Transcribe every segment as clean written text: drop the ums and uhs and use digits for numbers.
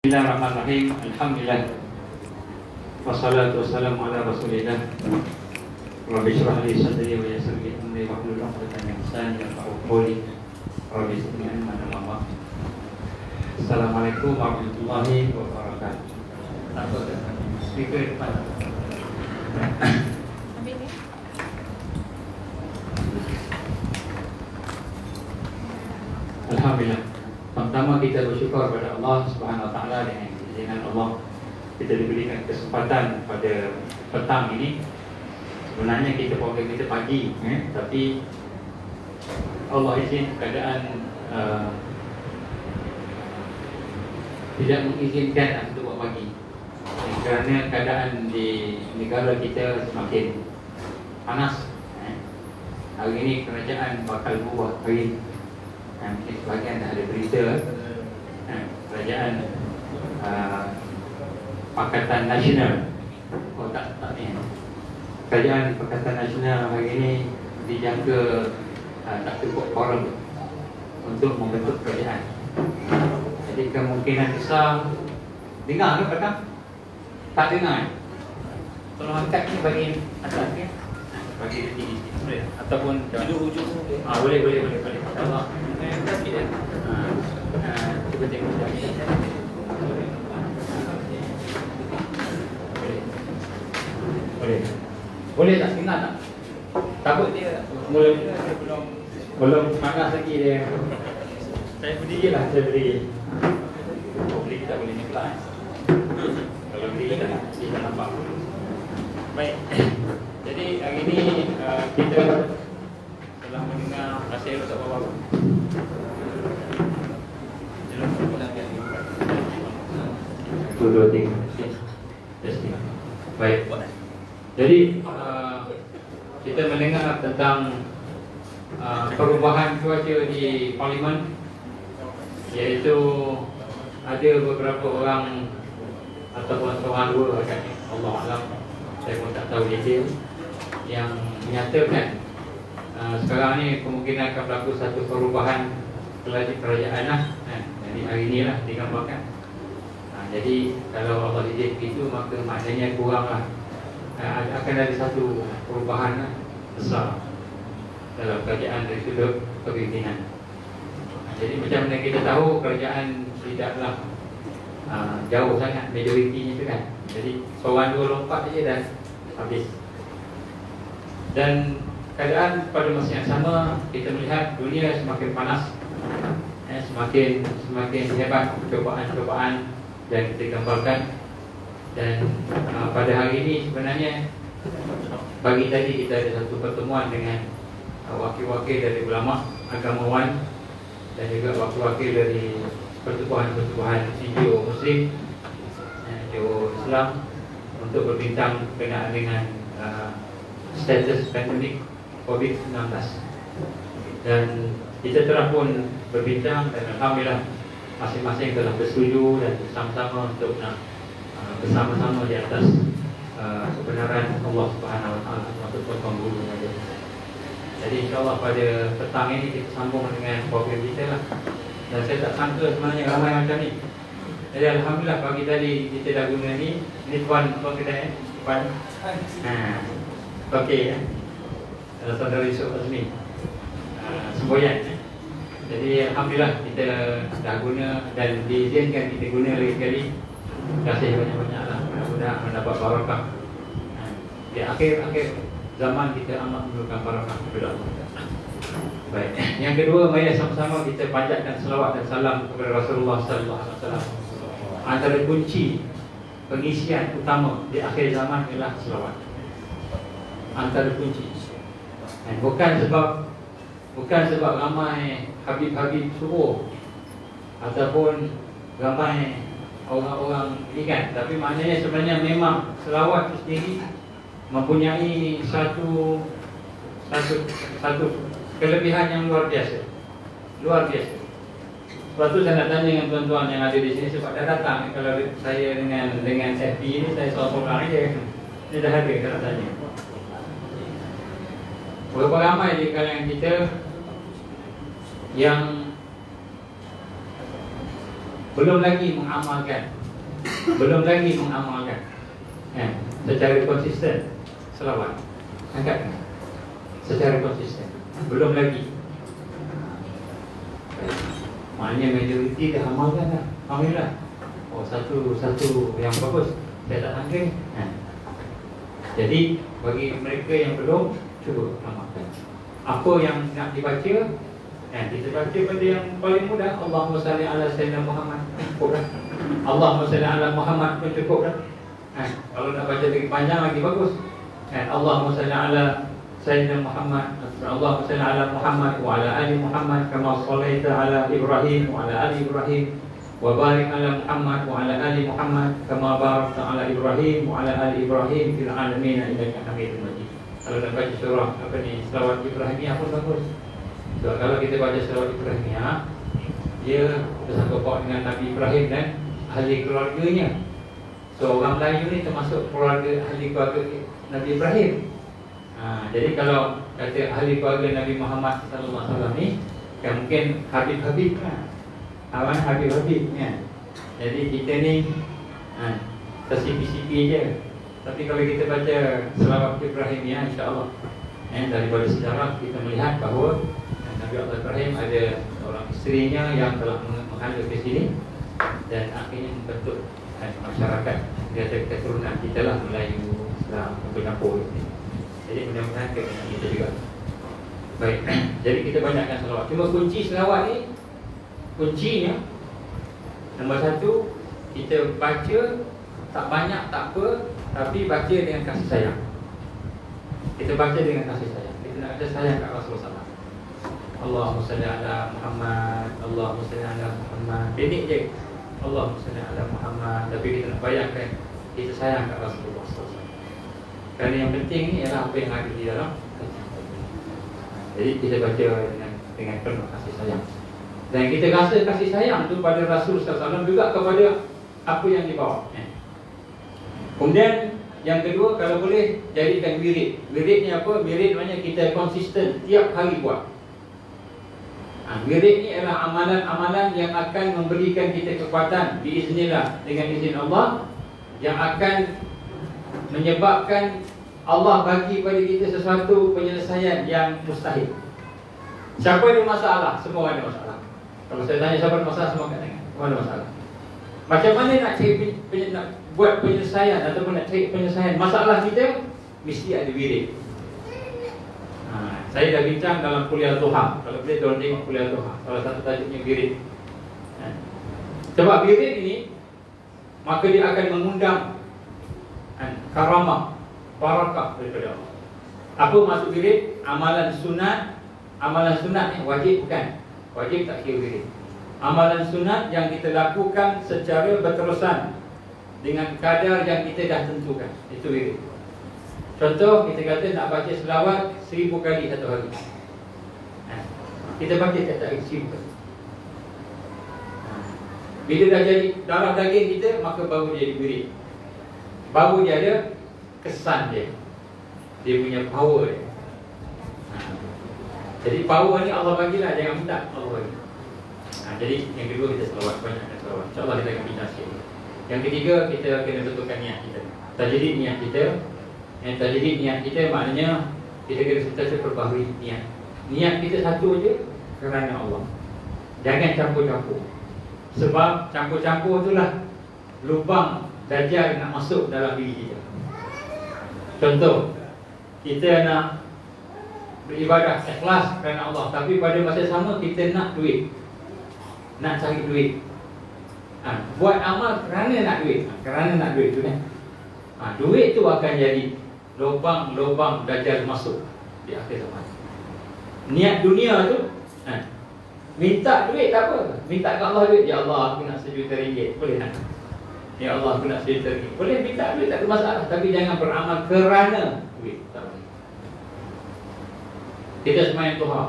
Bismillahirrahmanirrahim. Alhamdulillah. Wassalatu wassalamu ala Rasulillah. Rabbi shrah li sadri wa yassir li amri wahlul 'uqdatam min lisani yafqahu qawli. Rabbi zidni ilman wa ma. Assalamualaikum warahmatullahi wabarakatuh. Takut speaker depan. Alhamdulillah. Pertama kita bersyukur kepada Allah Subhanahu Wa Taala dengan Allah kita diberikan kesempatan pada petang ini. Sebenarnya kita program kita pagi, tapi Allah izin keadaan tidak mengizinkan untuk buat pagi. Kerana keadaan di negara kita semakin panas. Hari ini kerajaan bakal buat hari. Mungkin sebahagian dah ada berita kerajaan Pakatan Nasional kerajaan Pakatan Nasional hari ini dijangka tak cukup quorum untuk membentuk kerajaan. Jadi kemungkinan besar dengar ke petang? Tak dengar. Tolong angkat ni bagi atas ni, bagi dia tinggi sikit boleh? Ataupun hujung boleh Allah cuba tengok boleh tak dengar tak? Takut dia belum panas lagi dia. Saya berdiri lah, boleh kita boleh nyeplah. Kalau berdiri tak kita nampak. Baik. Jadi hari ini kita telah mendengar nasihat Ustaz Bapak. Dua tiga. Baik. Jadi kita mendengar tentang perubahan cuaca di Parlimen, iaitu ada beberapa orang ataupun seorang dua agaknya, Allah Alam, saya pun tak tahu detail, yang menyatakan sekarang ni kemungkinan akan berlaku satu perubahan kerajaan lah. Jadi hari ni lah digambarkan. Jadi kalau Allah izin begitu, maka maknanya kuranglah akan ada satu perubahan besar dalam kerajaan dari sudut kepimpinan. Jadi macam mana kita tahu kerajaan tidaklah jauh sangat majoritinya itu kan. Jadi seorang dua lompat saja dah habis. Dan keadaan pada masa yang sama kita melihat dunia semakin panas, semakin hebat cobaan-cobaan yang kita gambarkan. Dan pada hari ini sebenarnya pagi tadi kita ada satu pertemuan dengan wakil-wakil dari ulama, agamawan dan juga wakil-wakil dari pertubuhan-pertubuhan NGO Muslim, NGO Islam, untuk berbincang berkenaan dengan status pandemik COVID-19. Dan kita telah pun berbincang dan alhamdulillah masing-masing telah bersetuju dan bersama-sama untuk bersama-sama di atas kebenaran Allah Subhanahu Wa Taala untuk pengguru saja. Jadi insyaAllah pada petang ini kita sambung dengan program kita lah. Dan saya tak sangka sebenarnya ramai macam ni. Jadi alhamdulillah pagi tadi kita dah guna ni tuan kedai tuan. Okey saudara Yusuf Azmi semboyan. Jadi alhamdulillah kita dah guna dan diizinkan kita guna lagi sekali. Terima kasih banyak-banyaklah. Mudah-mudahan mendapat barakah. Di akhir-akhir zaman kita amat memerlukan barakah kepada Allah. Baik. Yang kedua, mari sama-sama kita panjatkan selawat dan salam kepada Rasulullah sallallahu alaihi wasallam. Antara kunci pengisian utama di akhir zaman ialah selawat. Antara kunci. Bukan sebab ramai habib-habib suruh ataupun ramai orang-orang ini kan, tapi maknanya sebenarnya memang selawat itu sendiri mempunyai satu kelebihan yang luar biasa. Sebab tu saya nak tanya dengan tuan-tuan yang ada di sini, sebab dah datang. Kalau saya dengan FB ini saya seorang aja, dia dah ada kalau tanya. Berapa ramai di kalangan kita yang belum lagi mengamalkan, secara konsisten selawat, angkat secara konsisten, belum lagi. Maknanya majoriti dah amalkan dah. Alhamdulillah. Oh, satu yang bagus. Saya tak sangka ni. Jadi bagi mereka yang belum, cuba amalkan. Apa yang nak dibaca, kita baca pada yang paling mudah. Allahumma salli ala Sayyidina Muhammad. Cukup dah. Allahumma salli ala Muhammad pun cukup dah. Kalau nak baca lagi panjang lagi bagus. Allahumma salli ala Sayyidina Muhammad. Allahumma salli ala Muhammad wa ala ali Muhammad kama shallaita ala Ibrahim wa ala ali Ibrahim wa barik ala Muhammad wa ala ali Muhammad kama barakta ala Ibrahim wa ala ali Ibrahim fil alamin innaka Hamidum Majid. Kalau nak baca surah selawat Ibrahimiyah pun bagus. So, kalau kita baca selawat Ibrahimiyah, dia bersangkut paut dengan Nabi Ibrahim dan ahli keluarganya. So, orang Melayu ni termasuk keluarga ahli keluarga Nabi Ibrahim. Jadi kalau kata ahli keluarga Nabi Muhammad SAW ni, kan mungkin Habib-Habib kan, Habib-Habib kan. Jadi kita ni tersipi-sipi je. Tapi kalau kita baca selawat Ibrahimiyah, insya-Allah daripada sejarah kita melihat bahawa Nabi Allah Ibrahim ada seorang isterinya yang telah menghala ke sini dan akhirnya membentuk masyarakat. Dia ada keturunan kita lah, Melayu, Islam, campur-campur. Jadi mudah-mudahan kebenaran kita juga. Baik, jadi kita banyakkan selawat. Cuma kunci selawat ni, kuncinya nombor satu, kita baca tak banyak tak apa, tapi baca dengan kasih sayang. Kita baca dengan kasih sayang. Kita nak ada sayang kat Rasulullah SAW. Allahumma salli ala Muhammad, Allahumma salli ala Muhammad. Pendek je, Allahumma salli ala Muhammad. Tapi kita nak bayangkan kita sayang kat Rasulullah SAW. Kerana yang penting ni ialah apa yang ada di dalam. Jadi kita baca dengan penuh kasih sayang. Dan kita rasa kasih sayang tu pada Rasul SAW juga kepada apa yang dibawa. Kemudian yang kedua, kalau boleh jadikan wirid. Wirid ni apa? Wirid maknanya kita konsisten tiap hari buat. Wirid ni adalah amalan-amalan yang akan memberikan kita kekuatan biiznillah, dengan izin Allah, yang akan menyebabkan Allah bagi pada kita sesuatu penyelesaian yang mustahil. Siapa ada masalah? Semua ada masalah. Kalau saya tanya siapa ada masalah, semua akan tengok. Semua ada masalah. Macam mana nak cari nak buat penyelesaian ataupun nak cari penyelesaian masalah kita? Mesti ada wirid. Saya dah bincang dalam kuliah Tuhan. Kalau boleh tolong tengok kuliah Tuhan. Salah satu tajuknya wirid. Sebab wirid ini, maka dia akan mengundang karamah, barakah daripada Allah. Apa maksud wirid? Amalan sunat. Amalan sunat ni wajib bukan? Wajib tak kira wirid. Amalan sunat yang kita lakukan secara berterusan dengan kadar yang kita dah tentukan, itu wirid. Contoh, kita kata nak baca selawat 1000 kali satu hari. Kita baca setiap hari 1000 kali. Bila dah jadi darah daging kita, maka baru dia jadi wirid. Baru dia ada kesan dia. Dia punya power dia. Jadi power ni Allah bagilah, jangan minta, Allah bagi. Jadi yang kedua, kita selawat, banyakkan selawat. InsyaAllah kita akan bincang sikit. Yang ketiga, kita kena betulkan niat kita. Tajdid niat kita. Yang tajdid niat kita maknanya kita kena sentiasa perbaharui niat. Niat kita satu je, kerana Allah. Jangan campur-campur. Sebab campur-campur itulah lubang Dajjal nak masuk dalam diri kita. Contoh, kita nak beribadah ikhlas kerana Allah, tapi pada masa sama kita nak duit, nak cari duit. Buat amal kerana nak duit, kerana nak duit tu kan. Duit tu akan jadi lubang-lubang Dajjal masuk di akhir zaman. Niat dunia tu, minta duit tak apa. Minta ke Allah duit, ya Allah aku nak RM1,000,000, boleh tak? Ya Allah aku nak RM1,000,000, boleh minta duit, tak ada masalah. Tapi jangan beramal kerana duit, tak boleh. Kita sembahyang duha,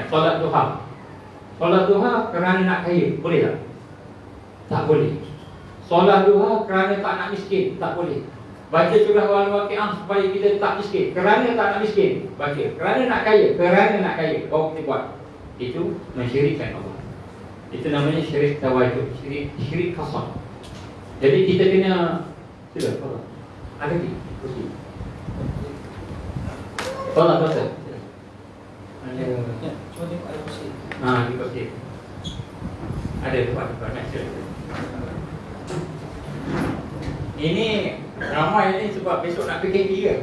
solat duha. Solat duha kerana nak kaya, boleh tak? Tak boleh. Solat duha kerana tak nak miskin, tak boleh. Baca surah Al-Waqiah supaya kita tak miskin, kerana tak nak miskin, baca. Kerana nak kaya, kerana nak kaya, baru kita buat. Itu mensyirikkan Allah. Itu namanya syirik tawajud, syirik khasam. Jadi kita kena sila, tolak. Ada lagi? Kursi. Tolak. Ada. Ya, cuba tengok ada kursi. Di kursi. Ada tempat nak sila. Ini ramai ni sebab besok nak PKP ke?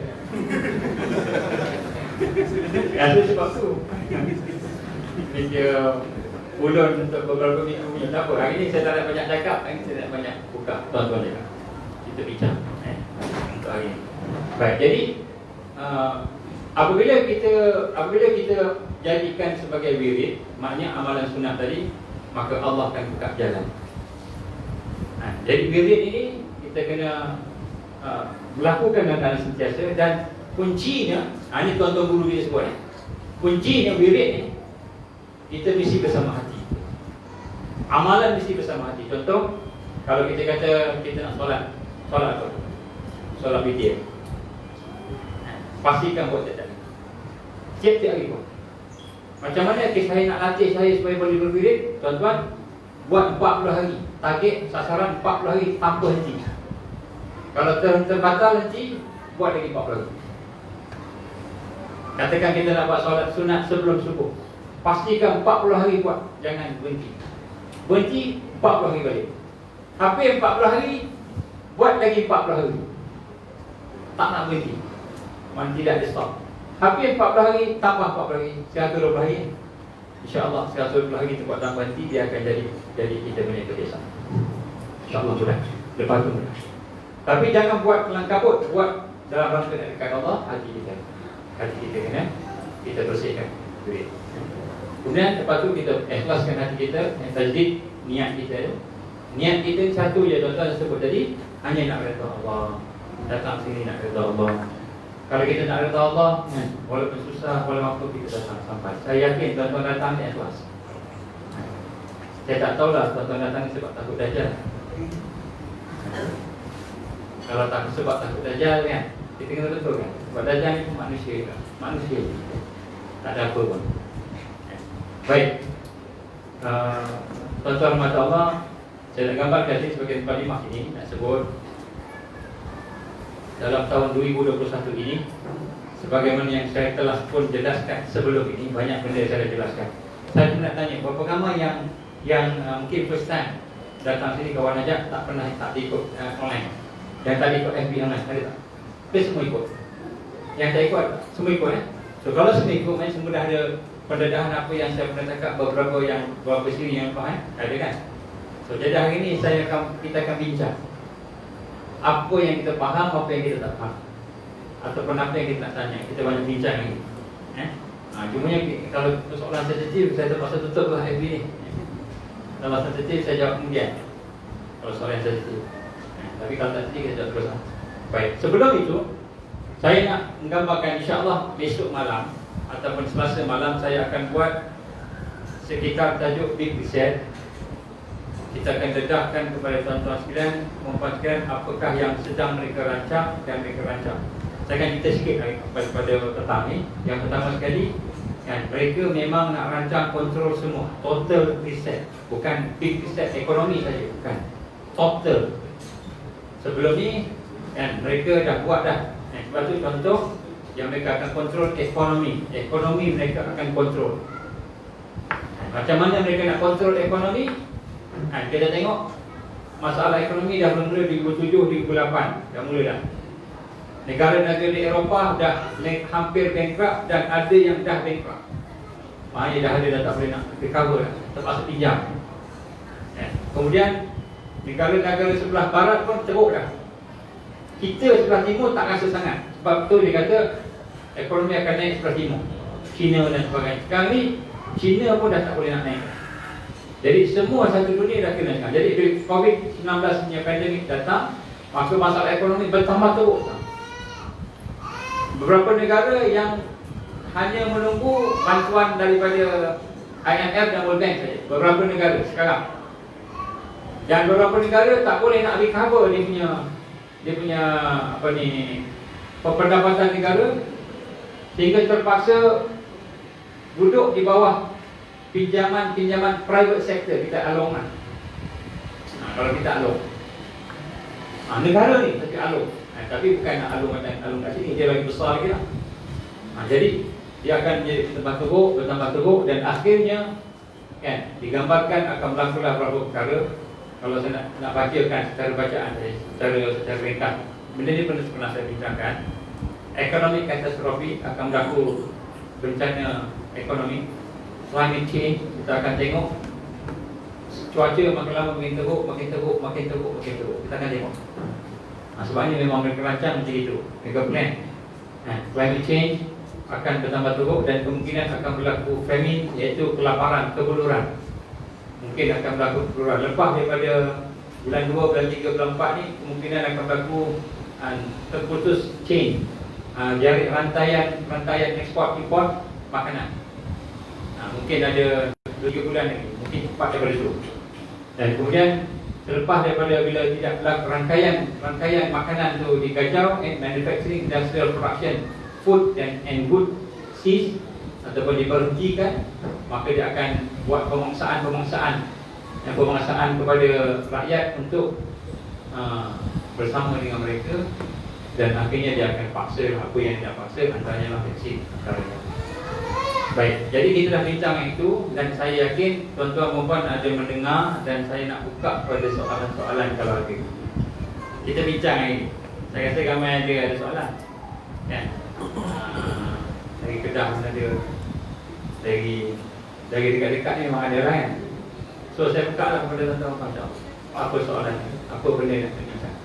Ada sebab tu. Dia ulun untuk beberapa minggu ni. Tak apa, hari ni saya tak nak banyak cakap. Hari ni saya nak banyak buka. Tuan-tuan cakap. Kita bincang untuk hari ni. Baik, jadi apabila kita jadikan sebagai wirid, maknanya amalan sunat tadi, maka Allah akan buka jalan. Jadi wirid ini kita kena melakukan dengan sentiasa, dan kuncinya, ini tuan-tuan guru kita sebut, kuncinya wirid ni kita mesti bersama hati. Amalan mesti bersama hati. Contoh, kalau kita kata kita nak solat apa? Solat witir. Pastikan buat tiap hari. Tiap-tiap hari buat. Macam mana saya nak latih saya supaya boleh berwirid? Tuan-tuan, buat 40 hari. Target sasaran 40 hari tanpa henti. Kalau terbatal henti, buat lagi 40 hari. Katakan kita nak buat solat sunat sebelum subuh. Pastikan 40 hari buat, jangan berhenti. Berhenti 40 hari balik. Hampir 40 hari, buat lagi 40 hari. Tak nak berhenti. Man tidak ada stop. Hampir 40 hari, tambah 40 hari, 120 hari. InsyaAllah 120 hari itu buat tanpa henti, dia akan jadi kita punya kebiasaan. InsyaAllah mudah. Lepas tu mudah. Tapi jangan buat kelang kabut, buat dalam rangka nak dekat Allah, hati kita kena kita bersihkan. Kemudian lepas tu kita ikhlaskan hati kita, tajdid niat kita. Niat kita satu je, tuan-tuan sebut tadi, hanya nak redha Allah. Datang sini nak redha Allah. Kalau kita nak redha Allah, walaupun susah, walaupun kita datang sampai. Saya yakin tuan-tuan datang ni ikhlas. Saya tak tahulah tuan-tuan datang sebab takut dajjal. Kalau tak sebab takut dajjal kan, kita kena betul kan. Sebab dajjal ni pun manusia. Tak ada apa pun. Baik, tuan-tuan rahmat Allah, saya nak gambarkan ini sebagai mukadimah ini, nak sebut dalam tahun 2021 ini, sebagaimana yang saya telah pun jelaskan sebelum ini, banyak benda saya dah jelaskan. Saya pun nak tanya, berapa ramai yang mungkin first time datang sini kawan ajak, tak pernah tak ikut online, dan tak ikut FB online, ada tak? Kita semua ikut. Yang tak ikut, semua ikut So kalau semua ikut, semua dah ada pendedahan apa yang saya pernah cakap, beberapa siri yang faham, ada kan? So jadi hari ini kita akan bincang apa yang kita faham, apa yang kita tak faham, ataupun apa yang kita nak tanya. Kita banyak bincang ini. Cumanya kalau soalan sensitif, saya terpaksa tutup lah FB ni. Kalau sensitif, saya jawab kemudian. Kalau soalan sensitif. Tapi kalau tak sensitif, kita jawab terus. Baik, sebelum itu saya nak menggambarkan, insyaAllah besok malam ataupun Selasa malam saya akan buat sekitar tajuk Big Reset. Kita akan dedahkan kepada tuan-tuan sekalian, memastikan apakah yang sedang mereka rancang dan mereka rancang. Saya akan cerita sikit pada petang ni. Yang pertama sekali, mereka memang nak rancang kontrol semua, total reset. Bukan big reset ekonomi saja, bukan, total. Sebelum ni mereka dah buat dah. Sebab tu contoh yang mereka akan kontrol ekonomi mereka akan kontrol. Macam mana mereka nak kontrol ekonomi? Kita tengok masalah ekonomi dah mula 2007, 2008 dah mula dah. Negara-negara di Eropah dah hampir bankrupt dan ada yang dah bankrupt. Maknanya dah ada, dah tak boleh nak recover dah, terpaksa pinjam. Kemudian negara-negara sebelah barat pun teruk dah. Kita sebelah timur tak rasa sangat. Sebab tu dia kata ekonomi akan naik sebelah timur, China dan sebagainya. Sekarang ni China pun dah tak boleh nak naik. Jadi semua satu dunia dah kena sekarang. Jadi bila COVID-19 punya pandemik datang, maka masalah ekonomi bertambah teruk. Beberapa negara yang hanya menunggu bantuan daripada IMF dan World Bank saja. Beberapa negara sekarang. Dan beberapa negara tak boleh nak recover dia punya pendapatan negara, sehingga terpaksa duduk di bawah pinjaman private sector kita alongan. Kalau kita alung, negara ni tapi alung, tapi bukan nak alung macam alung kat sini, dia lagi besar lagi lah. Jadi dia akan jadi bertambah teruk dan akhirnya kan digambarkan akan berlakulah beberapa perkara. Kalau saya nak bacakan secara bacaan secara ringkas, benda ni pernah saya bincangkan. Ekonomi katastrofi akan berlaku, bencana ekonomi, climate change, kita akan tengok cuaca makin lama makin teruk. Kita akan tengok. Sebabnya memang mereka rancang macam itu, mereka plan. Climate change akan bertambah teruk dan kemungkinan akan berlaku famine, iaitu kelaparan, kebuluran. Mungkin akan berlaku kebuluran. Lepas daripada bulan 2, bulan 3, bulan 4 ni, kemungkinan akan berlaku terputus chain, jaring rantaian ekspor import makanan. Mungkin ada 2 bulan lagi, mungkin cepat daripada itu. Dan kemudian selepas daripada bila tidak berlaku rangkaian makanan tu dikacau, manufacturing, industrial production, food and good cease ataupun diberhentikan, maka dia akan buat pemangsaan kepada rakyat untuk bersama dengan mereka, dan akhirnya dia akan paksa apa yang dia paksa, antaranya vaksin. Baik, jadi kita dah bincang itu dan saya yakin tuan-tuan dan puan ada mendengar, dan saya nak buka pada soalan-soalan kalau ada. Kita bincang hari ini. Saya rasa ramai ada soalan. Kan? Dari Kedah pun ada. Dari dekat-dekat ni memang ada lah kan. So saya buka lah kepada tuan-tuan dan puan. Apa soalan ni? Apa benda nak bincang?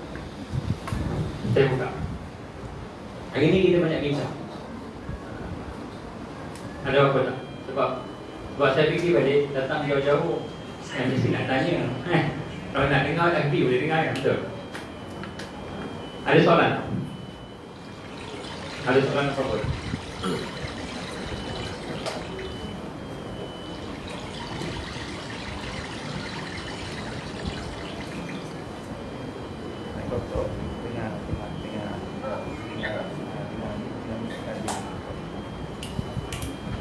Saya buka. Hari ini kita banyak bincang. Ada apa tak? Sebab saya fikir balik, datang jauh-jauh, mesti nak tanya. Kalau nak dengar, FB boleh dengar kan? Betul? Ada soalan? Ada soalan apa-apa?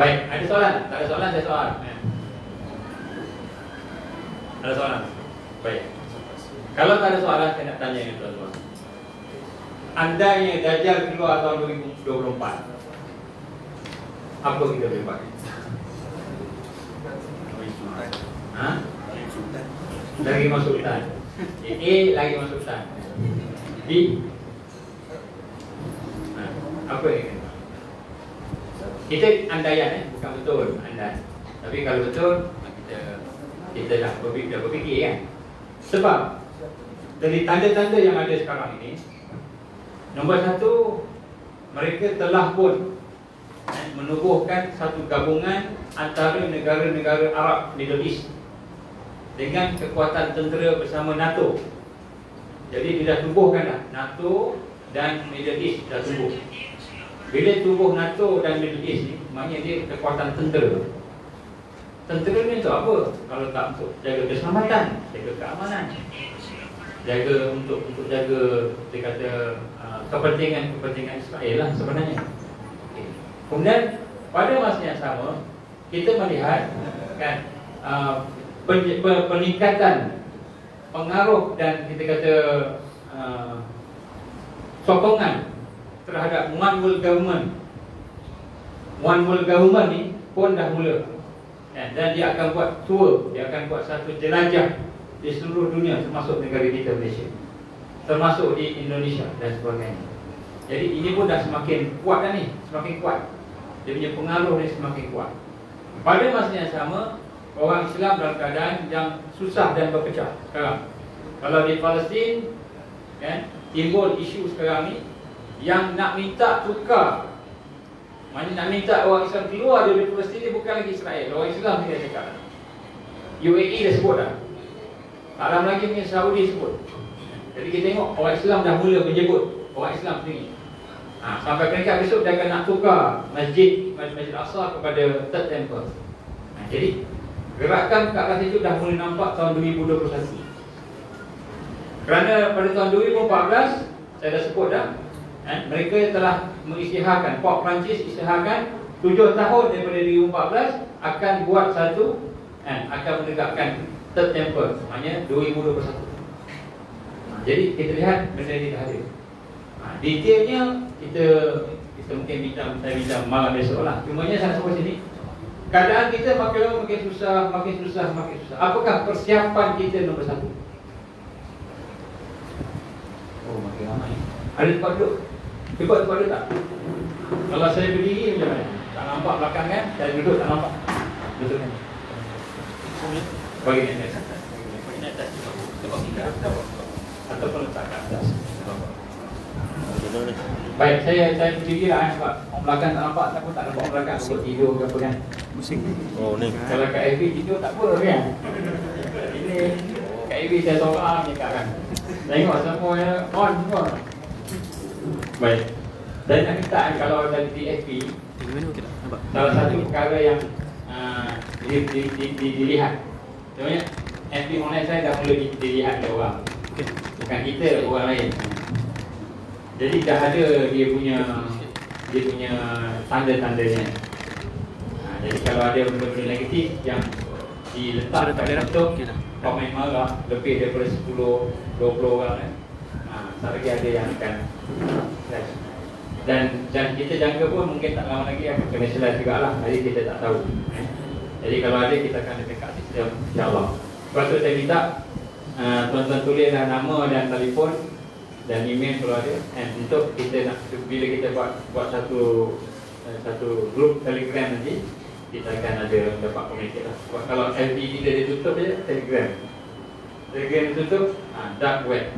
Baik, ada soalan? Tak ada soalan, saya soal. Ada soalan? Baik. Kalau tak ada soalan, saya nak tanya dengan tuan-tuan. Andainya Dajjal keluar tahun 2024, apa kita boleh buat? Lagi masuk hutan. A lagi masuk hutan. B apa yang kita andaian, bukan betul andai. Tapi kalau betul, kita dah berfikir kan. Sebab dari tanda-tanda yang ada sekarang ini, nombor satu, mereka telah pun menubuhkan satu gabungan antara negara-negara Arab Middle East dengan kekuatan tentera bersama NATO. Jadi dia dah tubuhkan dah, NATO dan Middle East dah tubuh. Bila tubuh NATO dan Middle East ni, maknanya dia kekuatan tentera. Tentera ni untuk apa? Kalau tak untuk jaga keselamatan, jaga keamanan, jaga untuk jaga, dia kata kepentingan Israel lah sebenarnya. Kemudian pada masa yang sama, kita melihat kan peningkatan pengaruh dan kita kata sokongan terhadap one world government. One world government ni pun dah mula, dan dia akan buat tour, dia akan buat satu jelajah di seluruh dunia, termasuk negara kita Malaysia, termasuk di Indonesia dan sebagainya. Jadi ini pun dah semakin kuat dah ni, semakin kuat. Dia punya pengaruh ni semakin kuat. Pada masa yang sama, orang Islam dalam keadaan yang susah dan berpecah sekarang. Kalau di Palestin kan, timbul isu sekarang ni yang nak minta tukar, maknanya nak minta orang Islam keluar dari Palestin ni bukan lagi Israel, orang Islam ni dah cakap. UAE dah sebut dah, tak lama lagi punya Saudi sebut. Jadi kita tengok orang Islam dah mula menyebut, orang Islam sendiri. Sampai peringkat besok dia akan nak tukar Masjid Al-Aqsa kepada Third Temple. Jadi gerakan ke arah itu dah mula nampak tahun 2021. Kerana pada tahun 2014 saya dah sebut dah, mereka telah mengisytiharkan, Pop Perancis isytiharkan 7 tahun daripada 2014 akan buat satu akan menegakkan third temple, maknanya 2021. Jadi kita lihat benda ini dah ada. Detailnya kita mungkin saya bincang malam besok lah. Cumanya saya sampai sini, keadaan kita makin lama makin susah. Apakah persiapan kita nombor satu? Oh, makin lama ni. Ada tempat duduk? Tempat duduk tak? Kalau saya berdiri macam mana? Tak nampak belakang kan? Saya duduk tak nampak. Betul kan? Bagi ni atas. Ataupun letak ke atas. Baik, saya berdiri lah sebab orang belakang tak nampak. Takut tak nampak orang belakang untuk tidur ke apa kan. Pusing. Oh ni. Kalau kat FB tidur tak apa kan. Ini kat FB saya seorang je kan. Tengok semua on semua. Baik. Dan nak minta kalau di FB, salah satu perkara yang dilihat. Contohnya FB online saya dah mula dilihat oleh orang. Bukan kita, orang lain. Jadi dah ada dia punya tanda-tandanya. Jadi kalau ada benda-benda negatif yang diletakkan untuk komen marah lebih daripada 10-20 orang kan, tak lagi ada yang akan slash. Dan kita jangka pun mungkin tak lama lagi akan kena slash juga lah. Jadi kita tak tahu. Jadi kalau ada kita akan dekat sistem, insyaAllah. Lepas tu saya minta tuan-tuan tulislah nama dan telefon dan email kalau ada, untuk kita nak, bila kita buat satu grup Telegram nanti, kita akan ada dapat komunikasi lah. Sebab kalau FB kita ditutup je, Telegram ditutup, dark web.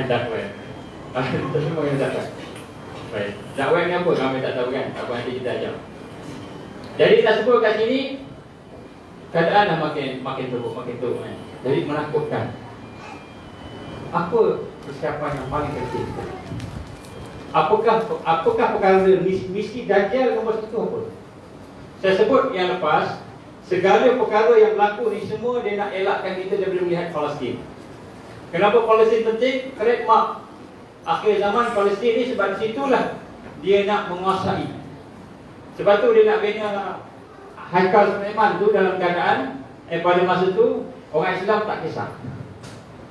Dark web. Kita semua yang dark web. Baik. Dark web ni apa? Kami tak tahu kan? Apa nanti kita ajar. Jadi kita sebut kat sini, keadaan dah makin teruk, makin teruk kan? Jadi menakutkan. Apa persiapan yang paling penting? Apakah perkara misi Dajjal nombor satu apa? Saya sebut yang lepas, segala perkara yang berlaku ni semua dia nak elakkan kita daripada melihat Palestin. Kenapa Palestin penting? Kerana akhir zaman Palestin ni sebab situlah dia nak menguasai. Sebab tu dia nak bina Haikal Sulaiman tu dalam keadaan pada masa tu orang Islam tak kisah.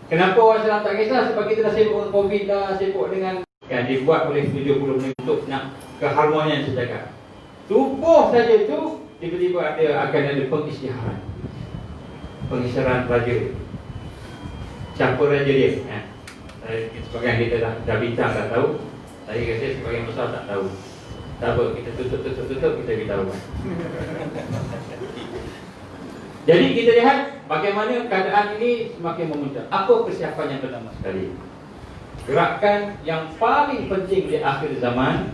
Kenapa orang Islam tak kisah? Sebab kita dah sibuk dengan COVID, dah sibuk dengan kan, dibuat oleh 70 menit untuk nak keharmonian sejagat. Tubuh saja itu tiba-tiba akan ada pengisytiharan. Pengisytiharan raja. Siapa raja dia? Sebagian kita dah bincang, tak tahu. Saya rasa sebagian besar tak tahu. Tak apa, kita tutup kita beritahu. Jadi kita lihat bagaimana keadaan ini semakin memuncak. Apa persiapan yang pertama sekali? Gerakan yang paling penting di akhir zaman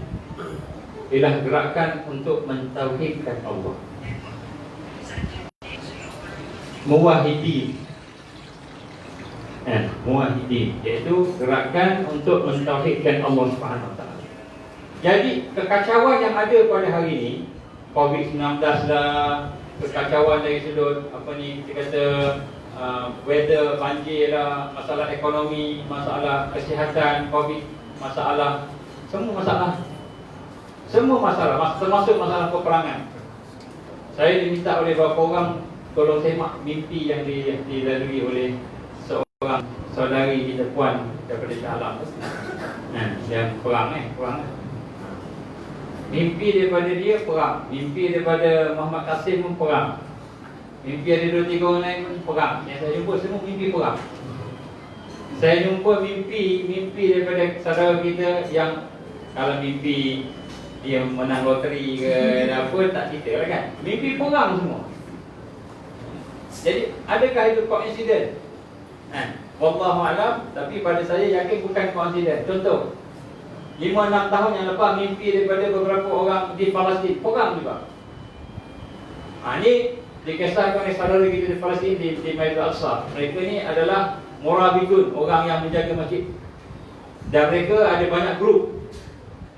ialah gerakan untuk mentauhidkan Allah. Muwahhidin. Muwahhidin, iaitu gerakan untuk mentauhidkan Allah Subhanahu Wa Taala. Jadi kekacauan yang ada pada hari ini, COVID-19 lah, kekacauan dari sudut kita kata weather, banjir lah, masalah ekonomi, masalah kesihatan, COVID, semua masalah, termasuk masalah peperangan. Saya diminta oleh beberapa orang tolong semak mimpi yang dilalui oleh seorang saudari kita, puan daripada Shah Alam, yang perang. Mimpi daripada dia perang, mimpi daripada Muhammad Qasim pun perang, mimpi ada 2-3 orang lain pun perang. Yang saya jumpa semua mimpi perang. Saya jumpa mimpi daripada saudara kita yang kalau mimpi dia menang loteri ke apa, tak cerita lah kan. Mimpi perang semua. Jadi adakah itu koinsiden? Wallahu alam, tapi pada saya yakin bukan koinsiden. Contoh, 5-6 tahun yang lepas mimpi daripada beberapa orang di Palestin perang juga. Ini dikisahkan oleh saudara kita di Palestin, di Masjid Al-Aqsa. Mereka ni adalah Morabitun, orang yang menjaga masjid. Dan mereka ada banyak grup.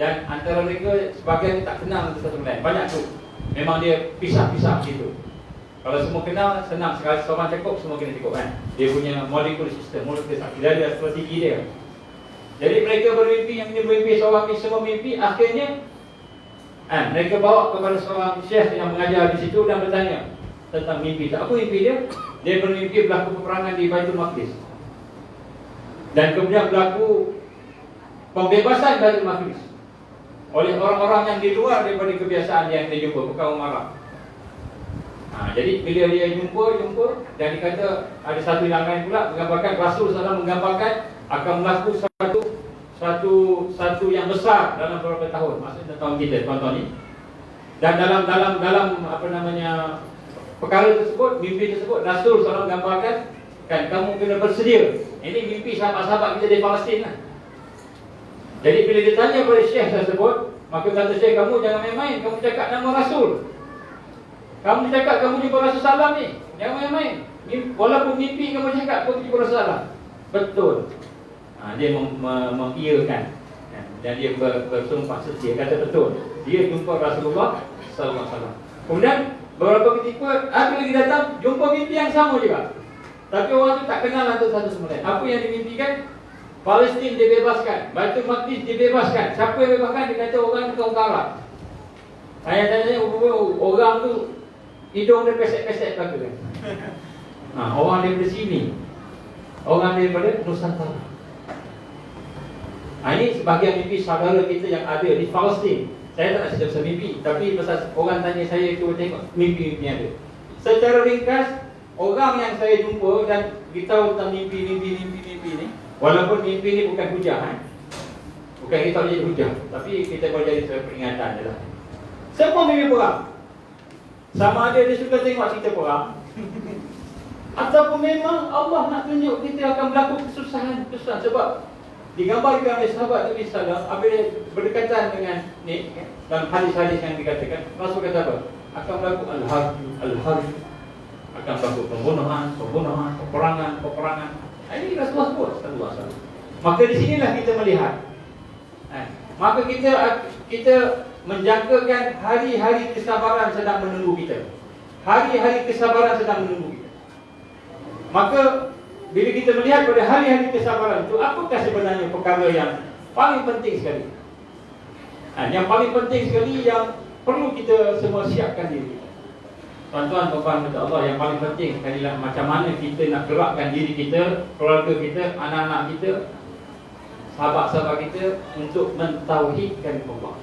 Dan antara mereka sebagian tak kenal satu sama lain. Banyak grup. Memang dia pisah-pisah gitu. Kalau semua kenal, senang. Sekali seorang cakap, semua kena cakap kan. Dia punya molecule system, dia ada strategi dia. Jadi mereka bermimpi, yang bermimpi seorang ni semua mimpi. Akhirnya Mereka bawa kepada seorang syekh yang mengajar di situ dan bertanya tentang mimpi. Apa mimpi dia? Dia bermimpi berlaku peperangan di Baitul Maqdis. Dan kemudian berlaku pembebasan Baitul Maqdis oleh orang-orang yang di luar daripada kebiasaan yang dia jumpa, bukan Umar. Jadi bila dia jumpa dan dikata ada satu yang lain pula menggambarkan Rasul SAW menggambarkan akan berlaku satu yang besar dalam beberapa tahun, maksudnya tahun kita tuan-tuan ni. Dan dalam perkara tersebut, mimpi tersebut, Rasul SAW gambarkan kan kamu kena bersedia. Ini mimpi sahabat-sahabat kita di Palestin lah. Jadi bila ditanya kepada syekh tersebut, maka kata syekh, kamu jangan main-main, kamu cakap nama Rasul. Kamu cakap kamu jumpa Rasul SAW ni, jangan main-main. Walaupun mimpi kamu cakap kamu jumpa Rasul SAW. Betul. Dia mengiyakan dan dia bersumpah setia, kata betul. Dia jumpa Rasulullah SAW. Kemudian beberapa ketika ada lagi datang, jumpa mimpi yang sama juga. Tapi orang tu tak kenal antara satu sama lain. Apa yang dimimpikan? Palestin dibebaskan, Baitul Maqdis dibebaskan. Siapa yang bebaskan? Dia kata orang kaum Arab. Saya tanya orang tu hidung dia pesek-pesek kata kan. Orang daripada sini, orang daripada Nusantara. Ini sebahagian mimpi saudara kita yang ada di Palestin. Saya tak nak cerita pasal mimpi, tapi pasal orang tanya saya, cuba tengok mimpi-mimpi ada. Secara ringkas, orang yang saya jumpa dan beritahu tentang mimpi ni, walaupun mimpi ni bukan hujah, bukan kita boleh jadi hujah, tapi kita boleh jadi sebagai peringatan je lah. Semua mimpi perang. Sama ada dia suka tengok cerita perang, ataupun memang Allah nak tunjuk kita akan berlaku kesusahan. Sebab digambarkan oleh sahabat Nabi SAW apabila berdekatan dengan ni dalam hadis-hadis yang dikatakan, Rasul kata apa? Akan berlaku al-harj, akan berlaku pembunuhan, peperangan. Ini Rasulullah sebut sallallahu alaihi wasallam. Maka di sinilah kita melihat. Maka kita menjangkakan hari-hari kesabaran sedang menunggu kita. Hari-hari kesabaran sedang menunggu kita. Maka bila kita melihat pada hari-hari kesabaran itu, apakah sebenarnya perkara yang paling penting sekali? Yang paling penting sekali yang perlu kita semua siapkan diri. Tuan-tuan, tuan-tuan kata Allah, yang paling penting sekali lah macam mana kita nak gerakkan diri kita, keluarga kita, anak-anak kita, sahabat-sahabat kita untuk mentauhidkan Allah.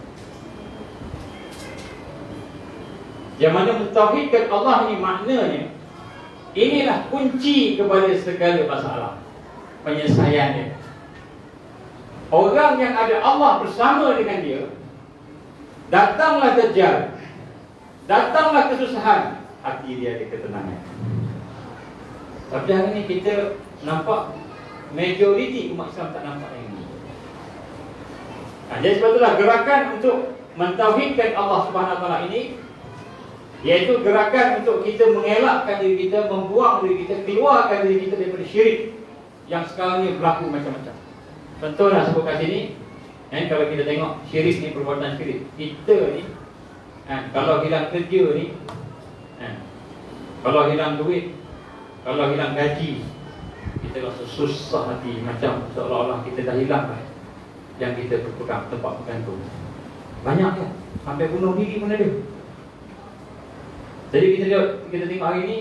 Yang mana mentauhidkan Allah ni maknanya, inilah kunci kepada segala masalah, penyelesaiannya. Orang yang ada Allah bersama dengan dia, datanglah dajjal, datanglah kesusahan, hati dia ada ketenangan. Tapi hari ini kita nampak majoriti umat Islam tak nampak yang ini. Jadi sebab itulah gerakan untuk mentauhidkan Allah Subhanahu Wa Taala ini, iaitu gerakan untuk kita mengelakkan diri kita, membuang diri kita, keluarkan diri kita daripada syirik yang sekarang ni berlaku macam-macam. Contohlah sebut kat sini, kalau kita tengok syirik ni, perbuatan syirik, kita ni kalau hilang kerja ni, kalau hilang duit, kalau hilang gaji, kita rasa susah hati, macam seolah-olah kita dah hilang yang kita berpegang, tempat bergantung. Banyak kan, sampai bunuh diri pun ada. Jadi kita tengok hari ni,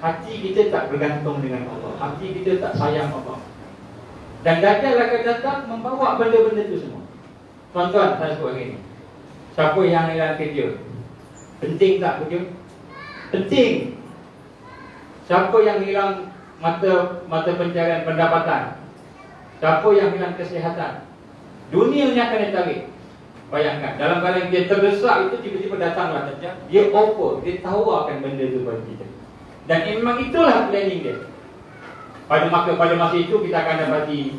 hati kita tak bergantung dengan Allah, hati kita tak sayang Allah. Dan dajjal akan datang membawa benda-benda itu semua. Tuan-tuan, saya sebut hari ni, siapa yang hilang kerja? Penting tak kerja? Penting. Siapa yang hilang mata pencarian pendapatan? Siapa yang hilang kesihatan? Dunia ni akan ditarik. Bayangkan, dalam keadaan dia terdesak itu, tiba-tiba datanglah dajjal, dia offer, dia tawarkan benda itu bagi kita. Dan memang itulah planning dia. Pada masa itu kita akan dapati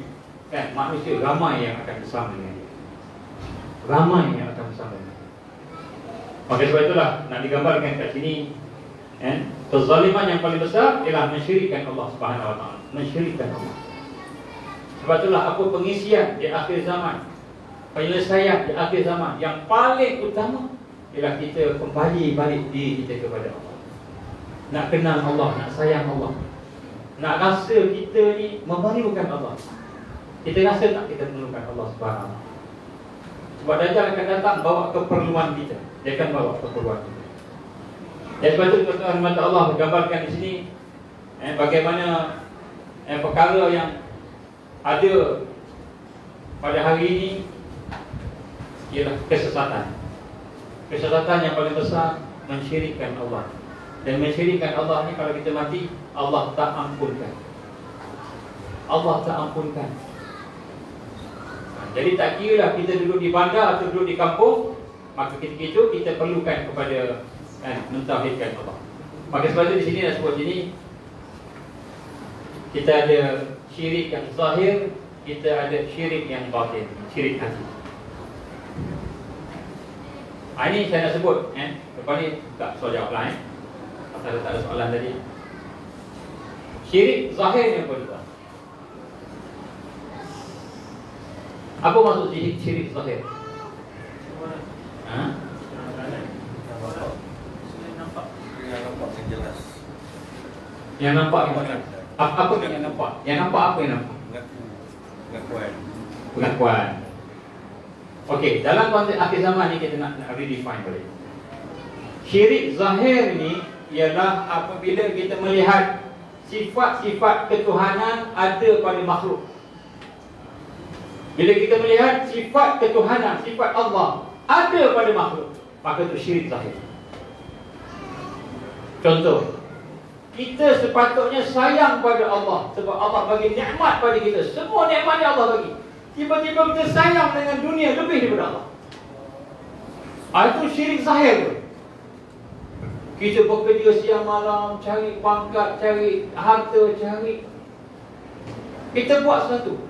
kan, manusia ramai yang akan bersama dengan dia. Ramai yang akan bersama dengan dia. Maka sebab itulah nak digambarkan kat sini, kezaliman yang paling besar ialah mensyirikkan Allah Subhanahu Wa Taala. Mensyirikkan Allah. Sebab itulah apa pengisian di akhir zaman, penyelesaian di akhir zaman yang paling utama ialah kita kembali balik diri kita kepada Allah. Nak kenal Allah, nak sayang Allah, nak rasa kita ni memerlukan Allah. Kita rasa tak kita memerlukan Allah Subhanahu. Sebab Sebab Dajjal akan datang bawa keperluan kita. Dia akan bawa keperluan kita. Dan sebab itu tuan-tuan mata Allah gambarkan di sini bagaimana perkara yang ada pada hari ini ialah kesesatan. Kesesatan yang paling besar mensyirikkan Allah. Dan mensyirikkan Allah ni kalau kita mati, Allah tak ampunkan. Allah tak ampunkan. Jadi tak kira lah kita duduk di bandar atau duduk di kampung, maka ketika itu kita perlukan kepada mentauhidkan Allah. Maka sebab itu di sini dah sebut sini, kita ada syirik yang zahir, kita ada syirik yang batin, syirik hati. Ini saya nak sebut. Lepas ni tak soal jawab lah. Pasal tak ada soalan tadi. Syirik zahir ni apa juga? Apa maksud syirik zahir? Yang nampak yang mana? Apa yang nampak? Yang nampak apa yang nampak? Pengakuan. Okey, dalam konteks akhir zaman ni kita nak redefine balik. Syirik zahir ni ialah apabila kita melihat sifat-sifat ketuhanan ada pada makhluk. Bila kita melihat sifat ketuhanan, sifat Allah ada pada makhluk, maka itu syirik zahir. Contoh, kita sepatutnya sayang pada Allah sebab Allah bagi nikmat pada kita. Semua nikmat yang Allah bagi. Tiba-tiba kita sayang dengan dunia lebih daripada Allah. Itu syirik zahir. Kita bekerja siang malam, cari pangkat, cari harta, cari. Kita buat sesuatu.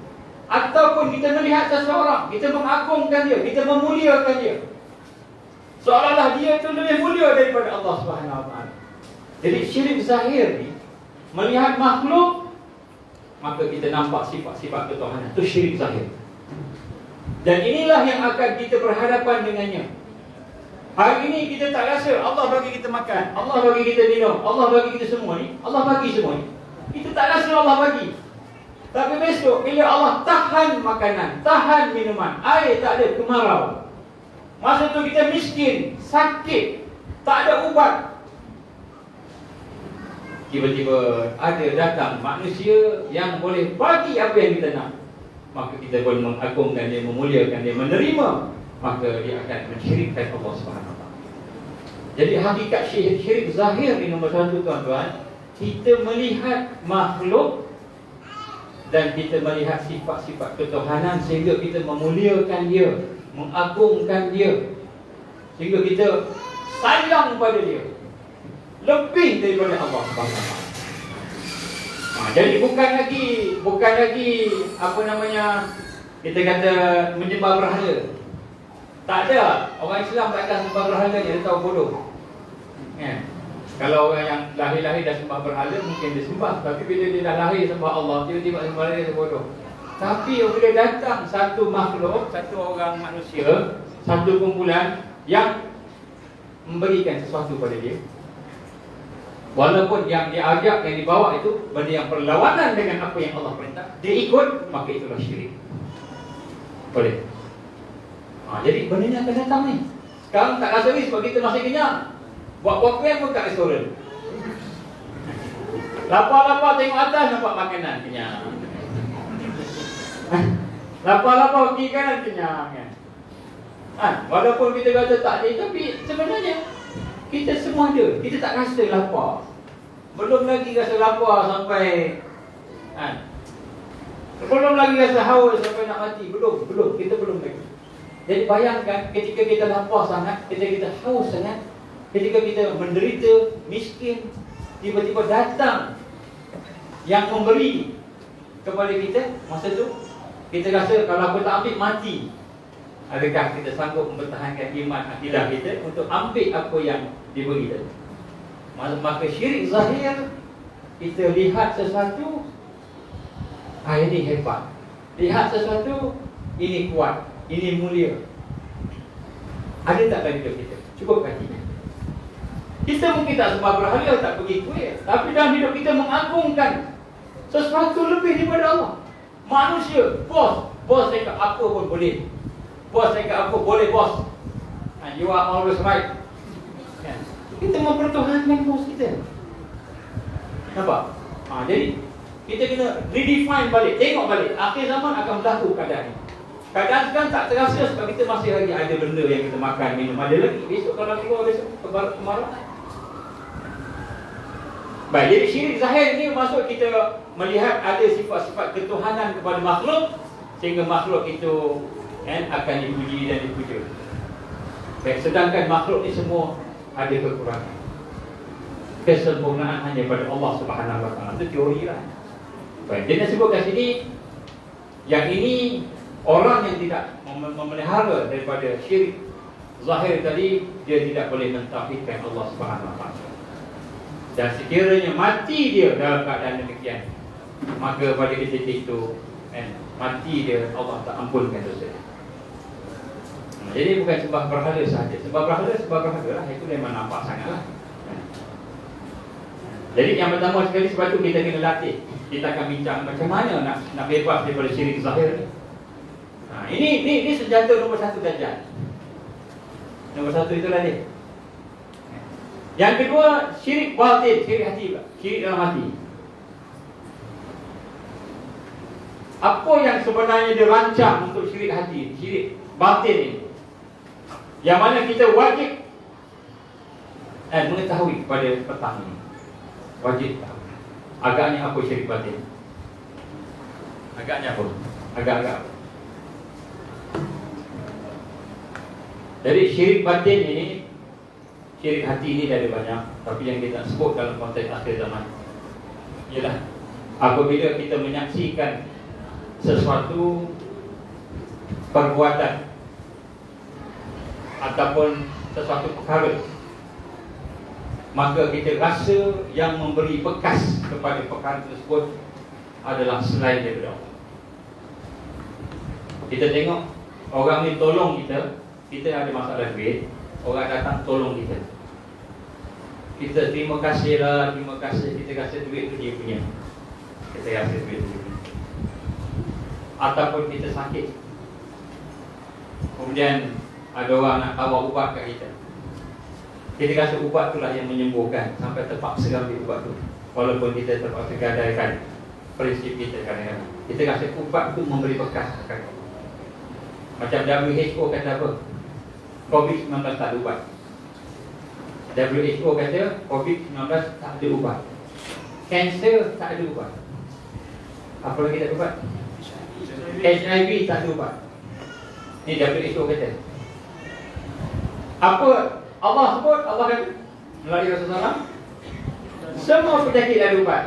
Ataupun kita melihat seseorang, kita mengagungkan dia, kita memuliakan dia, seolah-olah dia itu lebih mulia daripada Allah SWT. Jadi syirik zahir ni, melihat makhluk, maka kita nampak sifat-sifat ketuhanan. Itu syirik zahir. Dan inilah yang akan kita berhadapan dengannya. Hari ini kita tak rasa Allah bagi kita makan, Allah bagi kita minum, Allah bagi kita semua ni, Allah bagi semua ni. Kita tak rasa Allah bagi. Tapi besok bila Allah tahan makanan, tahan minuman, air tak ada, kemarau, masa tu kita miskin, sakit, tak ada ubat, tiba-tiba ada datang manusia yang boleh bagi apa yang kita nak, maka kita boleh mengagungkan dia, memuliakan dia, menerima, maka dia akan mensyirikkan Allah SWT. Jadi hakikat syirik zahir ni nombor satu tuan-tuan, kita melihat makhluk dan kita melihat sifat-sifat ketuhanan sehingga kita memuliakan dia, mengagungkan dia, sehingga kita sayang pada dia lebih daripada Allah SWT. Jadi bukan lagi apa namanya, kita kata menyembah berhala. Tak ada. Orang Islam tak akan sembah berhala, dia tahu bodoh. Kalau orang yang lahir-lahir dah sembah berhala, mungkin dia sembah. Tapi bila dia dah lahir sembah Allah, tiba-tiba sembah dia bodoh. Tapi bila datang satu makhluk, satu orang manusia, satu kumpulan yang memberikan sesuatu pada dia, walaupun yang diajak, yang dibawa itu benda yang berlawanan dengan apa yang Allah perintah, dia ikut, maka itulah syirik. Boleh. Jadi benda ni akan datang ni. Sekarang tak rasa ni sebab kita masih kenyang. Buat buah pun kat restoran. Lapar-lapar tengok atas nampak makanan, kenyang. Lapar-lapar pergi kanan, kenyang kan? Walaupun kita kata tak ada, tapi sebenarnya kita semua ada. Kita tak rasa lapar. Belum lagi rasa lapar sampai belum lagi rasa haus sampai nak mati. Belum, kita belum lagi. Jadi bayangkan ketika kita lapar sangat, ketika kita haus sangat, ketika kita menderita, miskin, tiba-tiba datang yang memberi kepada kita, masa tu kita rasa kalau aku tak ambil mati. Adakah kita sanggup mempertahankan iman akidah kita untuk ambil apa yang diberi tadi? Maka syirik zahir, kita lihat sesuatu, ini hebat. Lihat sesuatu, ini kuat, ini mulia. Ada tak dalam hidup kita? Cukup hati. Kita mungkin tak sembah berhala, tak pergi kuil, tapi dalam hidup kita mengagungkan sesuatu lebih daripada Allah. Manusia, bos cakap apa pun boleh. Bos cakap apa, boleh bos. You are always right. Kan? Kita mempertuhankan bos kita. Nampak? Jadi kita kena redefine balik, tengok balik. Akhir zaman akan berlaku keadaan ini. Keadaan sekarang tak terasa sebab kita masih lagi ada benda yang kita makan, minum. Ada lagi. Besok kalau keluar, besok kemarau. Baik, jadi syirik zahir ni maksud kita melihat ada sifat-sifat ketuhanan kepada makhluk, sehingga makhluk itu akan dipuji dan dipuja. Baik, sedangkan makhluk ni semua ada kekurangan. Kesempurnaan hanya pada Allah Subhanahu Wa Taala. Itu teori lah. Baik, dia nak sebut kat sini, yang ini orang yang tidak memelihara daripada syirik zahir tadi, dia tidak boleh mentauhidkan Allah Subhanahu Wa Taala. Dan sekiranya mati dia dalam keadaan demikian, maka pada titik itu mati dia, Allah tak ampunkan dosa dia. Jadi bukan sembah berhala sahaja. Sembah berhala lah, itu memang nampak sangatlah. Jadi yang pertama sekali, sebab itu kita kena latih. Kita akan bincang macam mana nak bebas daripada syirik zahir ni. Ini senjata nombor satu Dajjal. Nombor satu itulah dia. Yang kedua, syirik batin, syirik hati pula. Syirik dalam hati. Apa yang sebenarnya dirancang untuk syirik hati, syirik batin ini, yang mana kita wajib mengetahui pada petang ini. Wajib tahu. Agaknya apa syirik batin? Agaknya apa? Agak-agak apa? Jadi syirik batin ini, syirik hati ini ada banyak. Tapi yang kita sebut dalam konteks akhir zaman ialah apabila kita menyaksikan sesuatu perbuatan ataupun sesuatu perkara, maka kita rasa yang memberi bekas kepada perkara tersebut adalah selain daripada Allah. Kita tengok orang ni tolong kita, kita ada masalah duit, orang datang tolong kita, kita terima kasih lah, terima kasih, kita rasa duit tu dia punya, kita rasa duit tu dia punya. Ataupun kita sakit, kemudian ada orang nak tawar ubat kat kita, kita rasa ubat itulah yang menyembuhkan, sampai terpaksa ambil ubat tu, walaupun kita terpaksa gadaikan prinsip kita kadang-kadang. Kita rasa ubat tu memberi bekas kan. Macam WHO kata apa? COVID-19 tak ada ubat. WHO kata COVID-19 tak ada ubat. Kanser tak ada ubat. Apa lagi tak ada ubat? HIV tak ada ubat. Ini WHO kata. Apa Allah sebut? Allah kata melalui Rasulullah, semua penyakit ada ubat.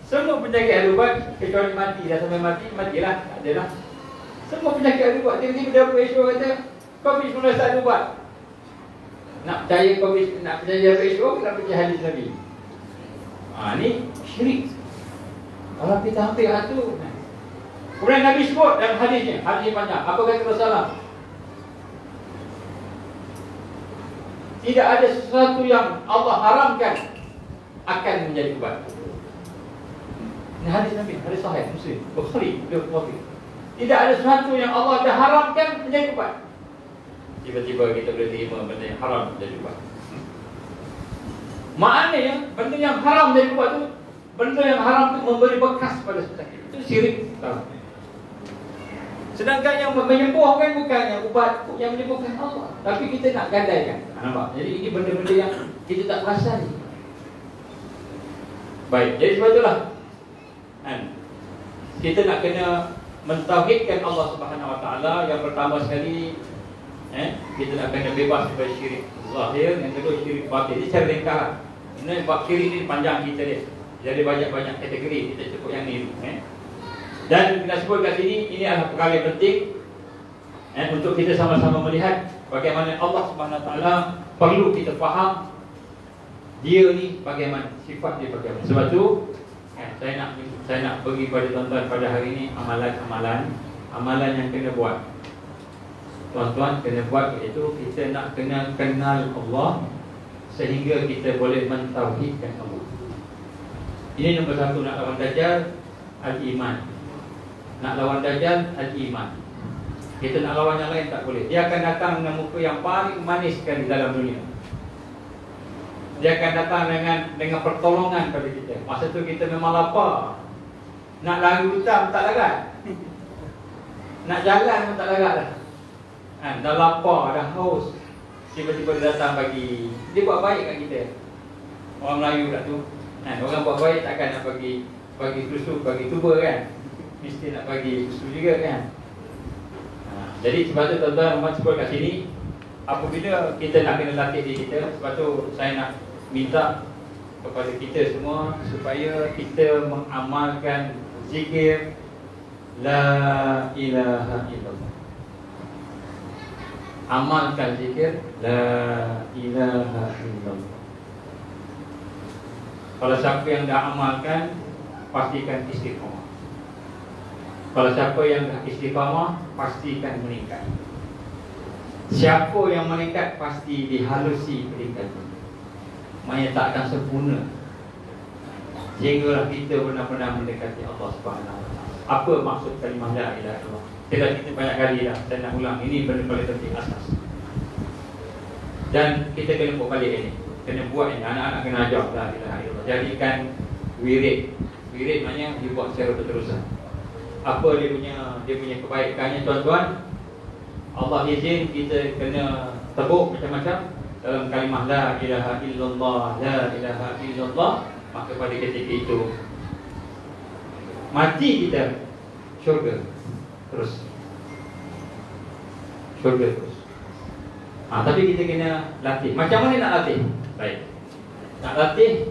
Semua penyakit ada ubat, kecuali mati. Dah sampai mati, matilah, tak adalah. Semua penyakit ada ubat. Tiba-tiba WHO kata COVID-19 tak ada ubat. Nak percaya COVID, nak percaya WHO, nak percaya hadis Nabi. Ni syirik. Kalau kita hampir tu. Kemudian Nabi sebut dalam hadisnya, hadis panjang. Apa kata Rasulullah? Tidak ada sesuatu yang Allah haramkan akan menjadi ubat. Ini hadis Nabi, hadis sahih Muslim, Bukhari, Bukhari. Tidak ada sesuatu yang Allah dah haramkan menjadi ubat. Tiba-tiba kita boleh terima benda yang haram menjadi ubat. Maknanya benda yang haram menjadi ubat tu, benda yang haram tu memberi bekas pada sakit. Itu syirik. Sedangkan yang menyembuhkan bukannya ubat yang menyembuhkan Allah, tapi kita nak gadaikan. Nampak? Jadi ini benda-benda yang kita tak perasan. Baik, jadi sebab itulah kita nak kena mentauhidkan Allah Subhanahu Wa Taala. Yang pertama sekali, kita nak kena bebas daripada syirik zahir. Yang kedua syirik batin. Ini cara ringkas. Ini bab syirik ni panjang kita dia. Jadi banyak-banyak kategori, kita cukup yang ni. Dan kita sebut kat sini, ini adalah perkara yang penting untuk kita sama-sama melihat bagaimana Allah Subhanahu Wa Taala perlu kita faham dia ni bagaimana, sifat dia bagaimana. Sebab tu saya nak bagi pada tuan-tuan pada hari ini amalan yang kena buat. Tuan-tuan kena buat, iaitu kita nak kena kenal Allah sehingga kita boleh mentauhidkan Allah. Ini nombor satu, nak lawan Dajjal, al-iman. Nak lawan Dajjal, al-iman. Kita nak lawan yang lain tak boleh. Dia akan datang dengan muka yang paling manis sekali dalam dunia. Dia akan datang dengan pertolongan pada kita. Masa tu kita memang lapar. Nak lari hutan tak larat. Nak jalan pun tak larat dah. Dah lapar, dah haus. Tiba-tiba dia datang bagi. Dia buat baik kat kita. Orang Melayu dah tu. Orang buat baik takkan nak bagi susu, bagi tuba kan. Mesti nak bagi susu juga kan. Jadi sebab tu tuan-tuan rumah sebut kat sini, apabila kita nak kena latih diri kita, sebab tu saya nak minta kepada kita semua supaya kita mengamalkan zikir La ilaha illallah. Amalkan zikir La ilaha illallah. Kalau siapa yang dah amalkan, pastikan istiqamah. Kalau siapa yang dah istiqamah, pastikan meningkat. Siapa yang meningkat, pasti dihalusi peningkatan. Maknanya tak akan sempurna sehinggalah kita benar-benar mendekati Allah Subhanahu Wa Taala. Apa maksud kalimah la ilaha illallah? Kita banyak kali dah, saya nak ulang. Ini benda paling penting, asas. Dan kita kena buat balik ini. Kena buat ini, anak-anak kena ajar la ilaha illallah. Jadikan wirid. Wirid maknanya dibuat secara berterusan. Apa dia punya kebaikannya tuan-tuan? Allah izin kita kena tebuk macam-macam dalam kalimah la ilaha illallah, la ilaha illallah. Maka pada ketika itu mati kita, syurga terus. Syurga terus. Tapi kita kena latih. Macam mana nak latih? Baik. Nak latih,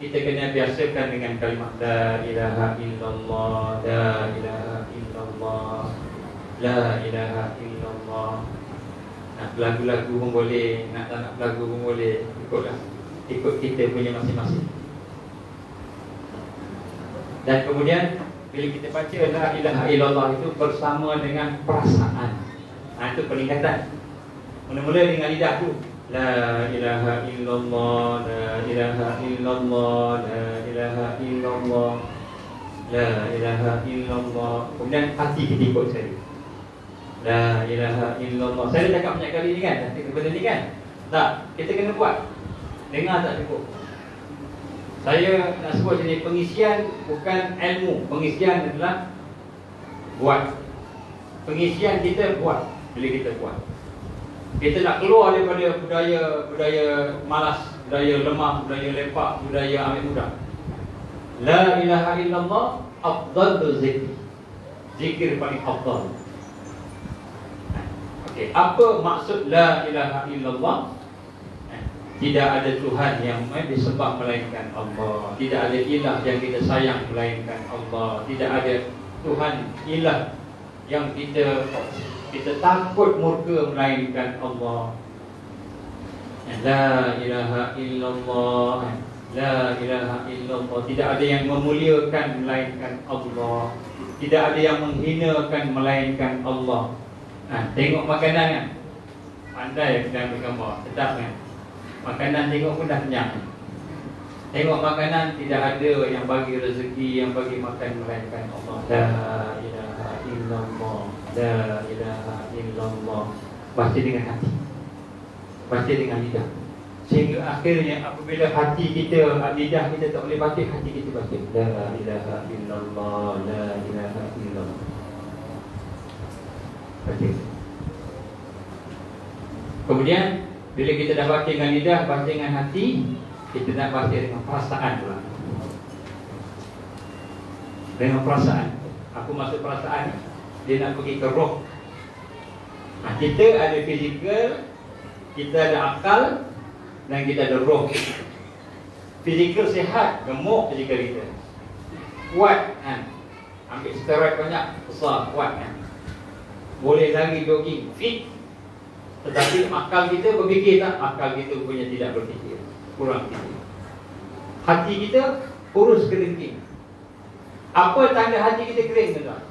kita kena biasakan dengan kalimat la ilaha illallah, la ilaha illallah, la ilaha illallah. Nak lagu-lagu pun boleh, nak tak nak lagu pun boleh. Ikutlah, ikut kita punya masing-masing. Dan kemudian bila kita baca la ilaha illallah itu bersama dengan perasaan. Itu peningkatan. Mula-mula dengan lidah tu, la ilaha illallah, la ilaha illallah, la ilaha illallah, la ilaha illallah. Kemudian hati kita ikut saya, la ilaha illallah. Saya dah cakap banyak kali ni kan, benda ni kan. Tak, kita kena buat. Dengar tak cukup. Saya nak sebut sini, pengisian bukan ilmu. Pengisian adalah buat. Pengisian kita buat. Bila kita buat, kita nak keluar daripada budaya malas, budaya lemah, budaya lepak, budaya ambil mudah. La ilaha illallah afdal zikir. Zikir paling afdal. Okey, apa maksud la ilaha illallah? Tidak ada Tuhan yang disembah melainkan Allah. Tidak ada ilah yang kita sayang melainkan Allah. Tidak ada Tuhan ilah yang kita takut murka melainkan Allah. La ilaha illallah, la ilaha illallah. Tidak ada yang memuliakan melainkan Allah. Tidak ada yang menghinakan melainkan Allah. Tengok makanan kan, pandai dan bergambar, sedap kan. Makanan tengok pun dah kenyang. Tengok makanan, tidak ada yang bagi rezeki, yang bagi makan melainkan Allah. La ilaha illallah, la ilaha illallah. Baca dengan hati, baca dengan lidah. Sehingga akhirnya apabila hati kita, lidah kita tak boleh baca, hati kita baca la ilaha illallah, la ilaha illallah. Baca. Kemudian bila kita dah baca dengan lidah, baca dengan hati, kita nak baca dengan perasaan pula. Dengan perasaan. Aku masuk perasaan, dia nak pergi ke roh. Kita ada fizikal, kita ada akal, dan kita ada roh. Fizikal sihat, gemuk fizikal kita, kuat kan? Ambil steroid banyak, besar, kuat kan? Boleh lari jogging, fit. Tetapi akal kita berfikir tak? Akal kita punya tidak berfikir, kurang fikir. Hati kita kurus kelingking. Apa tanda hati kita kering tuan?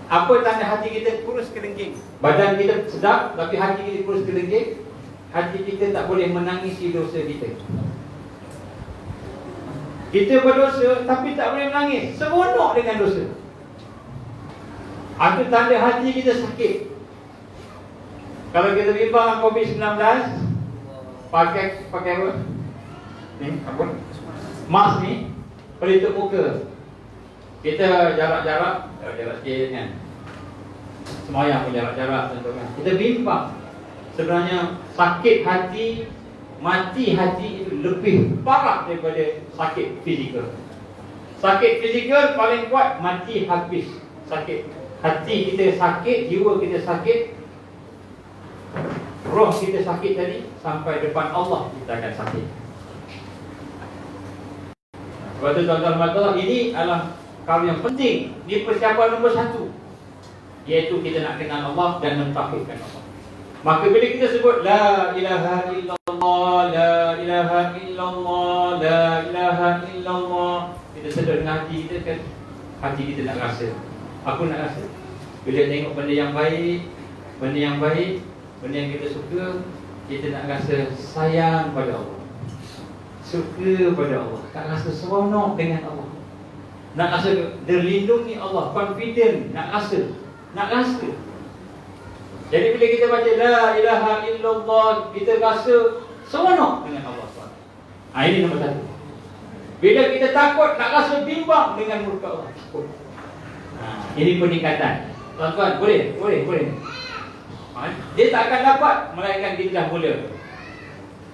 Apa tanda hati kita kurus kelingking? Badan kita sedap, tapi hati kita kurus kelingking. Hati kita tak boleh menangisi dosa kita. Kita berdosa, tapi tak boleh menangis, seronok dengan dosa. Itu tanda hati kita sakit. Kalau kita bimbang COVID-19, pakai apa? Ni apa? Mask ni, pelitup muka. Kita jarak sikit kan. Semayang pun jarak tentukan. Kita bimbang. Sebenarnya sakit hati, mati hati itu lebih parah daripada sakit fizikal. Sakit fizikal paling kuat, mati habis. Sakit hati kita sakit, jiwa kita sakit, roh kita sakit tadi, sampai depan Allah kita akan sakit. Sebab itu tuan-tuan, ini adalah perkara yang penting. Ini persiapan nombor 1, iaitu kita nak kenal Allah dan mentauhidkan Allah. Maka bila kita sebut la ilaha illallah, la ilaha illallah, la ilaha illallah, kita sedar dengan hati kita kan, hati kita nak rasa. Aku nak rasa bila tengok benda yang baik, benda yang kita suka, kita nak rasa sayang pada Allah, suka pada Allah, nak rasa seronok dengan Allah, nak rasa dilindungi Allah, confident, nak rasa. Jadi bila kita baca la ilaha illallah, kita rasa seronok dengan Allah SWT. Ini nombor 1. Bila kita takut, nak rasa bimbang dengan murka Allah. Ini peningkatan. Tuan-tuan, boleh. Dia tak akan dapat melainkan kita dah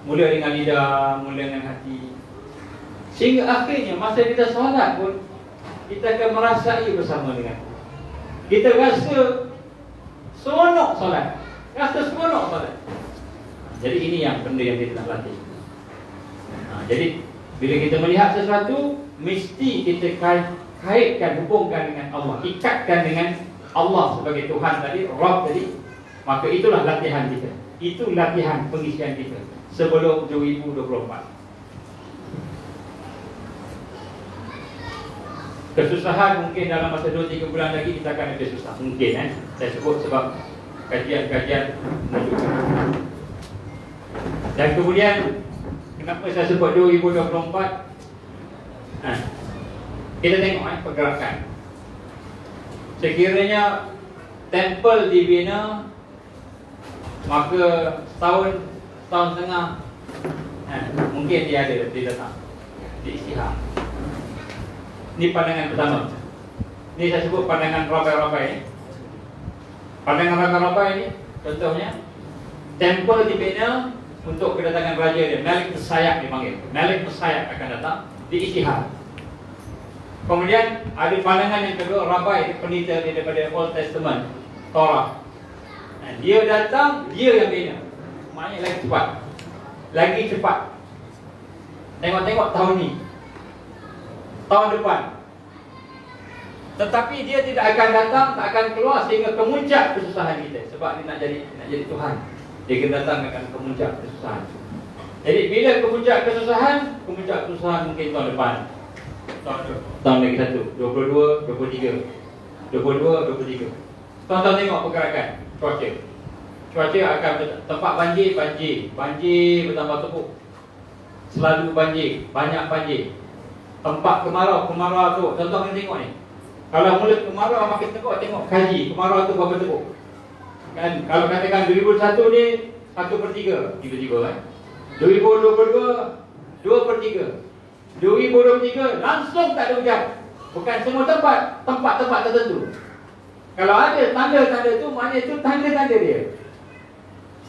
mula dengan lidah, mula dengan hati, sehingga akhirnya masa kita solat pun kita akan merasai bersama dengan Allah. Kita rasa seronok solat. Jadi ini yang benda yang kita nak latih. Jadi bila kita melihat sesuatu, mesti kita kaitkan, hubungkan dengan Allah, ikatkan dengan Allah sebagai Tuhan tadi, Rabb tadi. Maka itulah latihan kita. Itu latihan pengisian kita sebelum 2024. Kesusahan mungkin dalam masa 2-3 bulan lagi kita akan ada susah. Mungkin saya sebut sebab kajian-kajian menunjukkan. Dan kemudian kenapa saya sebut 2024? Kita tengok pergerakan. Sekiranya tempel dibina, maka setahun setengah mungkin dia datang di Istihar. Ini pandangan pertama. Ini saya sebut pandangan rabai-rabai. Pandangan rabai-rabai ini contohnya, tempel dibina untuk kedatangan raja dia, Malik Messiah dipanggil. Malik Messiah akan datang di Istihar. Kemudian ada pandangan yang kedua, rabai peneliti daripada Old Testament, Torah. Dia datang, dia yang bina. Maknanya lagi cepat. Tengok tahun ni, tahun depan. Tetapi dia tidak akan datang, tak akan keluar sehingga kemuncak kesusahan kita. Sebab dia nak jadi Tuhan, dia akan datang akan kemuncak kesusahan. Jadi bila kemuncak kesusahan mungkin tahun depan. Tahun lagi 1, 22, 23. Tuan-tuan tengok pergerakan cuaca akan tempat banjir bertambah teruk. Selalu banjir, banyak banjir. Tempat kemarau tu, tuan-tuan kena tengok ni. Kalau mula kemarau makin teruk, tengok kaji kemarau tu berapa teruk. Kan kalau katakan 2001 ni 1/3 tiba-tiba kan. 2022 2/3. 2023 langsung tak ada hujan. Bukan semua tempat tertentu. Kalau ada tanda-tanda tu, maknanya itu tanda-tanda dia.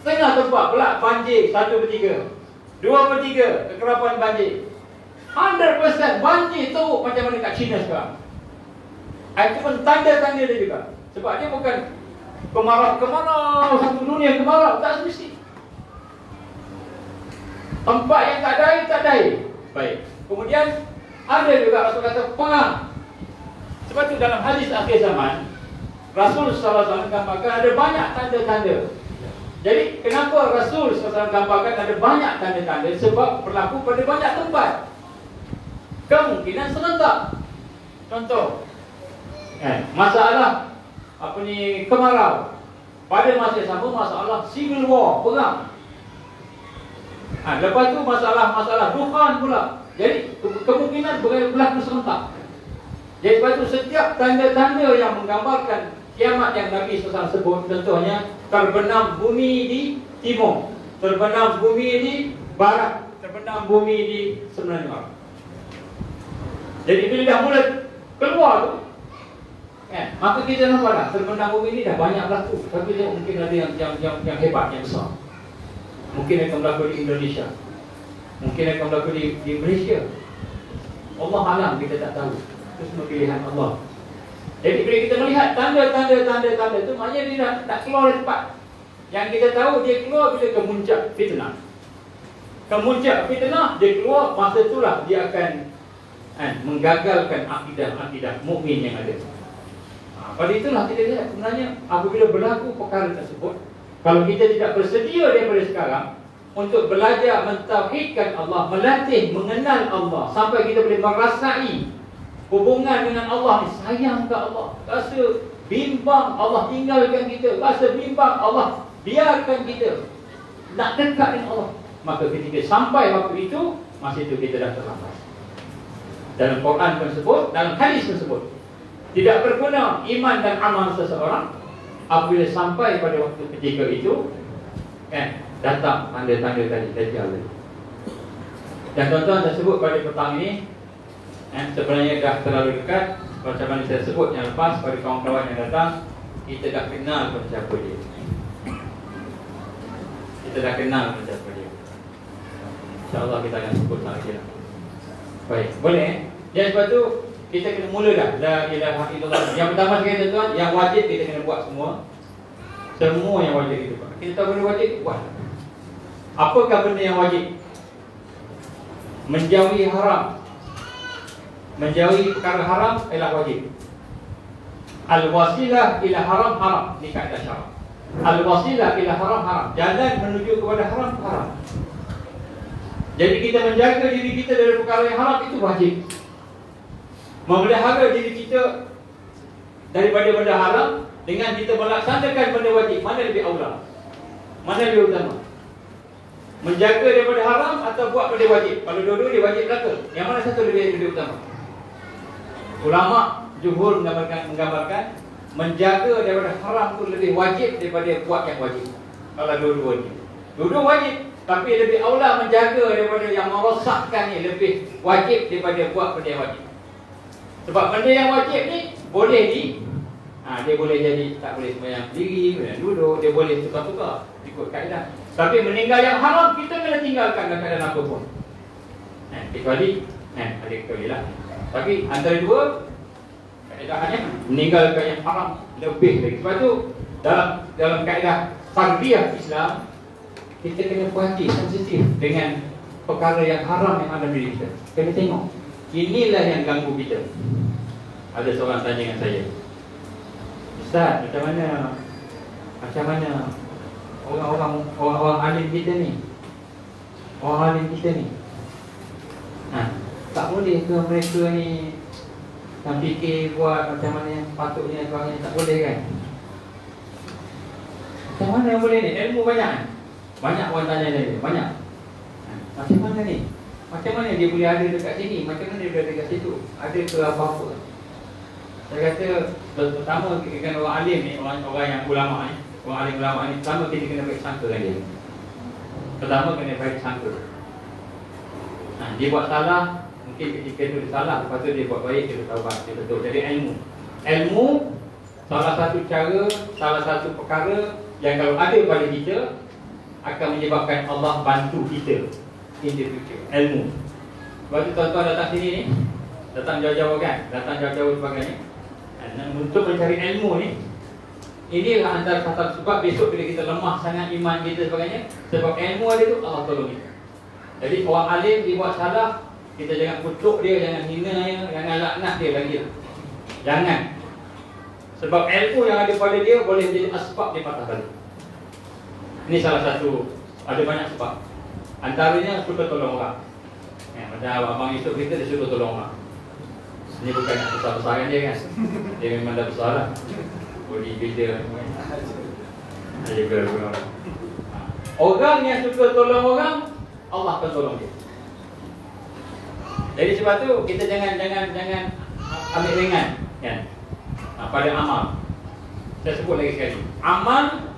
Setengah tempat pula banjir 1/3, 2/3 kekerapan banjir. 100% banjir teruk macam mana kat China sekarang. Itu pun tanda-tanda dia juga. Sebab dia bukan kemarau satu dunia kemarau, tak semesti. Tempat yang tak ada air. Baik. Kemudian ada juga Rasul kata perang. Sebab itu dalam hadis akhir zaman, Rasul SAW gambarkan ada banyak tanda-tanda. Jadi kenapa Rasul SAW gambarkan ada banyak tanda-tanda? Sebab berlaku pada banyak tempat. Kemungkinan serentak. Contoh, masalah kemarau. Pada masa yang sama masalah civil war, perang. Lepas tu masalah dukhan pula. Jadi kemungkinan berlaku serentak. Jadi sebab itu setiap tanda-tanda yang menggambarkan kiamat yang Nabi SAW sebut, contohnya terbenam bumi di timur, terbenam bumi di barat, terbenam bumi di semenanjung. Jadi bila dah mula keluar tu, maka kita nampak dah terbenam bumi ni dah banyak berlaku. Tapi mungkin ada yang hebat, yang besar. Mungkin akan berlaku di Indonesia, mungkin akan berlaku di Malaysia. Allah alam, kita tak tahu. Itu semua pilihan Allah. Jadi bila kita melihat tanda-tanda itu, maknanya dia nak keluar dari tempat. Yang kita tahu dia keluar bila kemuncak fitnah. Kemuncak fitnah dia keluar, masa itulah dia akan menggagalkan akidah mukmin yang ada. Pada itulah kita lihat sebenarnya apabila berlaku perkara tersebut, kalau kita tidak bersedia daripada sekarang untuk belajar mentauhidkan Allah, melatih mengenal Allah sampai kita boleh merasai hubungan dengan Allah ni, sayang ke Allah, rasa bimbang Allah tinggalkan kita, rasa bimbang Allah biarkan kita, nak dekat dengan Allah, maka ketika sampai waktu itu, masa itu kita dah terlambat. Dalam Quran pun sebut, dalam hadis pun sebut, tidak berguna iman dan amal seseorang apabila sampai pada waktu ketika itu datang tanda-tanda tadi Dajjal. Dan tuan-tuan tersebut pada petang ini sebenarnya dah terlalu dekat. Macam mana saya sebut yang lepas pada kawan-kawan yang datang, kita dah kenal pun siapa dia. Kita dah kenal pun siapa dia. InsyaAllah kita akan sebut lagi lah. Baik, boleh Jadi sebab tu kita kena mula dah La ilaha illallah. Yang pertama sekali tuan-tuan, yang wajib kita kena buat semua. Semua yang wajib kita buat. Kita tahu benda wajib, buat. Apakah benda yang wajib? Menjauhi haram. Menjauhi perkara haram ialah wajib. Al-wasilah ila haram, haram. Ini kaedah syarak. Al-wasilah ila haram, haram. Jalan menuju kepada haram, haram. Jadi kita menjaga diri kita dari perkara yang haram, itu wajib. Memelihara diri kita daripada benda haram dengan kita melaksanakan benda wajib, mana lebih aula? Mana lebih utama? Menjaga daripada haram atau buat benda wajib? Kalau dua-dua dia wajib belaka, yang mana satu lebih utama? Ulama jumhur menggambarkan menjaga daripada haram itu lebih wajib daripada buat yang wajib. Kalau dua-dua wajib, dua-dua wajib, tapi lebih aula menjaga daripada yang merosakkan ni, lebih wajib daripada buat benda yang wajib. Sebab benda yang wajib ni boleh dia boleh jadi tak boleh sembahyang diri, boleh duduk, dia boleh tukar-tukar ikut kaedah. Tapi meninggal yang haram, kita kena tinggalkan dalam keadaan apa pun. Kecuali ada kecuali lah. Tapi antara dua kaedahnya meninggalkan yang haram lebih lagi. Sebab tu dalam kaedah tarbiyah Islam, kita kena perhati sensitif dengan perkara yang haram yang ada di diri kita. Kena tengok, inilah yang ganggu kita. Ada seorang tanya dengan saya, Ustaz, macam mana orang alim kita ni, tak boleh ke mereka ni yang fikir buat macam mana yang patutnya, tak boleh kan? Macam mana yang boleh ni? Ilmu banyak kan? Banyak orang tanya dia, banyak. Macam mana ni? Macam mana dia boleh ada dekat sini? Macam mana dia boleh ada dekat situ? Ada ke apa-apa? Saya kata, pertama kan orang alim ni, orang yang ulama ni, orang alim ulama ni, pertama kita kena baik sangka dengan dia. Pertama kena baik sangka. Dia buat salah, mungkin ketika itu dia salah, lepas tu dia buat baik, dia taubat, dia betul. Jadi ilmu salah satu cara, salah satu perkara yang kalau ada pada kita akan menyebabkan Allah bantu kita in the future. Ilmu. Sebab tu tuan-tuan datang sini ni, datang jauh-jauh kan, datang jauh-jauh sebagainya, untuk mencari ilmu ni. Inilah antara kata sebab besok bila kita lemah sangat iman kita sebagainya, sebab ilmu ada tu, Allah tolong kita. Jadi orang alim dia buat salah, kita jangan kutuk dia, jangan hina dia, jangan laknat dia lagi. Jangan. Sebab ilmu yang ada pada dia boleh jadi asbab dia patah balik. Ini salah satu, ada banyak sebab. Antaranya suka tolong orang. Macam Abang Yusuf kita, dia suka tolong orang. Ini bukan nak besar-besarkan dia kan. Dia memang dah besar lah, bodybuilder. Orang yang suka tolong orang, Allah akan tolong dia. Jadi sebab tu kita jangan ambil ringan kan pada amal. Saya sebut lagi sekali. Amal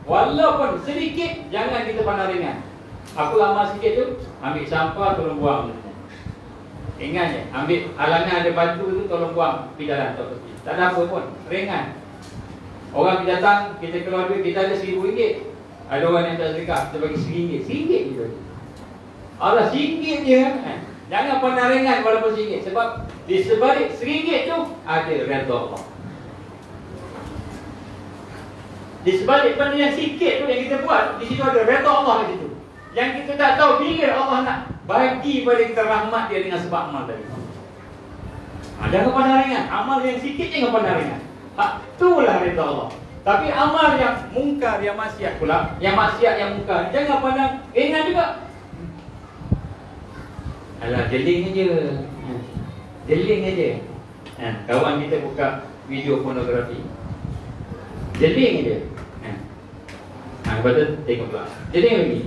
walaupun sedikit, jangan kita pandang ringan. Apa amal sikit tu? Ambil sampah, tolong buang. Ingat je, ambil halangan ada batu tu, tolong buang pergi jalan, tak ada apa pun, ringan. Orang pergi datang, kita keluar duit, kita ada RM1,000. Ada orang yang tak sedekah, kita bagi RM1. RM1 je. Allah, RM1 je. Jangan pandang ringan walaupun RM1. Sebab di sebalik RM1 tu ada redha Allah. Di sebalik benda yang sikit tu yang kita buat, di situ ada redha Allah di situ. Yang kita tak tahu bila Allah nak bagi pada kita rahmat dia dengan sebab amal tadi. Jangan pandang ringan. Amal yang sikit jangan pandang ringan. Itulah redha Allah. Tapi amal yang mungkar, yang maksiat pula, yang maksiat, yang mungkar, jangan pandang ringan juga. Alah, jeling aja. Jeling aja. Kawan kita buka video pornografi. Jeling aja. Lepas tu tengok pula. Jeling lagi.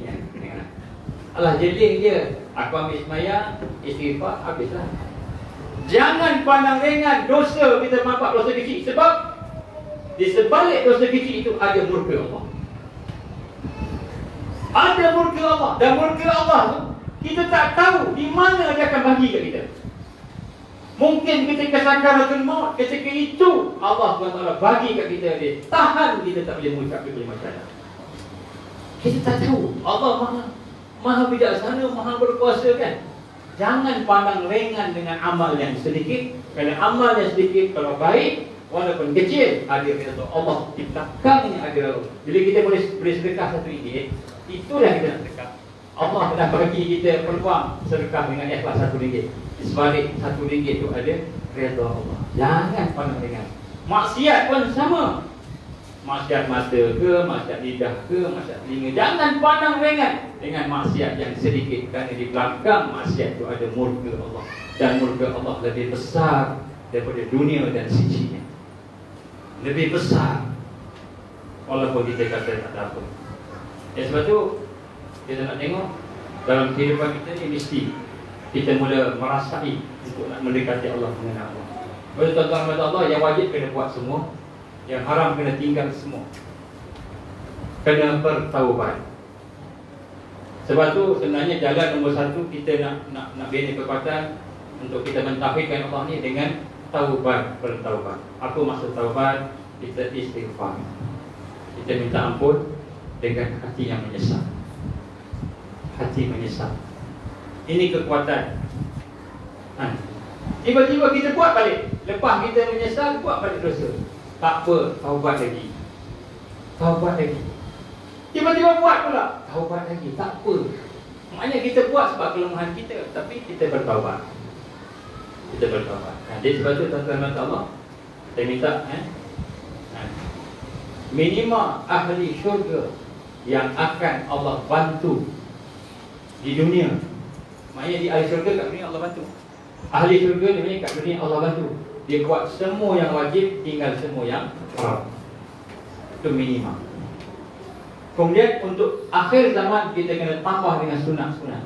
Alah, jeling je. Aku ambil sembahyang, istighfar, habislah. Jangan pandang ringan dosa kita nampak dosa kecil. Sebab di sebalik dosa kecil itu ada murka Allah. Ada murka Allah. Dan murka Allah tu kita tak tahu di mana dia akan bagi kat kita. Mungkin ketika sakaratul maut, ketika itu Allah SWT bagi kat kita dia. Tahan kita tak boleh mengucap, dia boleh macam. Kita tak tahu. Allah Maha bijaksana, Maha berkuasa kan. Jangan pandang ringan dengan amal yang sedikit. Kerana amal yang sedikit kalau baik, walaupun kecil, ada kata Allah di belakangnya ada. Bila kita boleh sedekah RM1, itulah kita nak sedekah. Allah telah bagi kita peluang sedekah dengan ikhlas RM1. Di sebalik RM1 itu ada redha Allah. Jangan pandang ringan. Maksiat pun sama. Maksiat mata ke, maksiat lidah ke, maksiat telinga. Jangan pandang ringan dengan maksiat yang sedikit. Kerana di belakang maksiat itu ada murka Allah. Dan murka Allah lebih besar daripada dunia dan sisinya. Lebih besar. Walaupun kita kata tak ada apa. Sebab tu kita nak tengok dalam kehidupan kita ni mesti kita mula merasai untuk nak mendekati Allah, mengenal Allah. Betul tuan-tuan Allah, yang wajib kena buat semua, yang haram kena tinggal semua. Kena bertaubat. Sebab tu sebenarnya jalan nombor satu kita nak bina kekuatan untuk kita mentauhidkan Allah ni dengan taubat, bertaubat. Apa maksud taubat? Kita istighfar. Kita minta ampun dengan hati yang menyesal. Hati menyesal. Ini kekuatan. Tiba-tiba kita buat balik. Lepas kita menyesal, buat balik dosa. Tak apa, taubat lagi. Taubat lagi. Tiba-tiba buat pula, taubat lagi. Tak apa. Maknanya kita buat sebab kelemahan kita, tapi kita bertaubat. Kita bertaubat. Jadi sebab tu tuan-tuan Allah, saya minta minima ahli syurga yang akan Allah bantu di dunia. Maknanya di ahli syurga kat dunia Allah bantu. Ahli syurga ni maknanya kat dunia Allah bantu. Dia buat semua yang wajib, tinggal semua yang haram. Itu minima. Kemudian untuk akhir zaman kita kena tambah dengan sunat-sunat.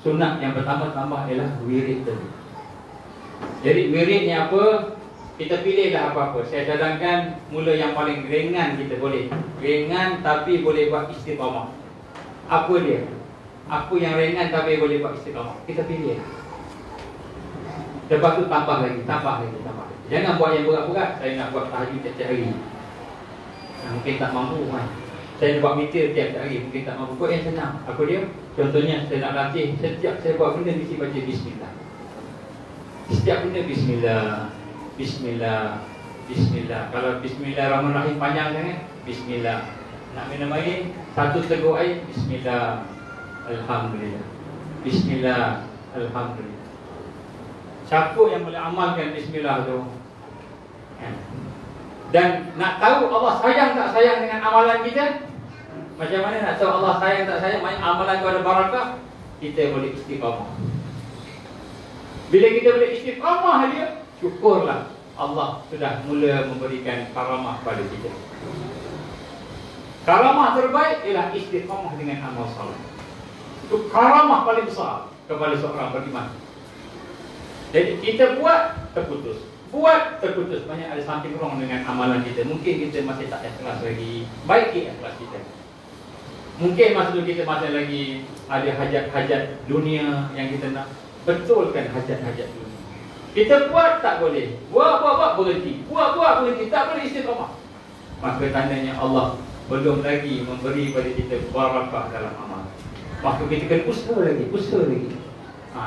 Sunat yang pertama tambah ialah wirid tadi. Jadi wirid ni apa? Kita pilihlah apa-apa. Saya cadangkan mula yang paling ringan kita boleh. Ringan tapi boleh buat istiqamah. Apa dia? Apa yang ringan tapi boleh buat istiqamah? Kita pilih. Lepas tu tambah lagi. Jangan buat yang berat-berat. Saya nak buat tahajud tiap-tiap hari. Mungkin tak mampu kan. Saya nak buat meter tiap-tiap hari. Mungkin tak mampu. Buat yang senang. Apa dia? Contohnya saya nak latih. Setiap saya buat benda mesti baca bismillah. Setiap benda bismillah. Bismillah. Bismillah. Kalau bismillahirrahmanirrahim panjang sangat, bismillah. Nak minum air, satu teguk air, bismillah. Alhamdulillah. Bismillah. Alhamdulillah. Siapa yang boleh amalkan bismillah tu? Dan nak tahu Allah sayang tak sayang dengan amalan kita? Macam mana nak tahu Allah sayang tak sayang? Maksudnya amalan tu ada barakah, kita boleh istiqamah. Bila kita boleh istiqamah dia, syukurlah Allah sudah mula memberikan karamah pada kita. Karamah terbaik ialah istiqamah dengan amal saleh. Itu karamah paling besar kepada seorang beriman. Jadi kita buat, terputus. buat terputus. Banyak ada something wrong dengan amalan kita. Mungkin kita masih tak ikhlas lagi. Baiki ikhlas kita. Mungkin masa tu kita masih lagi ada hajat-hajat dunia yang kita nak. Betulkan hajat-hajat dunia. Kita buat tak boleh. Buat berhenti. Buat berhenti. Tak boleh istiqamah. Maka tandanya Allah belum lagi memberi pada kita barakah dalam amal. Maka kita kena usaha lagi.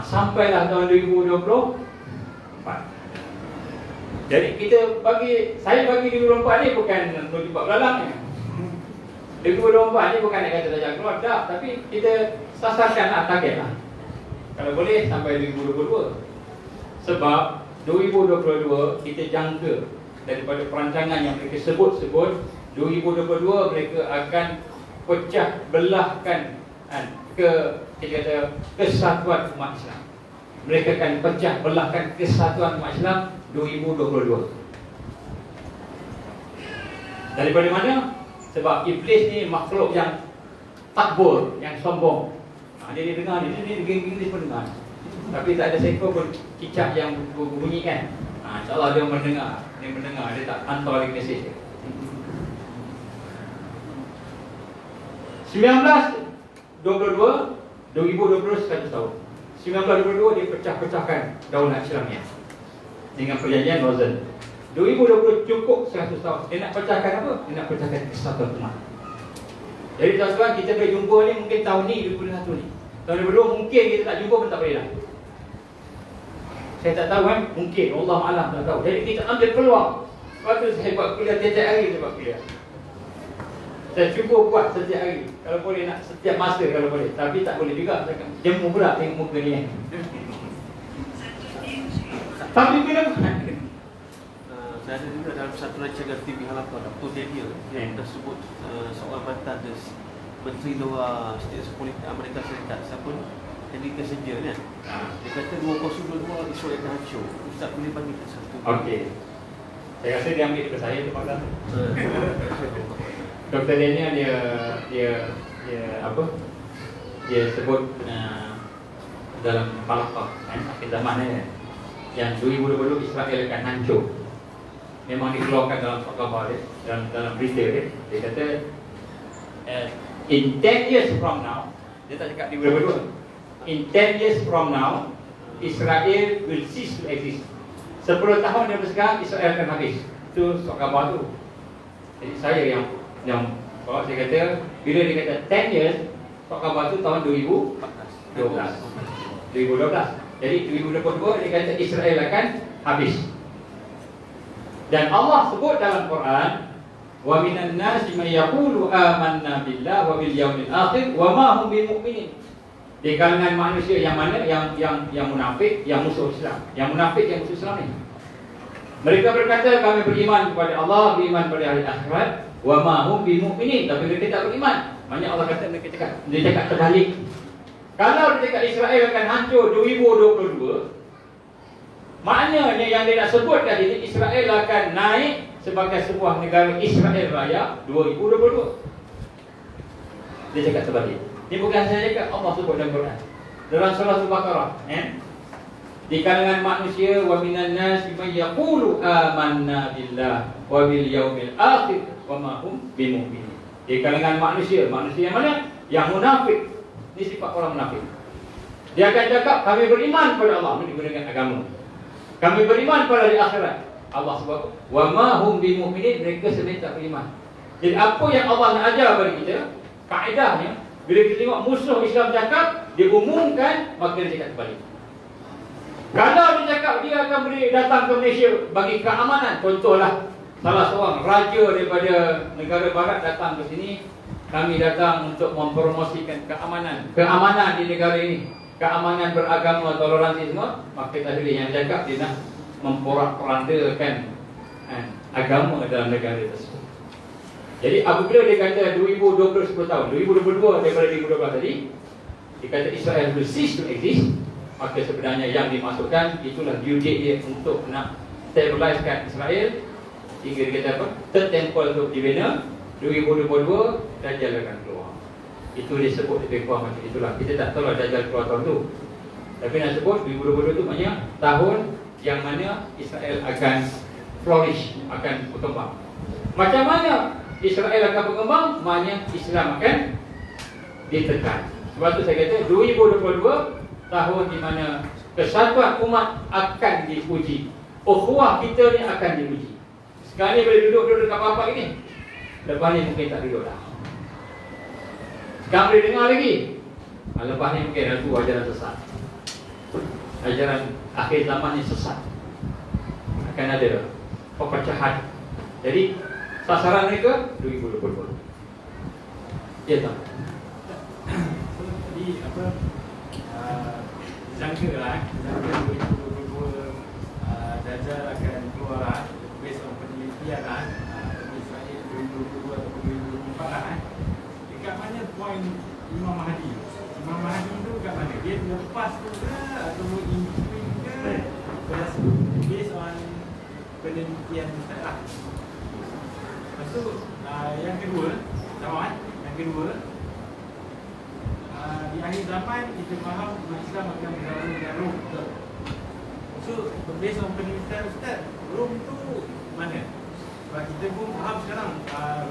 Sampailah tahun 2024. Jadi saya bagi 2024 ni bukan untuk buat belalang. 2024 ni bukan nak kata dah keluar dah, tapi kita sasarkan target lah. Kalau boleh sampai 2022. Sebab 2022 kita jangka daripada perancangan yang mereka sebut 2022 mereka akan pecah belahkan kesatuan umat Islam. Mereka akan pecah belahkan kesatuan umat Islam 2022. Daripada mana? Sebab iblis ni makhluk yang takbur, yang sombong. Dia dengar ni, dia Inggeris pun dengar. Tapi tak ada seekor pun cicak yang berbunyi kan. InsyaAllah dia mendengar. Dia tak hantar lagi mesej dia. 2022 100 tahun. 1922 dia pecah-pecahkan daulat Islamiah dengan perjanjian Lausanne. 2020 cukup 100 tahun. Dia nak pecahkan apa? Dia nak pecahkan kesatuan umat. Jadi tuan-tuan, kita boleh jumpa ni mungkin tahun ni 2021 ni. Tahun 2022 mungkin kita tak jumpa pun tak boleh lah. Saya tak tahu kan, mungkin Allah Alam tak tahu. Jadi kita ambil peluang. Lepas tu saya buat kuliah tiap-tiap hari, saya buat kuliah. Saya cuba buat setiap hari. Kalau boleh nak setiap masa kalau boleh. Tapi tak boleh juga. Jemu pula tengok muka ni. Tapi bila saya ada juga dalam satu rancangan TV Halapan Dr. Daniel yang dah sebut seorang mantan Menteri Luar Setiap Politik Amerika Syarikat siapa Henry Kissinger kan. Dia kata 2022 Israel akan hancur. Ustaz boleh bagi satu. Okey. Saya rasa dia ambil daripada saya tu pasal. Dr. Daniel dia apa? Dia sebut dalam Falaqah akhir zaman ni yang 2022 Israel akan hancur. Memang dikeluarkan dalam khabar dia, dalam berita dia. Dia kata in 10 years from now, dia tak cakap 2022. In 10 years from now, Israel will cease to exist. 10 tahun daripada sekarang Israel akan habis. Itu khabar tu. Jadi saya yang kalau saya kata bila dia kata 10 years, khabar tu tahun 2012. Jadi 2022 dia kata Israel akan habis. Dan Allah sebut dalam Quran, wa minan nasi may yaqulu amanna billahi wa bil yaumil akhir wa ma hum bimu'minin. Di kalangan manusia yang mana yang munafik, yang musuh Islam. Yang munafik, yang musuh Islam ni. Mereka berkata kami beriman kepada Allah, beriman pada hari akhirat, wa ma hum bimu'minin, tapi mereka tak beriman. Banyak Allah kata dia cakap terbalik. Kalau dia cakap Israel akan hancur 2022, maknanya yang dia nak sebut tadi ni Israel akan naik sebagai sebuah negara Israel Raya 2022. Dia cakap terbalik. Ini bukan saya cakap, Allah sebut dalam Quran. Dalam surah Al-Baqarah, di kalangan manusia wa minan nasi may yaqulu amanna billah wa bil yaumil akhir wa ma hum bimu'minin. Di kalangan manusia yang mana? Yang munafik. Ini sifat orang munafik. Dia akan cakap kami beriman pada Allah, menggunakan agama. Kami beriman pada hari akhirat. Allah sebut wa ma hum bimu'minin, mereka sebenarnya tak beriman. Jadi apa yang Allah nak ajar kepada kita, kaedahnya bila kita tengok musuh Islam cakap, dia umumkan, maka dia cakap terbalik. Kalau dia cakap dia akan datang ke Malaysia bagi keamanan, contohlah salah seorang raja daripada negara barat datang ke sini, kami datang untuk mempromosikan keamanan di negara ini, keamanan beragama, toleransi semua, maka tadi yang cakap dia nak memporak-porandakan agama dalam negara tersebut. Jadi apabila dia kata 2020 10 tahun, 2022 daripada 2012 tadi, dia kata Israel will cease to exist, maka sebenarnya yang dimasukkan itulah due date dia untuk nak stabilisekan Israel hingga dia kata apa? Third temple untuk dibina 2022 Dajjal akan keluar. Itu disebut lebih kurang macam itulah. Kita tak tahu lah Dajjal keluar tahun tu. Tapi nak sebut 2022 tu maknanya tahun yang mana Israel akan flourish, akan berkembang. Macam mana Israel akan berkembang? Maknanya Islam akan ditekan. Sebab tu saya kata 2022 tahun di mana kesatuan umat akan diuji. Ukhuwah kita ni akan diuji. Sekarang ni boleh duduk dekat bapak ini. Lepas ni mungkin tak duduk dah. Sekarang boleh dengar lagi. Lepas ni mungkin ada tu ajaran sesat. Ajaran akhir zaman ni sesat. Akan ada perpecahan. Jadi sasaran mereka 2022. Ya tak? Jadi apa, jangka 2022 Dajjal akan keluar lah, based on penelitian lah, misalnya 2022 atau 2024 lah. Dekat mana point Imam Mahdi? Imam Mahdi tu kat mana? Dia lepas tu ke atau in between ke? Based on penelitian Ustaz lah. Lepas tu yang kedua, sama yang kedua, di akhir zaman kita faham umat Islam akan bergabung dengan Rom, betul? So, based on penelitian Ustaz, Rom tu mana? Sebab kita pun faham sekarang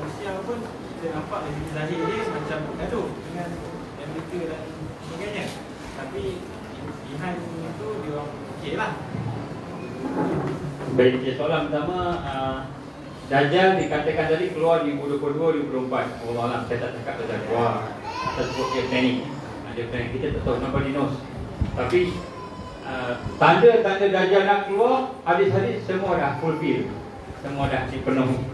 Rusia pun kita nampak dari zahir dia macam gaduh dengan Amerika dan sebagainya. Tapi behind itu dia orang okey lah. Baik, soalan pertama, Dajjal dikatakan tadi keluar di 2022, 2024. Allah Alam, saya tak cakap Dajjal keluar. Saya sebut dia planning. Dia planning, kita tak tahu, nobody knows. Tapi tanda-tanda Dajjal nak keluar, hadis-hadis semua dah fulfill. Semua dah dipenuhi.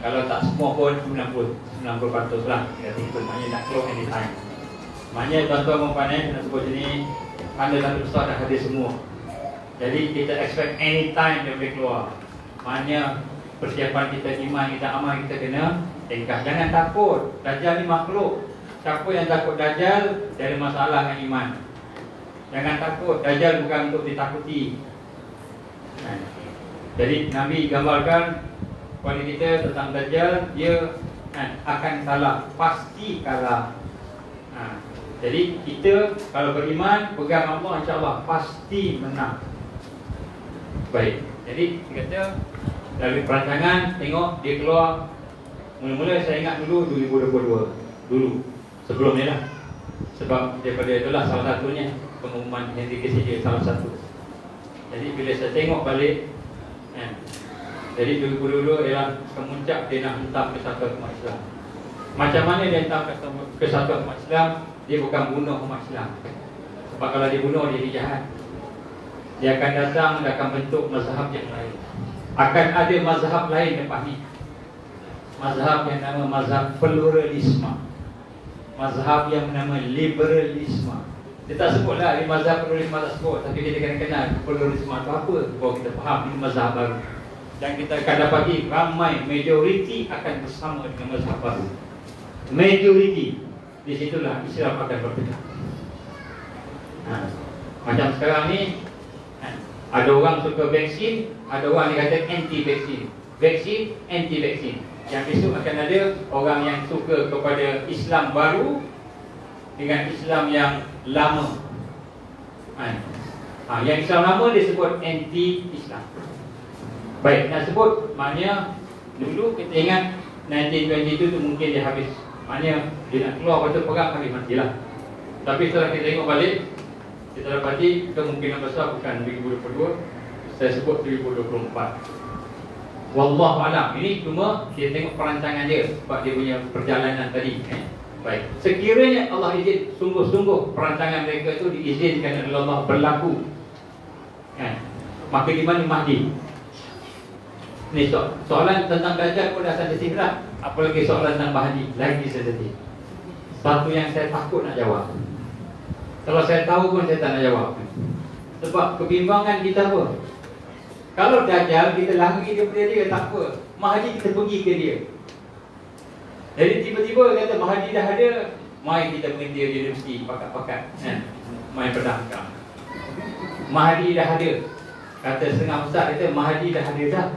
Kalau tak semua pun 90% lah. Maknanya nak keluar anytime. Maknanya tuan-tuan mempunyai, kena sebut sini, tanda-tanda besar dah hadir semua. Jadi kita expect anytime dia boleh keluar. Maknanya persiapan kita, iman kita, amal kita kena tingkah. Jangan takut, Dajjal ni makhluk. Siapa yang takut Dajjal, dia ada masalah dengan iman. Jangan takut, Dajjal bukan untuk ditakuti. Jadi Nabi gambarkan kepada kita tentang Dajjal, dia akan kalah, pasti kalah. Jadi kita kalau beriman, pegang Allah, insyaAllah pasti menang. Baik, jadi kita kata dari perancangan, tengok dia keluar. Mula-mula saya ingat dulu 2022 dulu, sebelum ni lah. Sebab daripada itulah salah satunya pengumuman Henry Kissinger, salah satu. Jadi bila saya tengok balik, jadi 2022 ialah kemuncak dia nak hentam kesatuan umat Islam. Macam mana dia hentam kesatuan umat Islam? Dia bukan bunuh umat Islam. Sebab kalau dia bunuh, dia jahat. Dia akan datang, dia akan bentuk mazhab yang lain. Akan ada mazhab lain lepas ni. Mazhab yang nama mazhab pluralisme, mazhab yang nama liberalisme. Dia tak sebutlah di mazhab pluralisme, tak sebut. Tapi kita kena kenal pluralisme itu apa, baru kita faham ini mazhab baru. Dan kita akan dapati ramai majoriti akan bersama dengan mazhab baru. Majoriti. Di situlah Islam akan berpecah. Macam sekarang ni, ada orang suka vaksin, ada orang yang kata anti-vaksin. Vaksin, anti-vaksin. Yang besok akan ada orang yang suka kepada Islam baru dengan Islam yang lama. Yang Islam lama disebut anti-Islam. Baik, nak sebut maknanya dulu kita ingat 1922 tu mungkin dia habis. Maknanya dia nak keluar lepas tu perang habis matilah. Tapi setelah kita tengok balik, kita dapati kemungkinan besar bukan 2022, saya sebut 2024. Wallahu alam. Ini cuma dia tengok perancangan dia, sebab dia punya perjalanan tadi. Baik. Sekiranya Allah izin, sungguh-sungguh perancangan mereka itu diizinkan oleh Allah berlaku, maka di mana Mahdi? Ni soalan tentang Dajjal pun dah sensitif lah. Apalagi soalan tentang Mahdi, lagi sensitif. Satu yang saya takut nak jawab. Kalau saya tahu pun saya tak nak jawab. Sebab kebimbangan kita apa? Kalau Dajjal kita lari daripada dia, tak apa. Mahdi kita pergi ke dia. Jadi tiba-tiba kata Mahdi dah ada, mai kita pergi dia universiti, pakat-pakat, main pedang sekarang. Mahdi dah ada. Kata setengah ustaz kata Mahdi dah ada dah.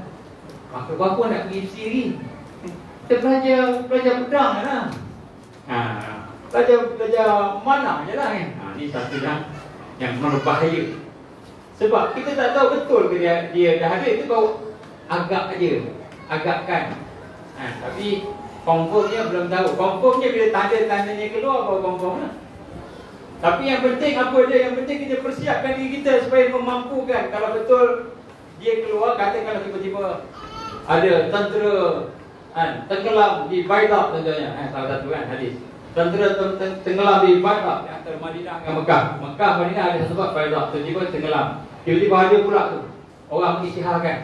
Maka berapa nak pergi siri? Kita belajar pedang je lah. Belajar mana je lah kan. Ini satu yang berbahaya. Sebab kita tak tahu betul ke dia dah ada, itu baru agak aja, agakkan. Tapi confirmnya belum tahu. Confirmnya bila tanda-tandanya keluar baru confirm lah. Tapi yang penting apa dia? Yang penting kita persiapkan diri kita supaya memampukan. Kalau betul dia keluar, katakanlah tiba-tiba ada tentera tenggelam di Baydaq contohnya, salah satu kan hadis. Tentera tenggelam di Baydaq antara Madinah dengan Mekah. Mekah Madinah ada satu tempat Baydaq, tiba-tiba tenggelam. Tiba-tiba ada pula tu orang mengisytiharkan,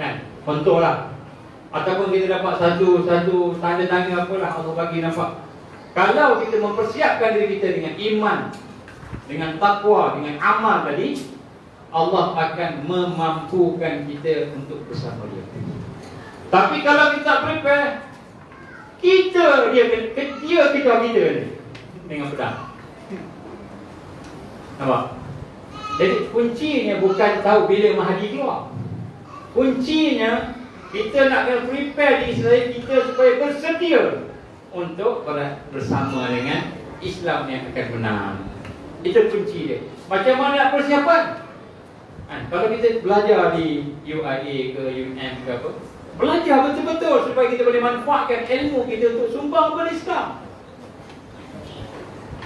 kan? Contohlah. Ataupun kita dapat satu tanda-tanda apalah Allah bagi nampak. Kalau kita mempersiapkan diri kita dengan iman, dengan takwa, dengan amal tadi, Allah akan memampukan kita untuk bersama dia. Tapi kalau kita prepare, kita ni dengan pedang. Nampak? Jadi kuncinya bukan tahu bila Mahdi keluar. Kuncinya kita nak kena prepare diri kita supaya bersedia untuk bersama dengan Islam yang akan menang. Itu kunci dia. Macam mana nak persiapan? Kalau kita belajar di UIA ke UM ke apa, belajar betul-betul supaya kita boleh manfaatkan ilmu kita untuk sumbang kepada Islam.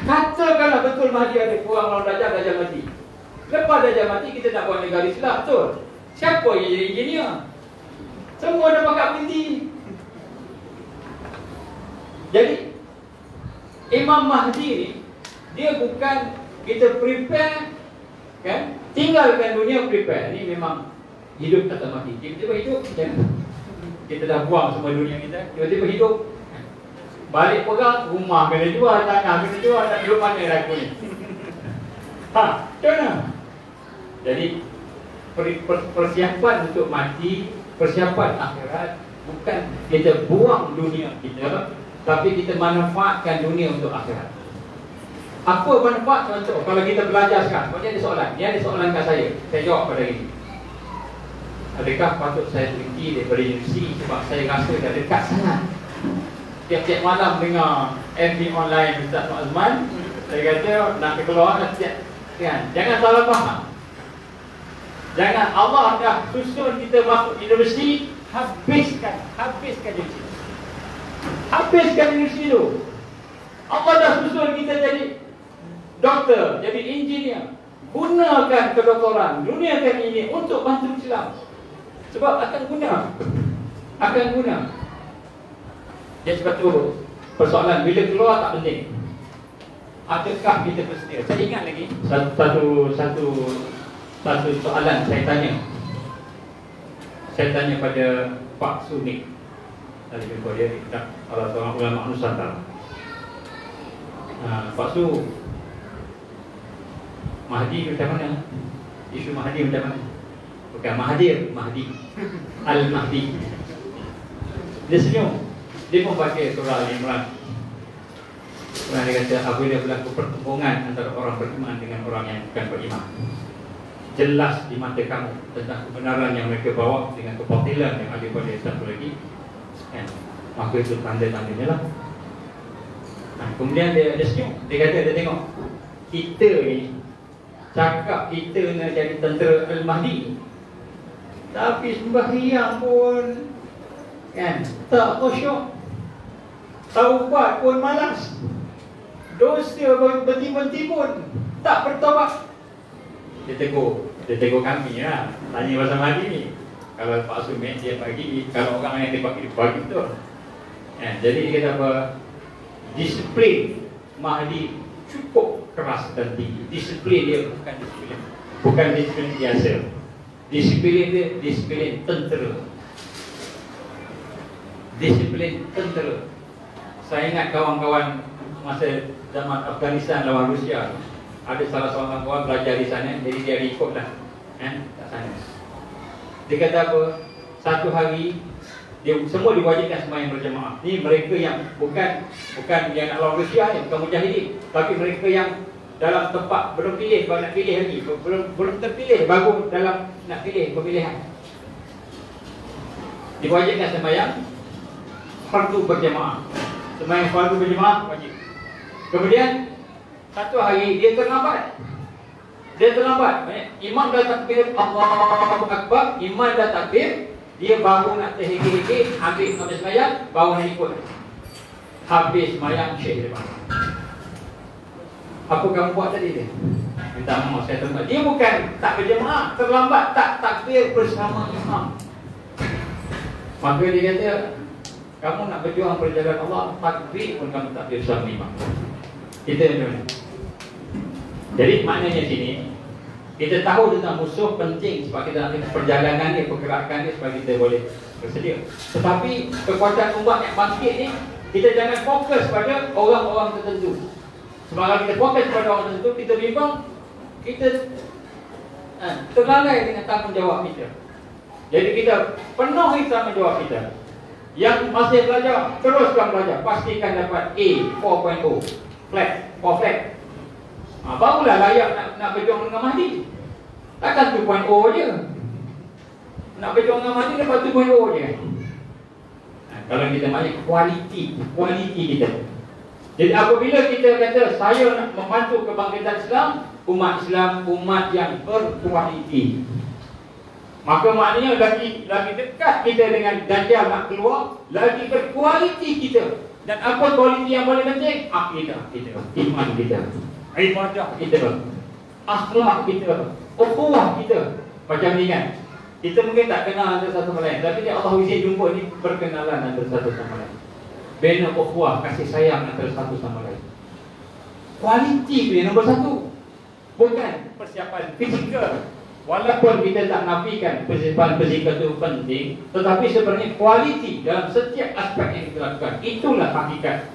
Katakanlah betul Mahdi ada kurang lawan Dajjal mati. Lepas Dajjal mati kita nak buat negara Islam, betul? Siapa yang jadi engineer? Semua dah pakat berhenti. Jadi Imam Mahdi ni, dia bukan kita prepare, kan? Tinggalkan dunia prepare. Ni memang hidup tak mati. Tiba-tiba hidup macam mana? Kita dah buang semua dunia kita, tiba-tiba hidup. Balik perang, rumah kena jual, tanah kena jual, tak duduk mana dah aku ni. Macam mana? Jadi persiapan untuk mati, persiapan akhirat, bukan kita buang dunia kita, tapi kita manfaatkan dunia untuk akhirat. Apa manfaat contoh? Kalau kita belajar sekarang, macam ada soalan. Ni ada soalan kat saya jawab pada ini. Adakah patut saya berhenti daripada universiti sebab saya rasa dah dekat sangat? Tiap-tiap malam dengar MD online Ustaz Azman, saya kata nak keluar kan? Jangan salah faham. Jangan, Allah dah susun kita masuk universiti, habiskan universiti. Habiskan universiti tu. Allah dah susun kita jadi doktor, jadi engineer. Gunakan kedoktoran, gunakan ini untuk bantu Islam. Sebab akan guna. Jadi sebab tu persoalan bila keluar tak penting. Adakah kita bersedia? Saya ingat lagi satu soalan saya tanya. Saya tanya pada Pak Sunik. Tadi jumpa dia di salah seorang ulama Nusantara. Pak Su, Mahdi macam mana? Isu Mahdi macam mana? Bukan Mahathir, Mahdi. Al-Mahdi. Dia senyum. Dia pun baca surah Al-Imran. Kemudian dia kata, apabila berlaku pertempuran antara orang beriman dengan orang yang bukan beriman, jelas di mata kamu tentang kebenaran yang mereka bawa dengan kebatilan yang ada pada satu lagi, kan? Maka itu tanda-tandanya lah. Kemudian dia senyum. Dia kata, dia tengok kita ni cakap kita nak jadi tentera Al-Mahdi, tapi sembahyang pun kan tak khusyuk, taubat pun malas, dosa bertimbun-timbun, tak bertaubat. Dia tegur kami lah. Tanya pasal Mahdi ni. Kalau Pak Sumek dia bagi, kalau orang yang dia bagi betul. Jadi dia kata apa? Disiplin Mahdi cukup keras dan tinggi. Disiplin dia bukan disiplin biasa. Disiplin dia disiplin tentera. Disiplin tentera. Saya ingat kawan-kawan masa zaman Afghanistan lawan Rusia, ada salah seorang kawan belajar di sana, jadi dia ikutlah kat sana. Dia kata apa? Satu hari dia semua diwajibkan sembahyang berjemaah. Ni mereka yang bukan yang nak lawan Rusia ni, bukan mujahidin, tapi mereka yang dalam tempat belum pilih, kalau nak pilih lagi, belum terpilih, baru dalam nak pilih pemilihan. Diwajibkan sembahyang fardu berjemaah. Sembahyang fardu berjemaah wajib. Kemudian satu hari dia terlambat. Dia terlambat. Imam dah takbir, Allahu Akbar, imam dah takbir, dia baru nak terhege-hege, habis sembahyang, baru nak ikut. Habis sembahyang, syekh dia bangun. Apa kamu buat tadi dia? Minta maaf, saya terlambat. Dia bukan tak berjemaah, terlambat tak takbir bersama imam. Maka dia kata, kamu nak berjuang perjalanan Allah, takbir pun kamu takbir bersama imam. Kita macam mana? Jadi maknanya sini, kita tahu tentang musuh penting sebab kita nanti perjalanan dia, pergerakan dia supaya kita boleh bersedia. Tetapi kekuatan umat yang bangkit ni, kita jangan fokus pada orang-orang tertentu. Sebab kalau kita fokus pada orang tertentu, kita bimbang, kita terlalai dengan tanggungjawab kita. Jadi kita penuhi tanggungjawab kita. Yang masih belajar, teruskan belajar. Pastikan dapat A 4.0 flat, 4 flat. Barulah layak nak berjuang dengan Mahdi. Takkan 2.0 je. Nak berjuang dengan Mahdi dapat 2.0 je. Kalau kita malik kualiti kita. Jadi apabila kita kata saya nak membantu kebangkitan Islam, umat yang berkualiti, maka maknanya lagi dekat kita dengan Dajjal nak keluar, lagi berkualiti kita. Dan apa kualiti yang paling penting? Akidah kita, iman kita, ibadah kita, akhlak kita, ukhuwah kita. Macam ni kan, kita mungkin tak kenal antara satu sama lain, tapi Allah isi jumpa ni berkenalan antara satu sama lain. Bina ukhuwah, kasih sayang antara satu sama lain. Kualiti tu yang nombor satu, bukan persiapan fizikal. Walaupun kita tak nafikan persiapan fizikal itu penting, tetapi sebenarnya kualiti dalam setiap aspek yang kita lakukan, itulah hakikat.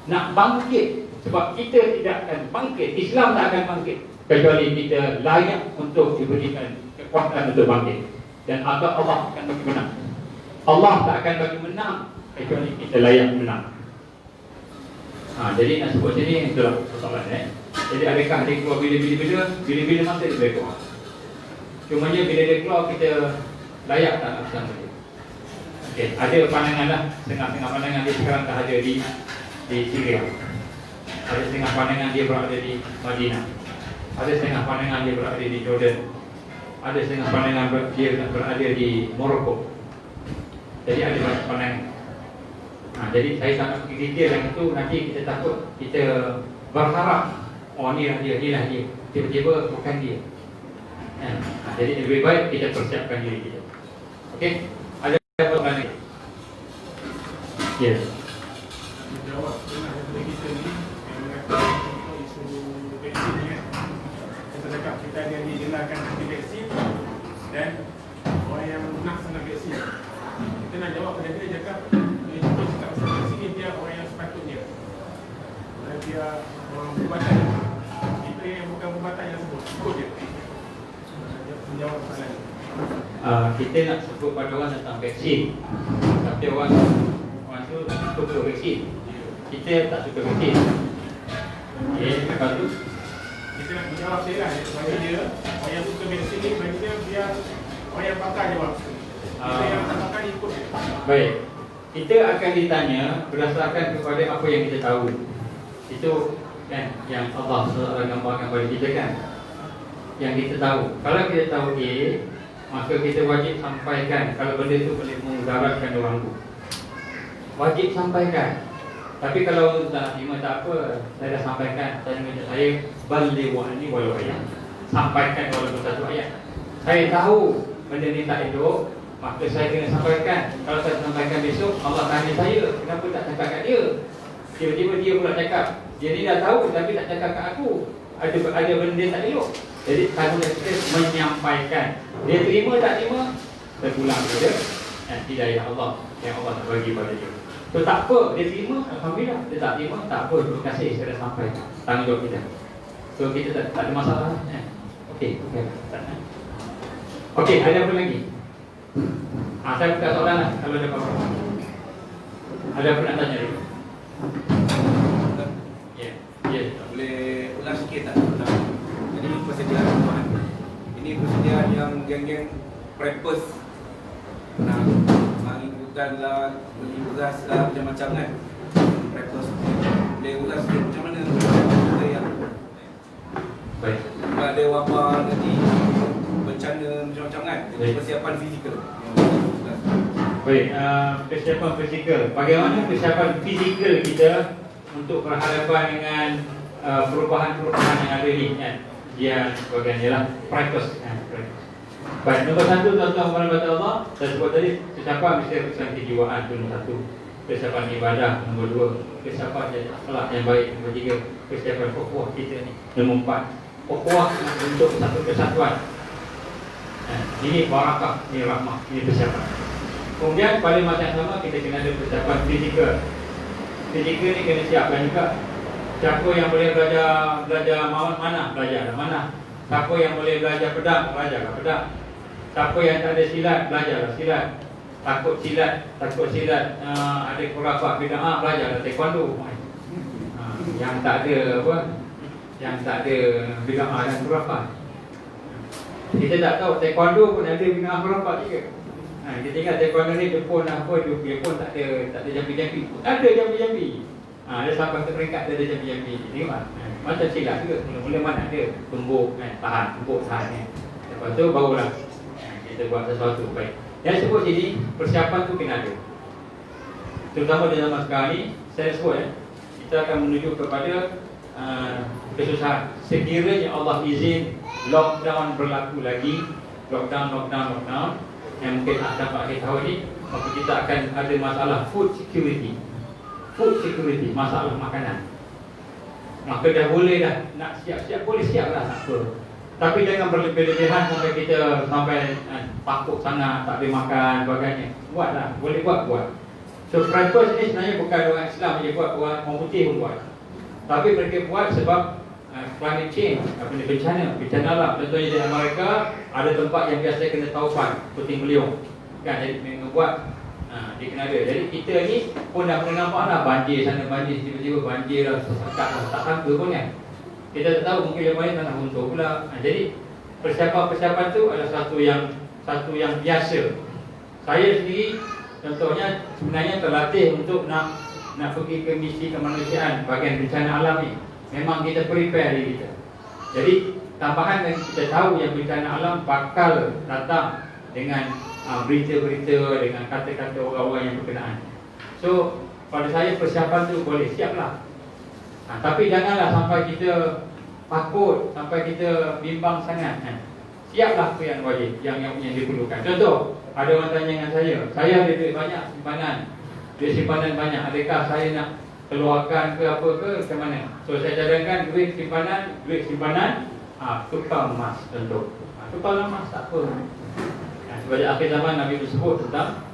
Nak bangkit, sebab kita tidak akan bangkit, Islam tak akan bangkit kecuali kita layak untuk diberikan kekuatan untuk bangkit. Dan Allah akan bagi menang. Allah tak akan bagi menang kecuali kita layak menang. Jadi nak sebut sini, itulah persoalan. Jadi adakah dia keluar bila-bila masa dia boleh keluar. Cumanya bila dia keluar, kita layak tak nak bersama dia. Okey, ada pandangan lah, setengah-setengah pandangan dia sekarang tak ada di Syria. Ada setengah pandangan dia berada di Madinah. Ada setengah pandangan dia berada di Jordan. Ada setengah pandangan dia berada di Morocco. Jadi ada banyak pandangan. Jadi saya tak nak pergi detail yang itu. Nanti kita takut, kita berharap, oh ni lah dia, tiba-tiba bukan dia. Jadi lebih baik kita persiapkan diri kita. Okey? Ada apa lagi? Yes. Menjawab daripada kita ni yang mengatakan isu vaksin ni kan. Kita cakap kita ada dijelaskan anti vaksin dan orang yang melaksana vaksin. Kita nak jawab pada dia cakap dia cuba cakap pasal vaksin ni dia orang yang sepatutnya. Dan dia orang perubatan. Kita yang bukan perubatan yang sebut, ikut dia. Menjawab soalan ni. Kita nak sebut pada orang tentang vaksin, tapi orang tu suka vaksin, kita tak suka vaksin. Lepas tu kita nak menjawab dia lah. Bagi dia, orang yang suka vaksin ni, bagi dia biar orang yang pakar jawab. Kita yang tak pakar ikut dia. Baik, kita akan ditanya berdasarkan kepada apa yang kita tahu. Itu kan yang Allah SWT gambarkan pada kita kan, yang kita tahu. Kalau kita tahu A, maka kita wajib sampaikan. Kalau benda itu boleh memudaratkan orang tu, wajib sampaikan. Tapi kalau tak nak terima, tak apa, saya dah sampaikan. Saya minta saya baligh wa'ni walau ayat, sampaikan walaupun satu ayat. Saya tahu benda ni tak elok, maka saya kena sampaikan. Kalau saya sampaikan besok, Allah tanya saya, kenapa tak cakap kat dia? Tiba-tiba dia pula cakap, dia ni dah tahu tapi tak cakap kat aku. Ada benda tak elok. Jadi tanggungjawab kita menyampaikan. Dia terima tak terima, terpulang kepada hidayah Allah yang Allah tak bagi pada dia. So tak apa, dia terima, alhamdulillah. Dia tak terima, tak apa, terima kasih, saya dah sampai. Tanggungjawab kita. So kita tak ada masalah. Okey, Okey, ada apa lagi? Saya buka soalan lah, kalau ada apa-apa. Ada apa nak tanya dulu? Ya. Boleh ulas sikit tak? Jadi persediaan rumah ini persediaan yang geng-geng preppers nak mengikutkan lah, beli beras lah, macam-macam kan. Preppers boleh ulas sikit macam mana kita yang baik. ada ada wabak nanti, bencana macam-macam kan. Jadi Baik. persiapan fizikal. Baik, persiapan fizikal. Bagaimana persiapan fizikal kita untuk berhadapan dengan perubahan-perubahan yang ada ni kan? Dia sebagainya lah, practice kan. Baik, nombor satu tuan-tuan warahmatullahi wabarakatuh. Saya sebut tadi, persiapan mesti persiapan kejiwaan tu nombor satu. Persiapan ibadah nombor dua. Persiapan jadi akhlak yang baik nombor tiga. Persiapan ukhuwah kita ni nombor empat. Ukhuwah untuk satu kesatuan. Ini barakah, ini rahmah, ini persiapan. Kemudian pada masa yang sama kita kena ada persiapan fizikal. Fizikal ni kena siapkan juga. Siapa yang boleh belajar mana, belajar mana. Siapa yang boleh belajar pedang, belajarlah pedang. Siapa yang tak ada silat, belajarlah silat. Takut silat, ada khurafat bid'ah, belajarlah taekwondo. Yang tak ada apa? Yang tak ada bid'ah dan khurafat. Kita tak tahu taekwondo pun ada bid'ah khurafat juga. Kita ingat taekwondo ni Jepun apa, dia pun tak ada jambi-jambi. Ada jambi-jambi. Dia sampai ke peringkat dia ada jambi-jambi. Tengok macam silat juga. Mula-mula mana ada tumbuk tahan, tumbuk tahan kan. Lepas tu barulah kita buat sesuatu baik. Yang sebut sini persiapan tu kena ada. Terutama di zaman sekarang ni saya sebut kita akan menuju kepada kesusahan. Sekiranya Allah izin lockdown berlaku lagi, lockdown yang mungkin sampai akhir tahun ni, maka kita akan ada masalah food security, masalah makanan. Maka dah boleh dah nak siap-siap, boleh siap lah, tak apa. Tapi jangan berlebihan sampai kita takut sangat, tak boleh makan sebagainya. Buatlah, boleh buat. So preppers ni sebenarnya bukan orang Islam je buat, orang putih pun buat. Tapi mereka buat sebab climate change, bencana alam. Contohnya di Amerika ada tempat yang biasa kena taufan, puting beliung kan, jadi mereka buat dia kena ada. Jadi kita ni pun dah pernah nampak lah banjir sana, banjir tiba-tiba banjir lah, sesakat lah, tak sangka pun kan. Kita tak tahu, mungkin yang lain tanah runtuh pula. Jadi persiapan tu adalah satu yang biasa. Saya sendiri contohnya sebenarnya terlatih untuk nak pergi ke misi kemanusiaan bahagian bencana alam ni. Memang kita prepare diri kita. Jadi tambahan yang kita tahu yang bencana alam bakal datang dengan berita-berita, dengan kata-kata orang-orang yang berkenaan. So pada saya persiapan tu boleh siaplah. Tapi janganlah sampai kita takut, sampai kita bimbang sangat. Siaplah apa yang wajib, yang diperlukan. Contoh, ada orang tanya dengan saya ada duit banyak simpanan banyak, adakah saya nak keluarkan ke apa ke, macam mana? So saya cadangkan duit simpanan tukar emas contoh. Tukar emas tak apa. Sebagai akhir zaman Nabi bersebut tentang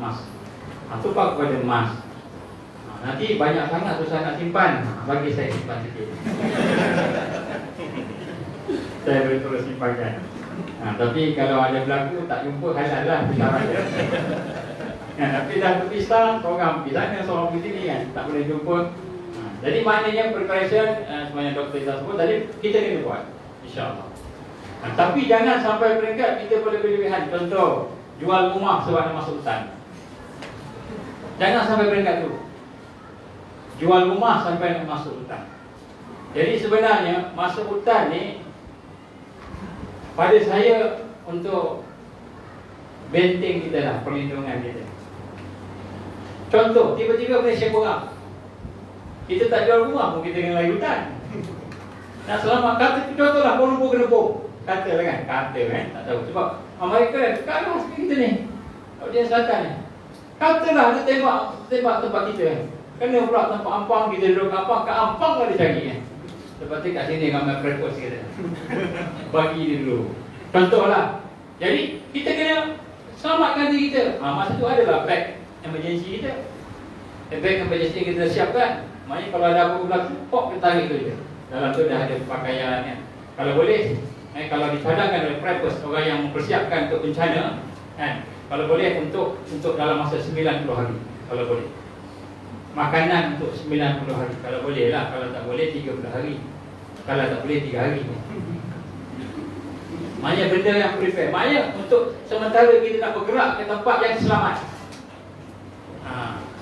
emas. Tukar kepada emas. Nanti banyak sangat susah nak simpan. Bagi saya simpan sikit. Saya boleh terus simpankan. Tapi kalau ada berlaku tak jumpa, halal lah pisah dia. Tapi dah berpisah, seorang pergi sana, seorang pergi sini kan, tak boleh jumpa. Jadi maknanya preparation sebenarnya Dr. Izzah sebut tadi, kita kena buat, insyaAllah. Tapi jangan sampai peringkat kita boleh berlebihan. Contoh, jual rumah sebab nak masuk hutan. Jangan sampai peringkat tu. Jual rumah sampai nak masuk hutan. Jadi sebenarnya masuk hutan ni pada saya untuk benteng kita lah, perlindungan kita. Contoh, tiba-tiba Malaysia berang, kita tak jual rumah pun kita kena lari hutan. Nak selamat, kata contohlah Lumpur kena bom, kata kan, tak tahu. Sebab Amerika kan sekarang seperti kita ni, Australia Selatan ni, katalah nak tembak tempat kita kan. Kena pula tempat Ampang, kita duduk Ampang, kat Ampang ada cari kan. Seperti kat sini ramai prepos kita. Bagi dia dulu. Contohlah. Jadi kita kena selamatkan diri kita. Masa tu adalah bag emergency kita. Bag emergency kita siapkan. Maknanya kalau ada apa berlaku, pop kita tarik tu je. Dalam tu dah ada pakaian kan. Kalau boleh, kalau dicadangkan oleh prepos, orang yang mempersiapkan untuk bencana kan, kalau boleh untuk dalam masa 90 hari. Kalau boleh. Makanan untuk 90 hari. Kalau boleh lah. Kalau tak boleh 30 hari. Kalau tak boleh 3 hari. Maknanya benda yang prepare. Maknanya untuk sementara kita nak bergerak ke tempat yang selamat.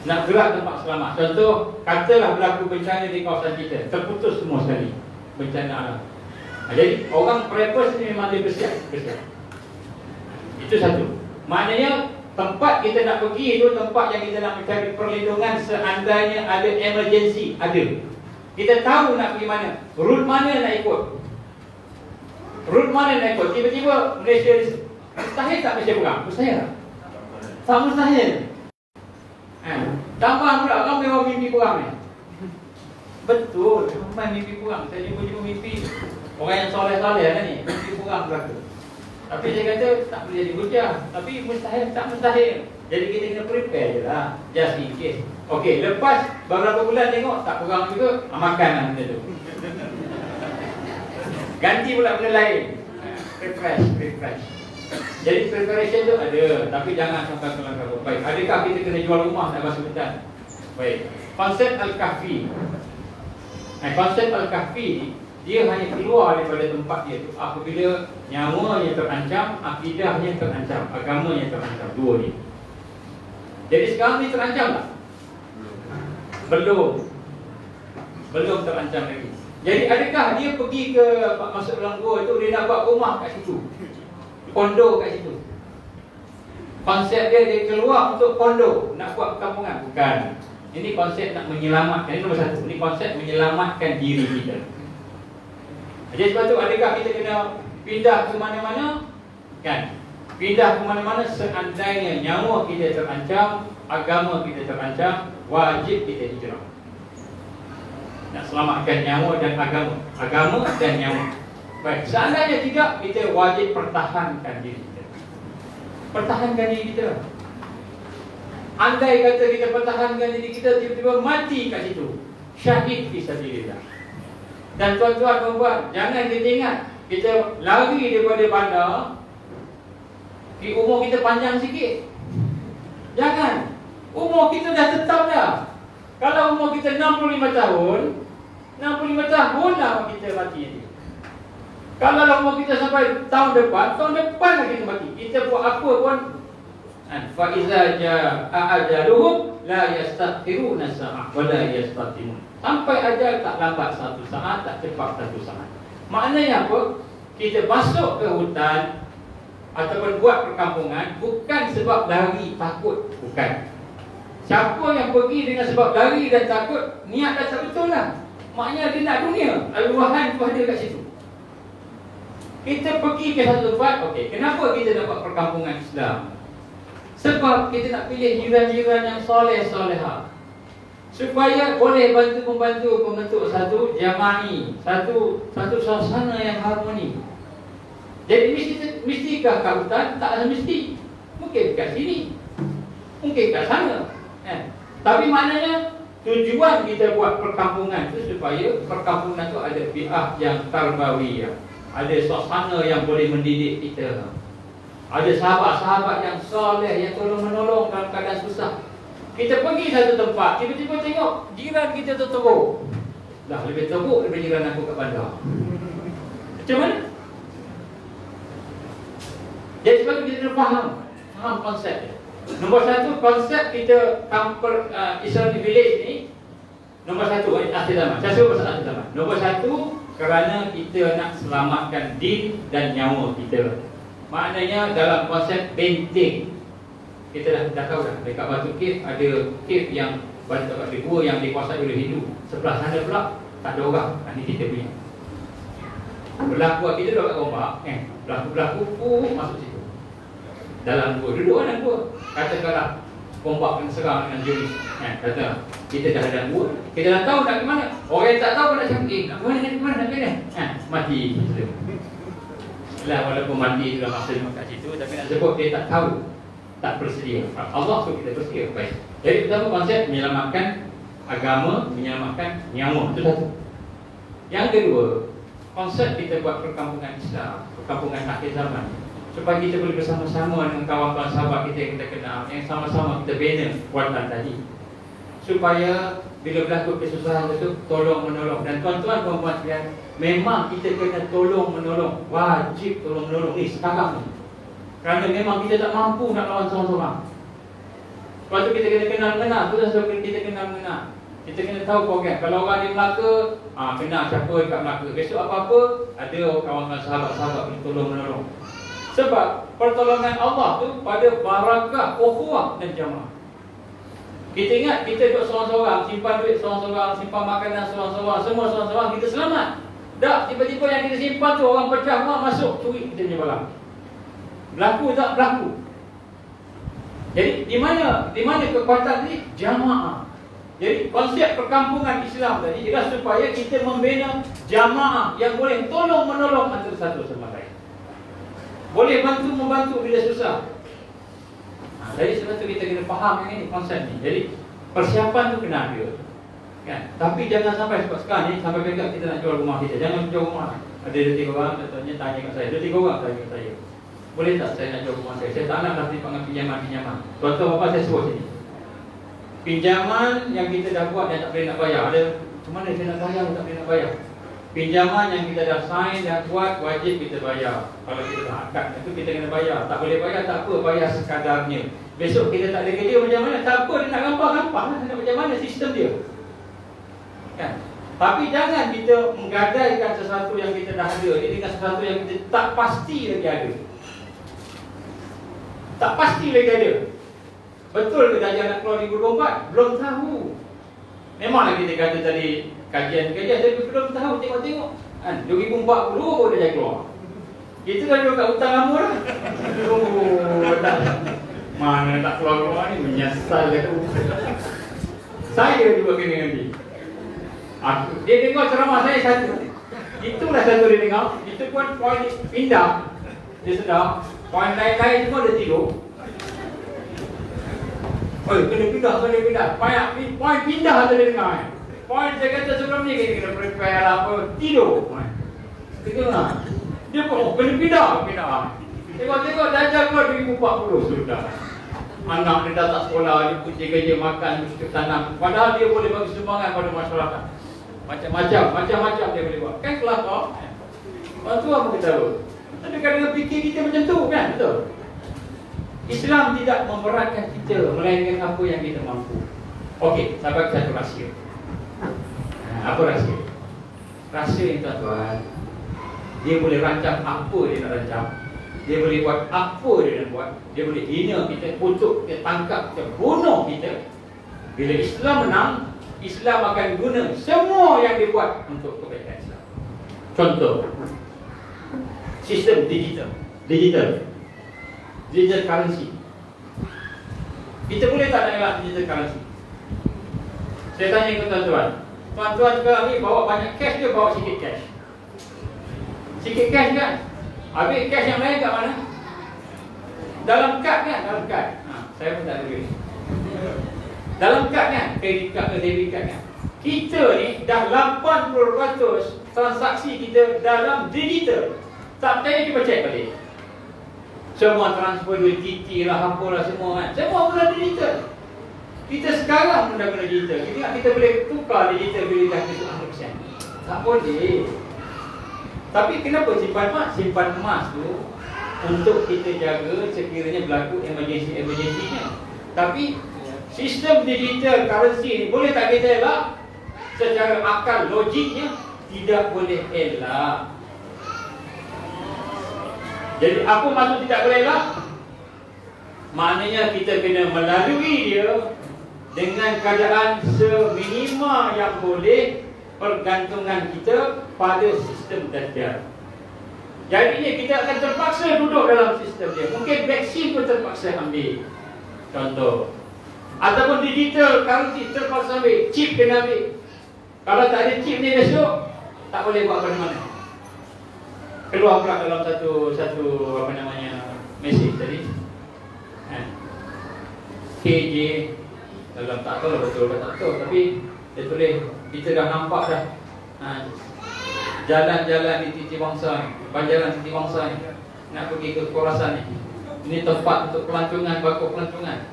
Nak gerak tempat selamat. Contoh, katalah berlaku bencana di kawasan kita, terputus semua sekali bencana alam. Jadi orang prepers ni memang dia bersiap. Itu satu. Maknanya tempat kita nak pergi itu tempat yang kita nak mencari perlindungan seandainya ada emergency, ada. Kita tahu nak pergi mana, route mana nak ikut. Tiba-tiba Malaysia mustahil tak Malaysia perang? Mustahil tak? Tak mustahil. Tambah pula orang memang mimpi perang ni. Betul, memang mimpi perang. Saya jumpa mimpi orang yang soleh-soleh kan ni, mimpi perang berlaku. Tapi saya kata tak boleh jadi hujah. Tapi mustahil, tak mustahil. Jadi kita kena prepare je lah, just in case. Okey, lepas beberapa bulan tengok tak perang juga, makan lah benda tu. Ganti pula benda lain. Refresh. Jadi preparation tu ada, tapi jangan sampai kelangkah. Baik, adakah kita kena jual rumah nak masuk hutan? Baik, konsep Al-Kahfi. Konsep Al-Kahfi dia hanya keluar daripada tempat dia tu apabila nyawanya terancam, akidahnya terancam, agamanya terancam, dua ni. Jadi sekarang ni terancam tak? Belum terancam lagi. Jadi adakah dia pergi ke masuk dalam gua tu, dia nak buat rumah kat situ, kondo kat situ? Konsep dia keluar untuk kondo, nak buat perkampungan? Bukan. Ini konsep nak menyelamatkan, ini nombor satu. Ini konsep menyelamatkan diri kita. Jadi sebab tu adakah kita kena pindah ke mana-mana? Kan? Pindah ke mana-mana seandainya nyawa kita terancam, agama kita terancam, wajib kita hijrah. Nak selamatkan nyawa dan agama dan nyawa. Baik, seandainya tidak, kita wajib pertahankan diri kita. Pertahankan diri kita. Andai kata kita pertahankan diri kita, tiba-tiba mati kat situ, syahid fisabilillah. Dan tuan-tuan perempuan, jangan kita ingat kita lari daripada bandar, umur kita panjang sikit. Jangan. Umur kita dah tetap dah. Kalau umur kita 65 tahun lah kita mati ni. Kalau umur kita sampai tahun depan lah kita mati. Kita buat apa pun, fa iza jaa ajaluhum la yastakhiruna sa'ah wa la yastaqdimun. Sampai ajal tak lambat satu saat, tak cepat satu saat. Maknanya apa? Kita masuk ke hutan ataupun buat perkampungan bukan sebab lari takut, bukan. Siapa yang pergi dengan sebab lari dan takut, niat dah tak betul lah. Maknanya dia nak dunia, al-wahan tu ada kat situ. Kita pergi ke satu tempat, okey, kenapa kita nak buat perkampungan Islam? Sebab kita nak pilih jiran-jiran yang soleh-solehah, supaya boleh bantu-membantu membentuk satu jama'i, satu suasana yang harmoni. Jadi mestikah kat hutan? Tak mesti. Mungkin kat sini, mungkin kat sana. Tapi maknanya tujuan kita buat perkampungan itu supaya perkampungan itu ada bi'ah yang tarbawiyah, ada suasana yang boleh mendidik kita, ada sahabat-sahabat yang soleh yang tolong-menolong dalam keadaan susah. Kita pergi satu tempat, tiba-tiba tengok jiran kita tu teruk. Dah lebih teruk daripada jiran aku kat bandar. Macam mana? Jadi sebab itu kita kena faham konsep dia. Nombor satu, konsep kita Islamic Village ni, nombor satu, akhir zaman. Saya sebut pasal akhir zaman. Nombor satu, kerana kita nak selamatkan din dan nyawa kita. Maknanya dalam konsep benteng, kita dah tahu dah, dekat Batu Cave ada cave yang ada gua yang dikuasai oleh Hindu. Sebelah sana pula tak ada orang. Ini kita punya. Berlaku kita duduk kat gombak, berlaku masuk situ. Dalam gua, duduk dalam gua. Katakanlah gombak kena serang dengan jurus. Kata kita dah ada gua, kita dah tahu nak ke mana. Orang yang tak tahu nak cakap, nak ke mana, nak ke mana. Mati situ. Lah walaupun mati dalam masa kat situ, tapi nak sebut dia tak tahu, tak bersedia. Allah suruh kita bersedia. Baik. Jadi pertama konsep menyelamatkan agama, menyelamatkan nyawa. Itu satu. Yang kedua, konsep kita buat perkampungan Islam, perkampungan akhir zaman, supaya kita boleh bersama-sama dengan kawan-kawan sahabat kita yang kita kenal, yang sama-sama kita bina kuatan tadi, supaya bila berlaku kesusahan itu tolong-menolong. Dan tuan-tuan perempuan sekalian, memang kita kena tolong-menolong, wajib tolong-menolong ni sekarang ni. Kerana memang kita tak mampu nak lawan seorang-seorang. Lepas tu kita kena kenal-mengenal. Itu sebab kita kenal-mengenal. Kita kena tahu program. Kalau orang di Melaka, kena siapa dekat Melaka. Besok apa-apa, ada kawan-kawan sahabat-sahabat yang tolong-menolong. Sebab pertolongan Allah tu pada barakah, ukhuwah dan jamaah. Kita ingat, kita duduk seorang-seorang, simpan duit seorang-seorang, simpan makanan seorang-seorang, semua seorang-seorang, kita selamat. Tak, tiba-tiba yang kita simpan tu orang pecah rumah masuk, curi kita punya barang. Berlaku tak? Berlaku. Jadi di mana kekuatan ni? Jamaah. Jadi konsep perkampungan Islam tadi ialah supaya kita membina jamaah yang boleh tolong-menolong antara satu sama lain. Boleh bantu-membantu bila susah. Jadi sebab tu kita kena faham yang ini, konsep ni. Jadi persiapan tu kena ada, kan? Tapi jangan sampai sebab sekarang ni sampai pegang kita nak jual rumah kita. Jangan jual rumah. Ada 2-3 orang contohnya tanya kat saya. 2-3 orang tanya kat saya. Boleh tak saya nak jual rumah saya? Saya tak nak dah dipanggil pinjaman-pinjaman. Contoh apa saya sebut sini. Pinjaman yang kita dah buat yang tak boleh nak bayar. Ada macam mana saya nak bayar tak boleh nak bayar? Pinjaman yang kita dah sign, dah buat, wajib kita bayar. Kalau kita dah akad itu kita kena bayar. Tak boleh bayar, tak apa, bayar sekadarnya. Besok kita tak ada kerja macam mana? Tak apa, dia nak gampang-gampang. Nak macam mana sistem dia, kan? Tapi jangan kita menggadaikan sesuatu yang kita dah ada ini dengan sesuatu yang kita tak pasti lagi ada. Tak pasti lagi ada. Betul ke Dajjal nak keluar 2024? Belum tahu. Memanglah kita kata tadi kajian-kajian, tapi belum tahu, tengok-tengok kan, 2040 baru Dajjal keluar. Kita dah duduk kat hutang lama dah. Tak. Mana tak keluar-keluar ni, menyesal aku. Saya juga kena nanti. Dia dengar ceramah saya satu. Itulah satu dia dengar. Itu pun poin pindah. Dia sedar. Poin lain-lain semua dia tidur. Kena pindah. Poin pindah tu dia dengar. Poin saya kata sebelum ni kita kena prepare apa. Tidur. Kita dengar. Dia pun kena pindah. Tengok-tengok Dajjal keluar 2040 sudah. Anak dia dah tak sekolah, dia putih kerja, makan, cukup tanam. Padahal dia boleh bagi sumbangan pada masyarakat. Macam-macam dia boleh buat. Kan kelakar. Lepas tu apa kita tahu? Tapi kadang-kadang fikir kita macam tu kan? Betul? Islam tidak memberatkan kita, melainkan apa yang kita mampu. Okey, saya bagi satu rahsia. Apa rahsia? Rahsia yang tuan-tuan, dia boleh rancang apa dia nak rancang. Dia boleh buat apa dia nak buat. Dia boleh hina kita, kutuk kita, tangkap kita, bunuh kita. Bila Islam menang, Islam akan guna semua yang dia buat untuk kebaikan Islam. Contoh, sistem digital currency. Kita boleh tak nak elak digital currency? Saya tanya ke tuan-tuan sekarang ni bawa banyak cash ke bawa sikit cash? Sikit cash kan? Habis cash yang lain kat mana? Dalam kad kan? Dalam kad. Saya pun tak ada duit. Dalam kad kan? Kredit kad ke debit kad kan? Kita ni dah 80% transaksi kita dalam digital. Tak percaya cuba cek balik. Semua transfer duit TT lah, apalah semua kan. Semua guna digital. Kita sekarang pun dah guna digital. Kita ingat kita boleh tukar digital bila dah ke 100%. Tak boleh. Tapi kenapa simpan emas tu untuk kita jaga sekiranya berlaku emergency-nya. Tapi sistem digital currency ni boleh tak kita elak? Secara akal logiknya tidak boleh elak. Jadi apa maksud tidak boleh elak? Maknanya kita kena melalui dia dengan keadaan seminima yang boleh pergantungan kita pada sistem Dajjal. Jadinya kita akan terpaksa duduk dalam sistem dia. Mungkin vaksin pun terpaksa ambil. Contoh. Ataupun digital currency terpaksa ambil. Chip kena ambil. Kalau tak ada chip ni besok, tak boleh buat mana-mana. Keluar pula dalam satu apa namanya mesej tadi. KJ dalam tak tahu betul ke tak tahu, tapi dia tulis kita dah nampak dah jalan-jalan di Titi Wangsa ni, banjaran Titi Wangsa ni nak pergi ke kawasan ni. Ini tempat untuk pelancongan, bakul pelancongan.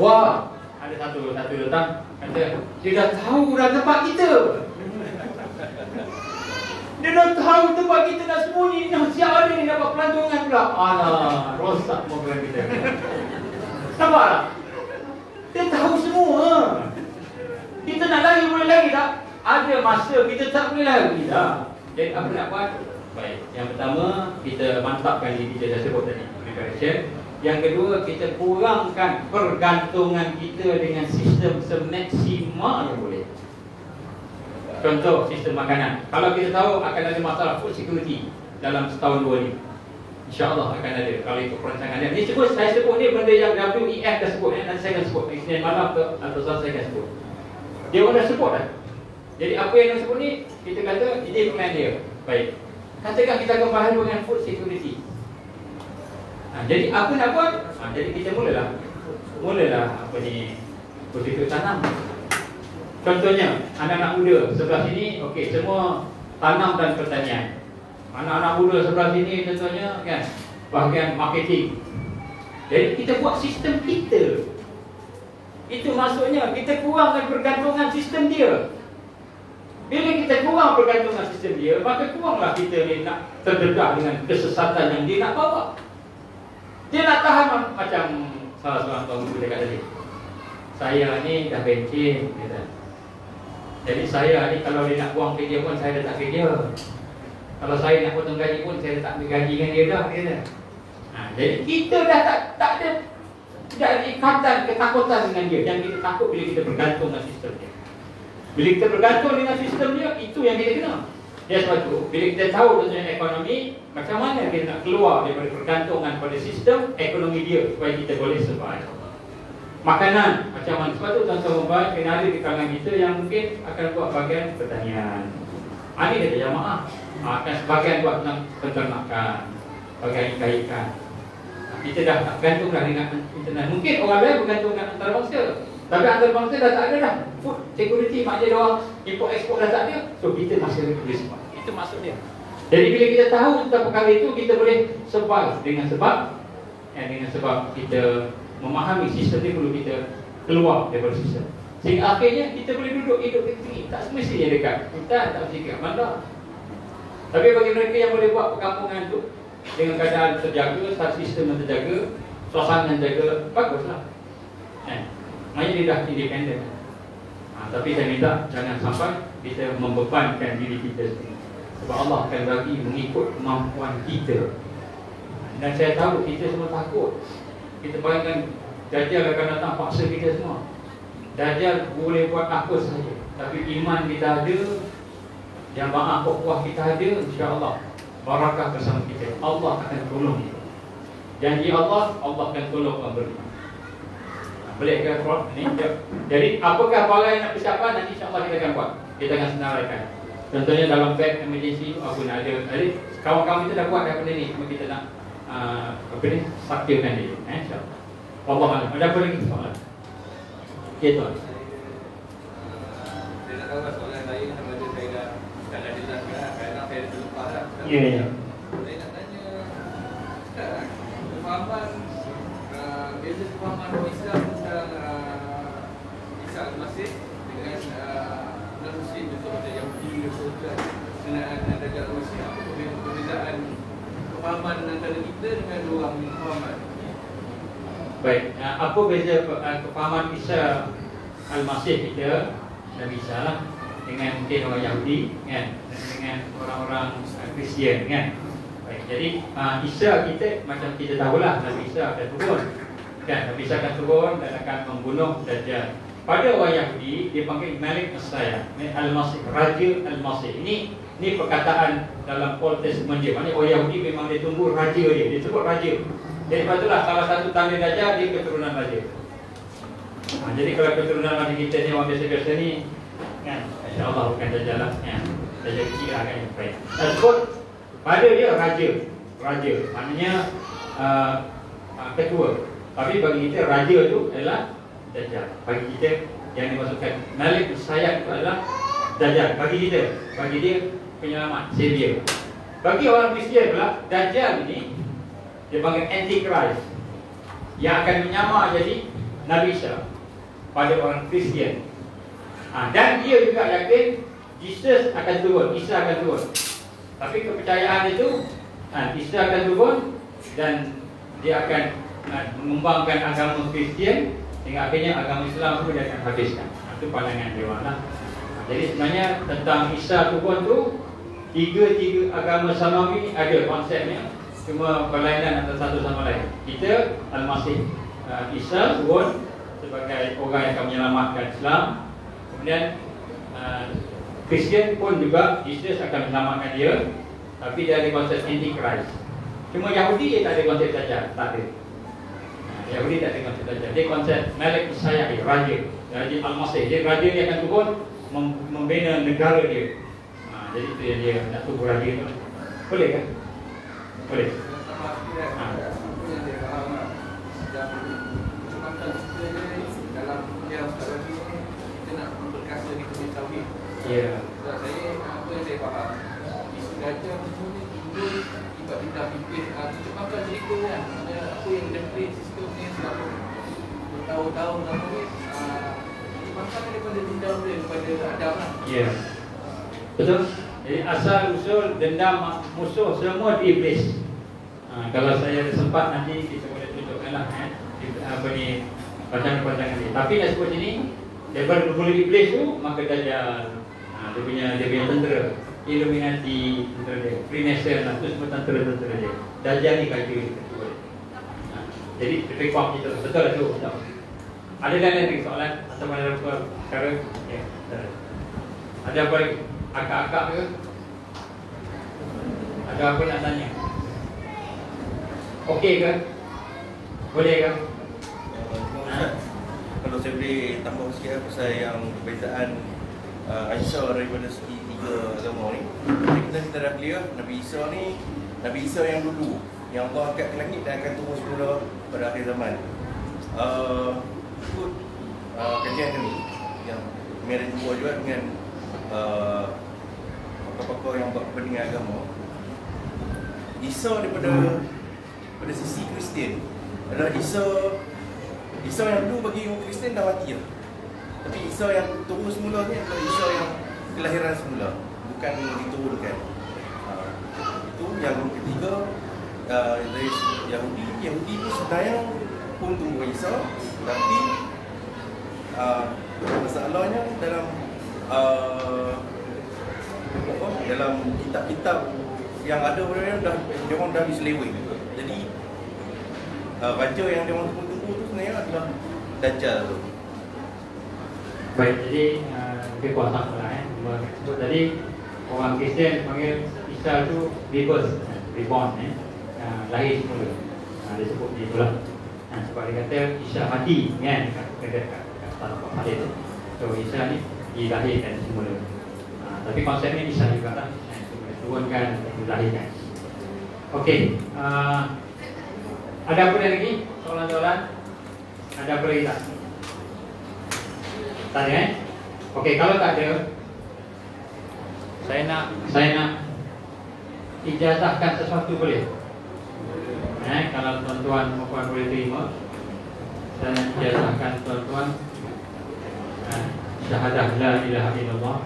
Wah, ada satu datang kata dia dah tahu dah tempat kita. Dia dah tahu tempat kita nak sembunyi. Siap hari ni dapat pelancongan pula. Alah, rosak program kita. Sabarlah. Dia tahu semua. Kita tak? Ada masa kita tak boleh lari dah. Jadi apa nak buat? Baik, yang pertama kita mantapkan diri kita dah sebut tadi, preparation. Yang kedua, kita kurangkan pergantungan kita dengan sistem semaksimal yang boleh. Contoh, sistem makanan. Kalau kita tahu akan ada masalah food security dalam setahun 2 ni, InsyaAllah akan ada. Kalau ikut perancangan dia. Ni saya sebut ni benda yang WEF dah sebut. Nanti saya akan sebut. Isnin malam atau saya akan sebut. Dia orang dah sebut dah. Jadi apa yang dia sebut ni, kita kata ini plan dia. Baik. Katakan kita akan baharu dengan food security. Jadi apa nak buat? Jadi kita mulalah apa ni, berfikir tanam. Contohnya anak-anak muda sebelah sini, okey, semua tanam dan pertanian. Anak-anak muda sebelah sini contohnya kan, bahagian marketing. Jadi kita buat sistem kita. Itu maksudnya kita kurangkan pergantungan sistem dia. Bila kita kurang pergantungan sistem dia, maka kuranglah kita ni nak terdedah dengan kesesatan yang dia nak bawa. Dia nak tahan macam salah seorang tuan guru dekat tadi. Saya ni dah pencen, kata. Jadi saya ni kalau dia nak buang kerja pun saya dah tak kerja. Kalau saya nak potong gaji pun saya dah tak ambil gaji dengan dia dah, kata. Jadi kita dah tak ada ikatan, ketakutan dengan dia. Yang kita takut bila kita bergantung dengan sistem dia. Bila kita bergantung dengan sistem dia, itu yang kita kena. Ya, sebab itu, bila kita tahu tentang ekonomi, macam mana kita nak keluar daripada pergantungan pada sistem ekonomi dia supaya kita boleh survive. Makanan, macam mana? Sebab itu tuan-tuan membaik, kena ada di kalangan kita yang mungkin akan buat bahagian pertanian. Ini kata jamaah. Akan sebahagian buat tentang penternakan, bahagian ikan-ikan. Kita dah tak bergantung dah dengan internet. Mungkin orang lain bergantung dengan antarabangsa. Tapi antarabangsa dah tak ada dah. Food security maknanya dia import ekspor dah tak ada. So kita masih boleh survive. Itu maksud dia. Jadi bila kita tahu tentang perkara itu, kita boleh survive dengan sebab kita memahami sistem ni, perlu kita keluar daripada sistem. Sehingga akhirnya kita boleh duduk hidup tinggi. Tak semestinya dekat hutan, tak mesti dekat bandar. Tapi bagi mereka yang boleh buat perkampungan tu dengan keadaan terjaga, sistem yang terjaga, suasana yang terjaga, baguslah. Maknanya dia dah independen. Tapi saya minta jangan sampai kita membebankan diri kita sendiri. Sebab Allah akan bagi mengikut kemampuan kita. Dan saya tahu kita semua takut. Kita bayangkan Dajjal akan datang paksa kita semua. Dajjal boleh buat apa saja, tapi iman kita ada, jamaah kuah kita ada, insya-Allah barakah bersama kita. Allah akan tolong kita. Janji Allah akan tolong orang beriman. Boleh ke Prof? Jadi apakah bala yang nak persiapan, nanti insya-Allah kita akan buat. Kita akan senaraikan. Contohnya dalam beg emergency tu apa nak ada. Jadi kawan-kawan kita dah buat dah benda ni. Cuma kita nak saktikan dia. InsyaAllah. Allah ada apa lagi soalan? Ya tuan. Saya nak tahu soalan saya sama ada saya dah jelaskan kerana saya terlupa dah. Ya. Saya nak tanya sekarang pemahaman beza pemahaman Islam tentang Isa al-Masih dengan non-Muslim contoh macam Yahudi dengan Dajjal al-Masih, apa perbezaan pemahaman antara kita dengan dua orang pemahaman? Baik, apa beza kefahaman Isa al-Masih kita, Nabi Isa lah, dengan mungkin orang Yahudi kan, dengan orang-orang Kristian kan. Baik, jadi Isa kita macam kita tahulah Nabi Isa akan turun kan, Nabi Isa akan turun dan akan membunuh Dajjal. Pada orang Yahudi dia panggil Malik Messiah, Al-Masih, Raja Al-Masih. Ini perkataan dalam Old Testament dia. Maksudnya orang Yahudi memang dia tunggu raja dia sebut raja. Jadi itulah salah satu tanda Dajjal, dia keturunan raja. Jadi kalau keturunan raja kita ni orang biasa-biasa ni kan, insya-Allah bukan Dajjal lah kan. Dajjal kecil lah kan. Baik. Sebut pada dia raja. Maknanya ketua. Tapi bagi kita raja tu adalah Dajjal. Bagi kita yang dimasukkan Malik Messiah itu adalah Dajjal. Bagi dia penyelamat, savior. Bagi orang Kristian pula, Dajjal ini dia panggil Antichrist, yang akan menyamar jadi Nabi Isa pada orang Kristian. Dan dia juga yakin Isa akan turun. Tapi kepercayaan itu Isa akan turun dan dia akan mengembangkan agama Kristian, sehingga akhirnya agama Islam itu dia akan habiskan. Itu pandangan dia lah. Jadi sebenarnya tentang Isa turun tu tiga agama samawi ni ada konsepnya, cuma perlainan antara satu sama lain. Kita Al-Masih, Isa turun sebagai orang yang akan menyelamatkan Islam. Kemudian Kristian pun juga Yesus akan menyelamatkan dia, tapi dia ada konsep anti-Christ. Cuma Yahudi dia tak ada konsep dajjal, tak ada. Yahudi tak ada konsep dajjal. Dia konsep Malik Isaiah, raja Al-Masih. Dia raja dia akan turun membina negara dia. Jadi itu yang dia nak tunggu raja tu. Boleh kan? Boleh. Ya. Saya apa yang saya faham, isu dajjal sebenarnya timbul tiba-tiba pipis cepat cerita kan. Apa yang deplay sistem ni selama bertahun-tahun ni macam daripada dendam dia kepada Adam lah. Ya. Betul. Jadi asal usul dendam musuh semua di iblis. Kalau saya ada sempat nanti kita boleh tunjukkanlah apa ni pandangan-pandangan ni. Tapi dah sebut sini daripada bermula iblis tu maka dajjal dia punya tentera Illuminati, tentera dia Freemason lah, tu semua tentera-tentera dia. Dajjal ni kata ketua dia. Jadi rekod kita betul lah tu. Betul. Ada lagi soalan atau mana perkara? Ya, ada apa lagi? Akak-akak ke? Ada apa nak tanya? Okey ke? Boleh ke? Kalau saya boleh tambah sikit pasal yang perbezaan Isa daripada segi tiga agama ni. Kita dah clear Nabi Isa ni Nabi Isa yang dulu, yang Allah angkat ke langit dan akan turun semula pada akhir zaman. Ikut kajian kami yang kami ada jumpa juga dengan pakar-pakar yang buat kepentingan agama, Isa daripada sisi Kristian adalah Isa yang dulu bagi orang Kristian dah mati lah. Tapi Isa yang turun semula ni adalah Isa yang kelahiran semula, bukan diturunkan. Itu yang ketiga, dari Yahudi ni sebenarnya pun tunggu Isa, tapi masalahnya dalam kitab-kitab yang ada dia orang dah diseleweng. Jadi raja yang dia orang tunggu tu sebenarnya adalah Dajjal tu. Baik, jadi lebih kuasa pula sebut tadi orang Kristian panggil Isa tu reborn, lahir semula. Dia sebut dia itulah. Sebab dia kata Isa mati kan, kat tanah hadis tu. So Isa ni dilahirkan semula. Tapi konsepnya Isa juga lah, turunkan, dilahirkan. Okey, ada apa lagi? Soalan-soalan? Ada apa lagi tak? Tak ada Okey, kalau tak ada, saya nak ijazahkan sesuatu boleh? Kalau tuan-tuan puan boleh terima, saya nak ijazahkan tuan-tuan syahadah la ilaha illallah.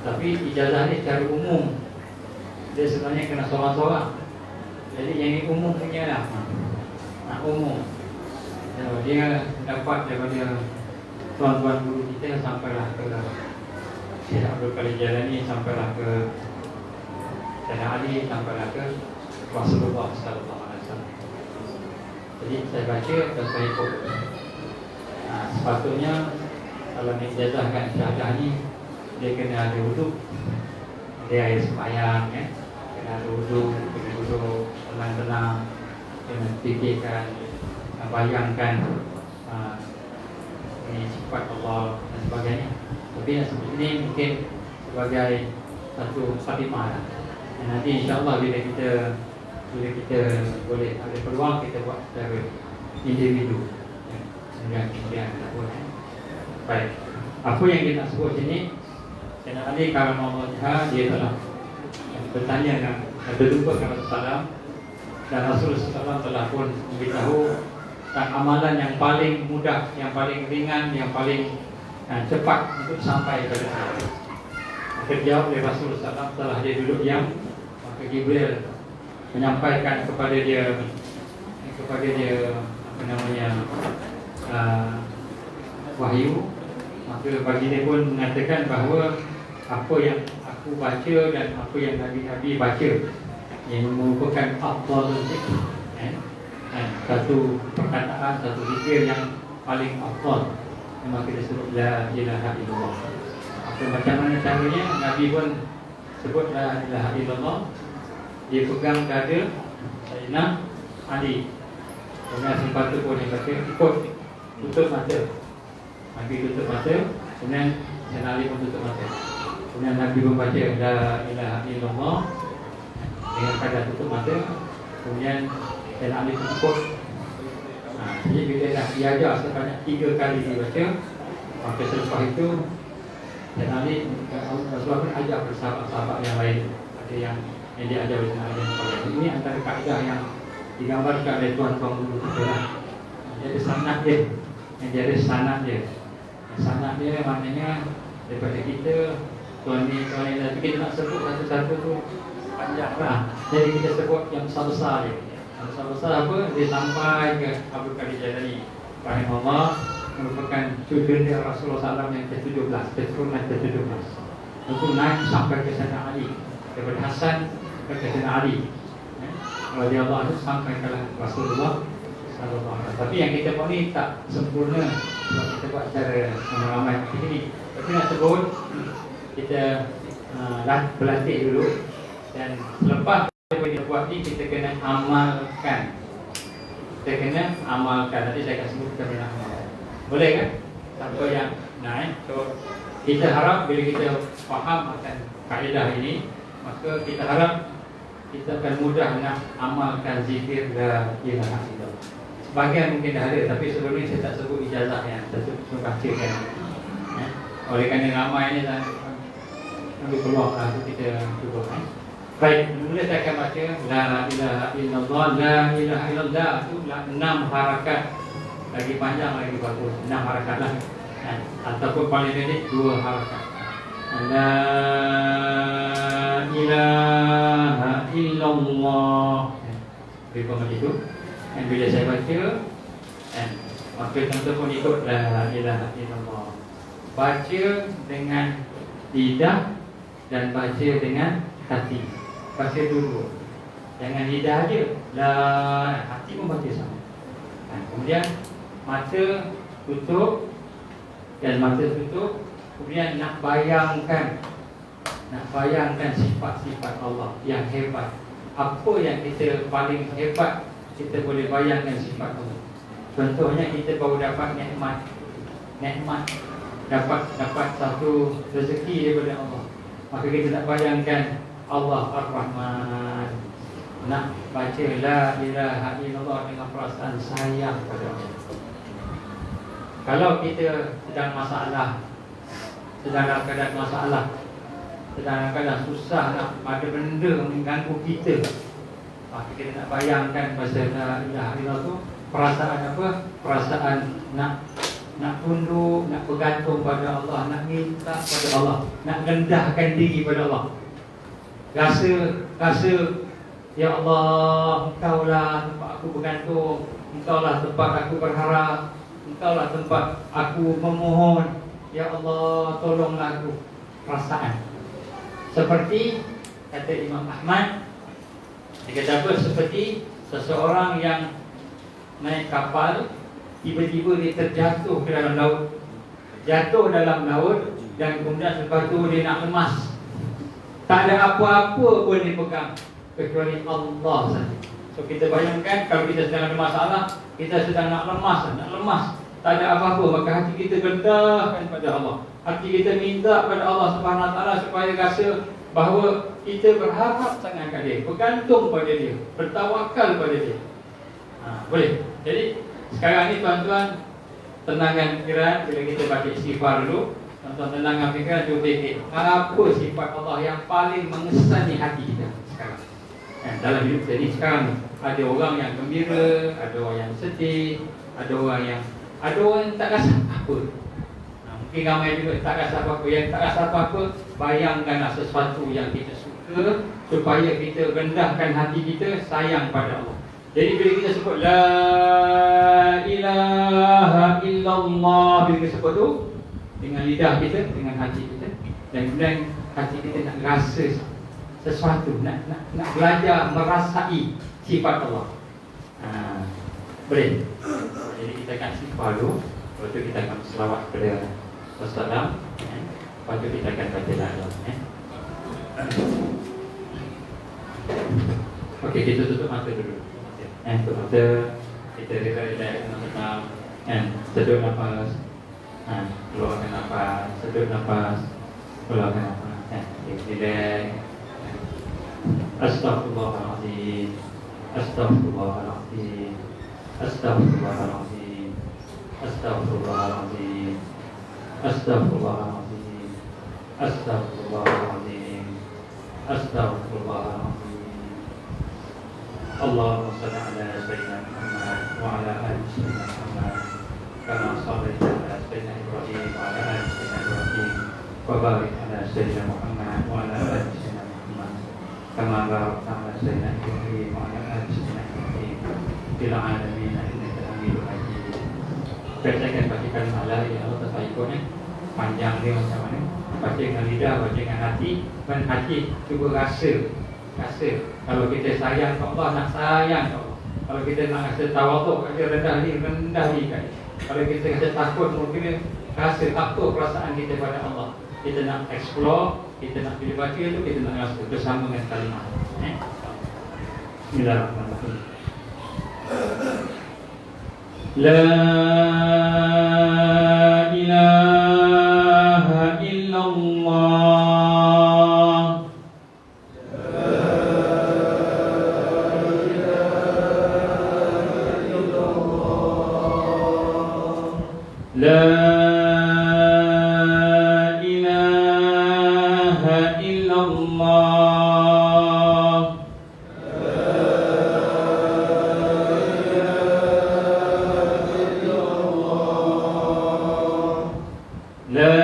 Tapi ijazah ni secara umum, dia sebenarnya kena seorang-seorang. Jadi yang ini umum punya lah. Umum. Dia dapat daripada tuan-tuan guru kita sampailah ke Syekh Abdul Qadir Jalani, sampailah ke Syekh Ali, sampailah ke Rasulullah sallallahu alaihi wasallam. Jadi saya baca dan saya ikut. Sepatutnya kalau dijazahkan syahadah ni, dia kena ada wuduk, dia air sembahyang, kena ada wuduk, kena duduk tenang-tenang, kena fikirkan, bayangkan ini sifat Allah dan sebagainya. Tapi yang seperti ini mungkin sebagai satu khatimah lah. Dan nanti insyaAllah bila kita boleh ada peluang, kita buat secara individu. Kemudian kita buat. Baik, apa yang kita sebut sini, Sayyidina Ali karamahullah dia telah bertanya dan berjumpa dengan Rasulullah, dan Rasulullah telah pun memberitahu tentang amalan yang paling mudah, yang paling ringan, yang paling cepat untuk sampai kepada saya. Maka dijawab oleh Rasulullah SAW setelah dia duduk diam, maka Jibril menyampaikan kepada dia wahyu. Maka Maka baginda pun mengatakan bahawa apa yang aku baca dan apa yang Nabi-Nabi baca yang merupakan afdalul zikr, satu perkataan, satu zikir yang paling afdal, memang kita sebut la ilaha illallah. Apa macam mana caranya? Nabi pun sebut la ilaha illallah. Dia pegang dada Sayyidina Ali. Kemudian sempat tu pun dia kata ikut, tutup mata. Nabi tutup mata, kemudian Sayyidina Ali pun tutup mata. Kemudian Nabi pun baca la ilaha illallah dengan keadaan tutup mata. Kemudian Sayyidina Ali pun ikut. Jadi bila dah diajar sebanyak 3 kali dibaca, maka selepas itu Sayyidina Ali Rasulullah pun ajar sahabat-sahabat yang lain. Ada yang dia ajar Sayyidina Ali dan sebagainya. Ini antara kaedah yang digambarkan oleh tuan-tuan dulu kita lah. Dia ada sanad dia. Dia ada sanad dia. Sanad dia maknanya daripada kita tuan ni, tapi kita nak sebut satu-satu tu panjang lah. Jadi kita sebut yang besar-besar dia. Yang besar-besar apa? Dia sampai ke Abu Khadijah tadi. Rahimahullah merupakan cucu dia Rasulullah SAW yang ke-17, keturunan ke-17. Itu naik sampai ke Sayyidina Ali. Daripada Hasan ke Sayyidina Ali. Radhiyallahu anhu sampai ke Rasulullah SAW. Tapi yang kita buat ni tak sempurna sebab kita buat secara ramai ini. Tapi nak sebut kita berlatih dulu, dan selepas kita buat ni kita kena amalkan. Kita kena amalkan. Nanti saya akan sebut kita kena amalkan. Boleh kan? Tanpa yang naik. So kita harap bila kita faham akan kaedah ini, maka kita harap kita akan mudah nak amalkan zikir la ilaha illallah. Sebahagian mungkin dah ada, tapi sebelum ni saya tak sebut ijazahnya, saya cuma bacakan. Oleh kerana ramai ni dan ambil peluang lah kita cuba. Baik, mula saya akan baca la ilaha illallah. La ilaha illallah itu 6 harakat. Lagi panjang lagi bagus, 6 harakat lah. Ataupun paling pendek 2 harakat. La ilaha illallah. Beri macam itu. Dan bila saya baca, maka contoh pun ikut la ilaha illallah. Baca dengan lidah dan baca dengan hati. Baca dulu. Jangan lidah aja. Hati pun baca sama. Kemudian mata tutup, dan mata tutup. Kemudian nak bayangkan sifat-sifat Allah yang hebat. Apa yang kita paling hebat, kita boleh bayangkan sifat Allah. Contohnya kita baru dapat nikmat, dapat satu rezeki daripada Allah. Maka kita nak bayangkan Allah Ar-Rahman. Nak baca la ilaha illallah dengan perasaan sayang pada Allah. Kalau kita sedang masalah, sedang dalam keadaan masalah, sedang dalam keadaan susah, nak ada benda mengganggu kita, maka kita nak bayangkan pasal la ilaha illallah tu perasaan apa? Perasaan nak tunduk, nak bergantung pada Allah, nak minta pada Allah, nak rendahkan diri pada Allah. Rasa ya Allah, Engkaulah tempat aku bergantung, Engkaulah tempat aku berharap, Engkaulah tempat aku memohon. Ya Allah, tolonglah aku. Perasaan seperti kata Imam Ahmad, dia kata apa? Seperti seseorang yang naik kapal, tiba-tiba dia terjatuh ke dalam laut. Jatuh dalam laut, dan kemudian lepas tu dia nak lemas. Tak ada apa-apa pun dia pegang kecuali Allah saja. So kita bayangkan kalau kita sedang ada masalah, kita sedang nak lemas, tak ada apa-apa, maka hati kita rendahkan pada Allah. Hati kita minta pada Allah Subhanahu Wa Taala supaya rasa bahawa kita berharap sangat pada dia, bergantung pada dia, bertawakal pada dia. Boleh. Jadi sekarang ni tuan-tuan tenangkan fikiran. Bila kita baca istighfar dulu, tuan-tuan tenangkan fikiran, cuba fikir apa sifat Allah yang paling mengesani hati kita sekarang. Dalam hidup kita ni sekarang, ada orang yang gembira, ada orang yang sedih, ada orang yang tak rasa apa-apa. Mungkin ramai juga tak rasa apa-apa. Yang tak rasa apa-apa, bayangkanlah sesuatu yang kita suka, supaya kita rendahkan hati kita, sayang pada Allah. Jadi bila kita sebut la ilaha illallah, bila kita sebut tu, dengan lidah kita, dengan hati kita, dan kemudian hati kita nak rasa sesuatu, nak belajar merasai sifat Allah. Boleh. Jadi kita akan sifat dulu, lepas tu kita akan selawat kepada Rasulullah, lepas tu kita akan baca doa. Okey, kita tutup mata dulu. Tutup mata, kita relax tenang, sedut nafas, keluarkan nafas, sedut nafas, keluarkan nafas. Relax. Astaghfirullahaladzim, Astaghfirullahaladzim, Astaghfirullahaladzim, Astaghfirullahaladzim, Astaghfirullahaladzim, Astaghfirullahaladzim, Astaghfirullahaladzim. Allahumma salli ala sayyidina Muhammad wa ala ali sayyidina Muhammad kama shallaita ala sayyidina Ibrahim wa ala ali sayyidina Ibrahim wa barik ala sayyidina Muhammad wa ala ali sayyidina Muhammad kama barakta ala sayyidina Ibrahim wa ala ali sayyidina Ibrahim fil alamin innaka Hamidum Majid. Saya akan bacakan malah ya Allah terbaiknya panjang dia macam mana. Baca dengan lidah, baca dengan hati, dan hati cuba rasa. Kalau kita sayang ke Allah, nak sayang ke Allah. Kalau kita nak rasa tawaduk, rasa rendah diri kan. Kalau kita rasa takut, mungkin rasa takut perasaan kita pada Allah. Kita nak explore, kita nak pilih baca itu, kita nak rasa bersama dengan kalimah. Bismillahirrahmanirrahim. La ilaha illallah. La ilaha illallah. La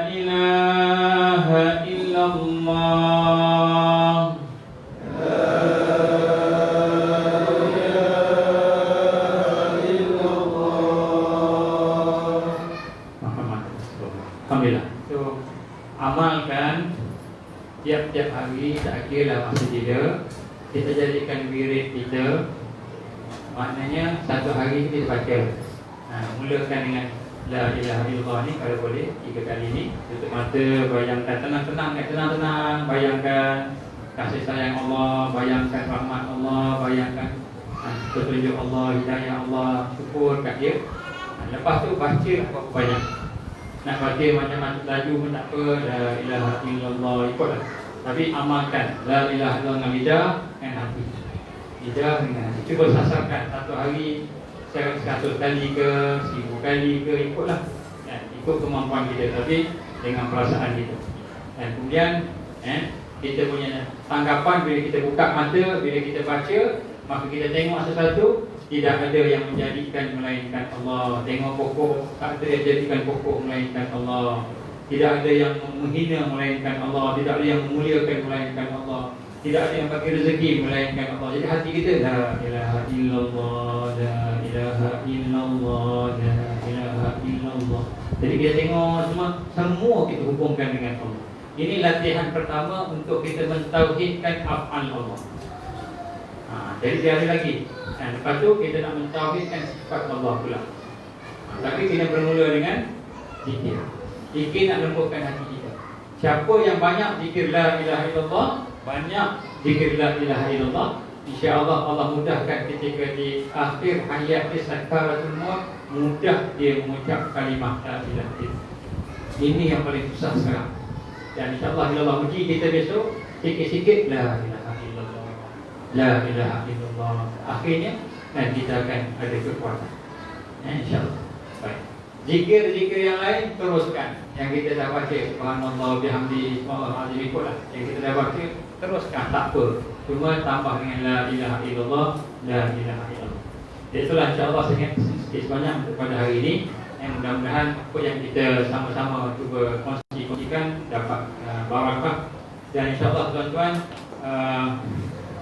ilaha illallah. Alhamdulillah. So, amalkan tiap-tiap hari, tak kira masa jeda, kita jadikan wirid kita. Maknanya satu hari kita baca. Mulakan dengan La ilaha illallah ni kalau boleh 3 kali ni. Tutup mata, bayangkan tenang-tenang, bayangkan kasih sayang Allah, bayangkan rahmat Allah, bayangkan petunjuk Allah, hidayah Allah, syukur kat dia. Lepas tu baca apa banyak. Nak baca macam-macam laju pun tak apa, La ilaha illallah, ikutlah. Tapi amalkan La ilaha illallah dengan lidah dan hati. Lidah dengan hati. Cuba sasarkan satu hari 100 kali ke 1000 kali ke, ikutlah. Ikut kemampuan kita, tapi dengan perasaan kita. Dan kemudian kita punya tanggapan bila kita buka mata, bila kita baca, maka kita tengok sesuatu, tidak ada yang menjadikan melainkan Allah. Tengok pokok, tak ada yang jadikan pokok melainkan Allah. Tidak ada yang menghina melainkan Allah. Tidak ada yang memuliakan melainkan Allah. Tidak ada yang bagi rezeki melainkan Allah. Jadi hati kita La ilaha illallah, La ilaha illallah, La ilaha illallah. Jadi kita tengok semua kita hubungkan dengan Allah. Ini latihan pertama untuk kita mentauhidkan af'al Allah. Jadi dia ada lagi. Lepas tu kita nak mentauhidkan sifat Allah pula. Tapi kita bermula dengan zikir. Zikir nak lembutkan hati kita. Siapa yang banyak zikir La ilaha illallah, banyak zikir La ilaha illallah, insya-Allah Allah mudahkan ketika di akhir hayat dia sakaratul maut, mudah dia mengucap kalimah La ilaha illallah. Ini yang paling susah sekarang. Dan insya-Allah bila Allah uji kita besok, sikit-sikit La ilaha illallah, La ilaha illallah. Akhirnya kita akan ada kekuatan. Insya-Allah. Baik. Zikir-zikir yang lain teruskan. Yang kita dah baca subhanallah bihamdi subhanallah ikutlah. Yang kita dah baca teruskan, tak apa. Cuma tambah dengan La ilaha illallah, La ilaha illallah. Itulah insya-Allah sikit sebanyak untuk pada hari ini. Mudah-mudahan apa yang kita sama-sama cuba kongsikan dapat barakah. Dan insya-Allah tuan-tuan,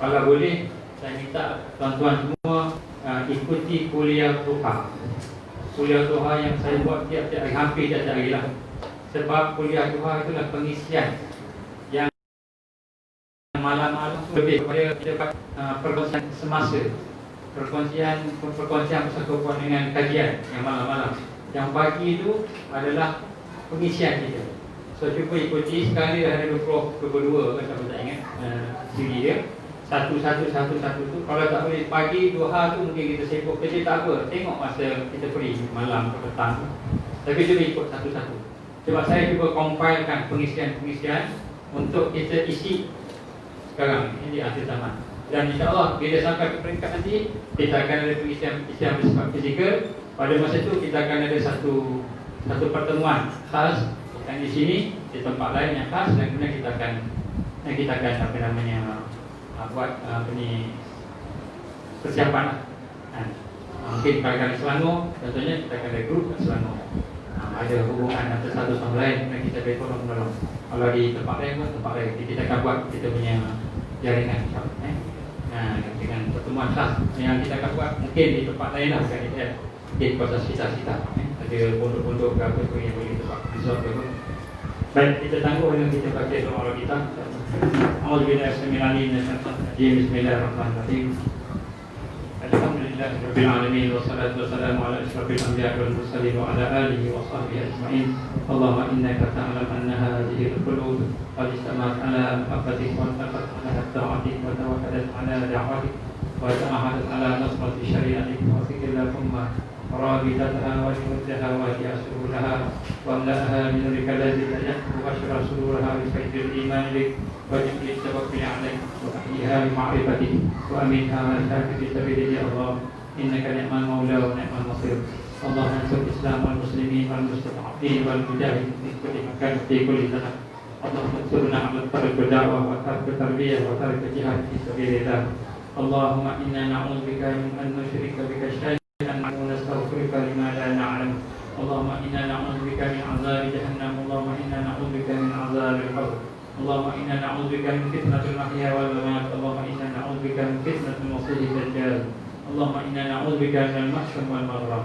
kalau boleh saya minta tuan-tuan semua ikuti kuliah Ruqah. kuliah duha yang saya buat tiap-tiap hari, hampir tiap-tiap hari lah. Sebab kuliah duha itulah pengisian yang malam-malam lebih kepada perkongsian semasa, perkongsian persekutuan dengan kajian yang malam-malam. Yang pagi itu adalah pengisian kita. So cuba ikuti, sekarang ni dah ada 22 kan, saya tak ingat siri dia. Satu tu. Kalau tak boleh pagi, duha tu mungkin kita sibuk kerja, tak apa. Tengok masa kita free malam atau petang. Tapi cuba ikut satu-satu. Sebab saya cuba compilekan pengisian-pengisian untuk kita isi sekarang, ini di akhir zaman. Dan insyaAllah bila sampai ke peringkat nanti, kita akan ada pengisian bersifat fizikal. Pada masa itu kita akan ada satu pertemuan khas yang di sini, di tempat lain yang khas, dan kemudian kita akan apa namanya buat persiapan lah. Mungkin kali-kali Selangor, contohnya kita akan ada grup Selangor, ada hubungan antara satu sama lain, dan kita boleh tolong-menolong. Kalau di tempat lain pun tempat lain, kita akan buat kita punya jaringan dengan pertemuan khas yang kita akan buat mungkin di tempat lain lah, bukan di kawasan sekitar-sekitar, ada pondok-pondok berapa tu yang boleh tempat resort berapa. Baik, kita tangguh dengan kita baca doa kita. A'udzubillahi minasyaitonir rajim. Bismillahirrahmanirrahim. Alhamdulillahi rabbil alamin, wassalatu wassalamu ala asyrafil anbiya'i wal mursalin wa ala alihi wa sahbihi ajma'in. Allahumma innaka ta'lam anna hadhihi al-qulub qad istama'at ala mahabbatik wa taqat ala ta'atik wa tawakkalat ala da'watik wa ta'ahadat ala nasrati syari'atik wa fikillahumma رابطتها وجهدها ويسر لها واملأها بنورك الذي لا يخفو واشرح صدورها بفيض الإيمان بك وجبل التوكل عليك وأحييها بمعرفتك وأمنها والشاك في سبيلك يا الله إنك نعم المولى ونعم النصير. اللهم انصر الإسلام والمسلمين والمستضعفين والمجاهدين في كل مكان في كل زمان. اللهم انصرنا على ترك الدعوة وترك التربية وترك الجهاد في سبيل الله. اللهم إنا نعوذ بك من أن نشرك بك شيئا ونستغفرك لما لا نعلم. اللهم إنا نعوذ بك من عذاب جهنم. اللهم إنا نعوذ بك من عذاب القبر. اللهم إنا نعوذ بك من فتنة المحيا والممات. اللهم إنا نعوذ بك من فتنة المسيح الدجال. اللهم إنا نعوذ بك من المحشر والمغرم.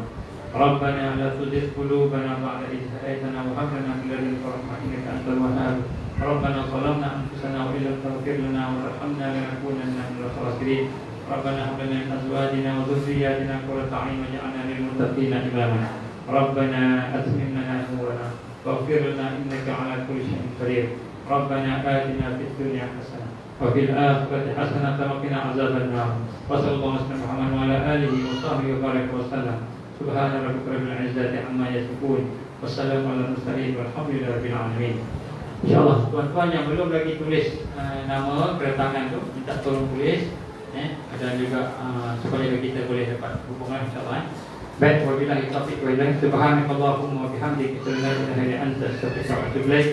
ربنا لا تزغ قلوبنا بعد إذ هديتنا وهب لنا من لدنك رحمة إنك أنت الوهاب. ربنا ظلمنا أنفسنا وإن لم تغفر لنا وترحمنا لنكونن من الخاسرين. ربنا هب لنا من أزواجنا وذرياتنا قرة أعين واجعلنا للمتقين إماما. ربنا أتمم لنا نورنا واغفر لنا إنك على كل شيء قدير. ربنا آتنا في الدنيا حسنة وفي الآخرة حسنة وقنا عذاب النار. وصلى الله وسلم على محمد وعلى آله وصحبه وبارك وسلم. سبحان ربك رب العزة عما يصفون والسلام على المرسلين والحمد لله رب العالمين. InsyaAllah tuan-tuan yang belum lagi tulis nama kedatangan tu, minta tolong tulis. Dan juga supaya kita boleh dapat hubungan insyaAllah. Baik, wabillahi taufiq wa hidayah. Subhanakallahumma wa bihamdika asyhadu an la ilaha illa anta astaghfiruka wa atubu ilaik.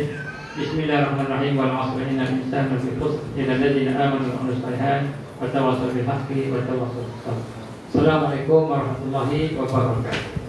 Bismillahirrahmanirrahim. Wal 'asri innal insana lafi khusr illa alladziina aamanu wa 'amilus shalihaati wa tawassaw bil haqqi wa tawassaw bis sabr. Assalamualaikum warahmatullahi wabarakatuh.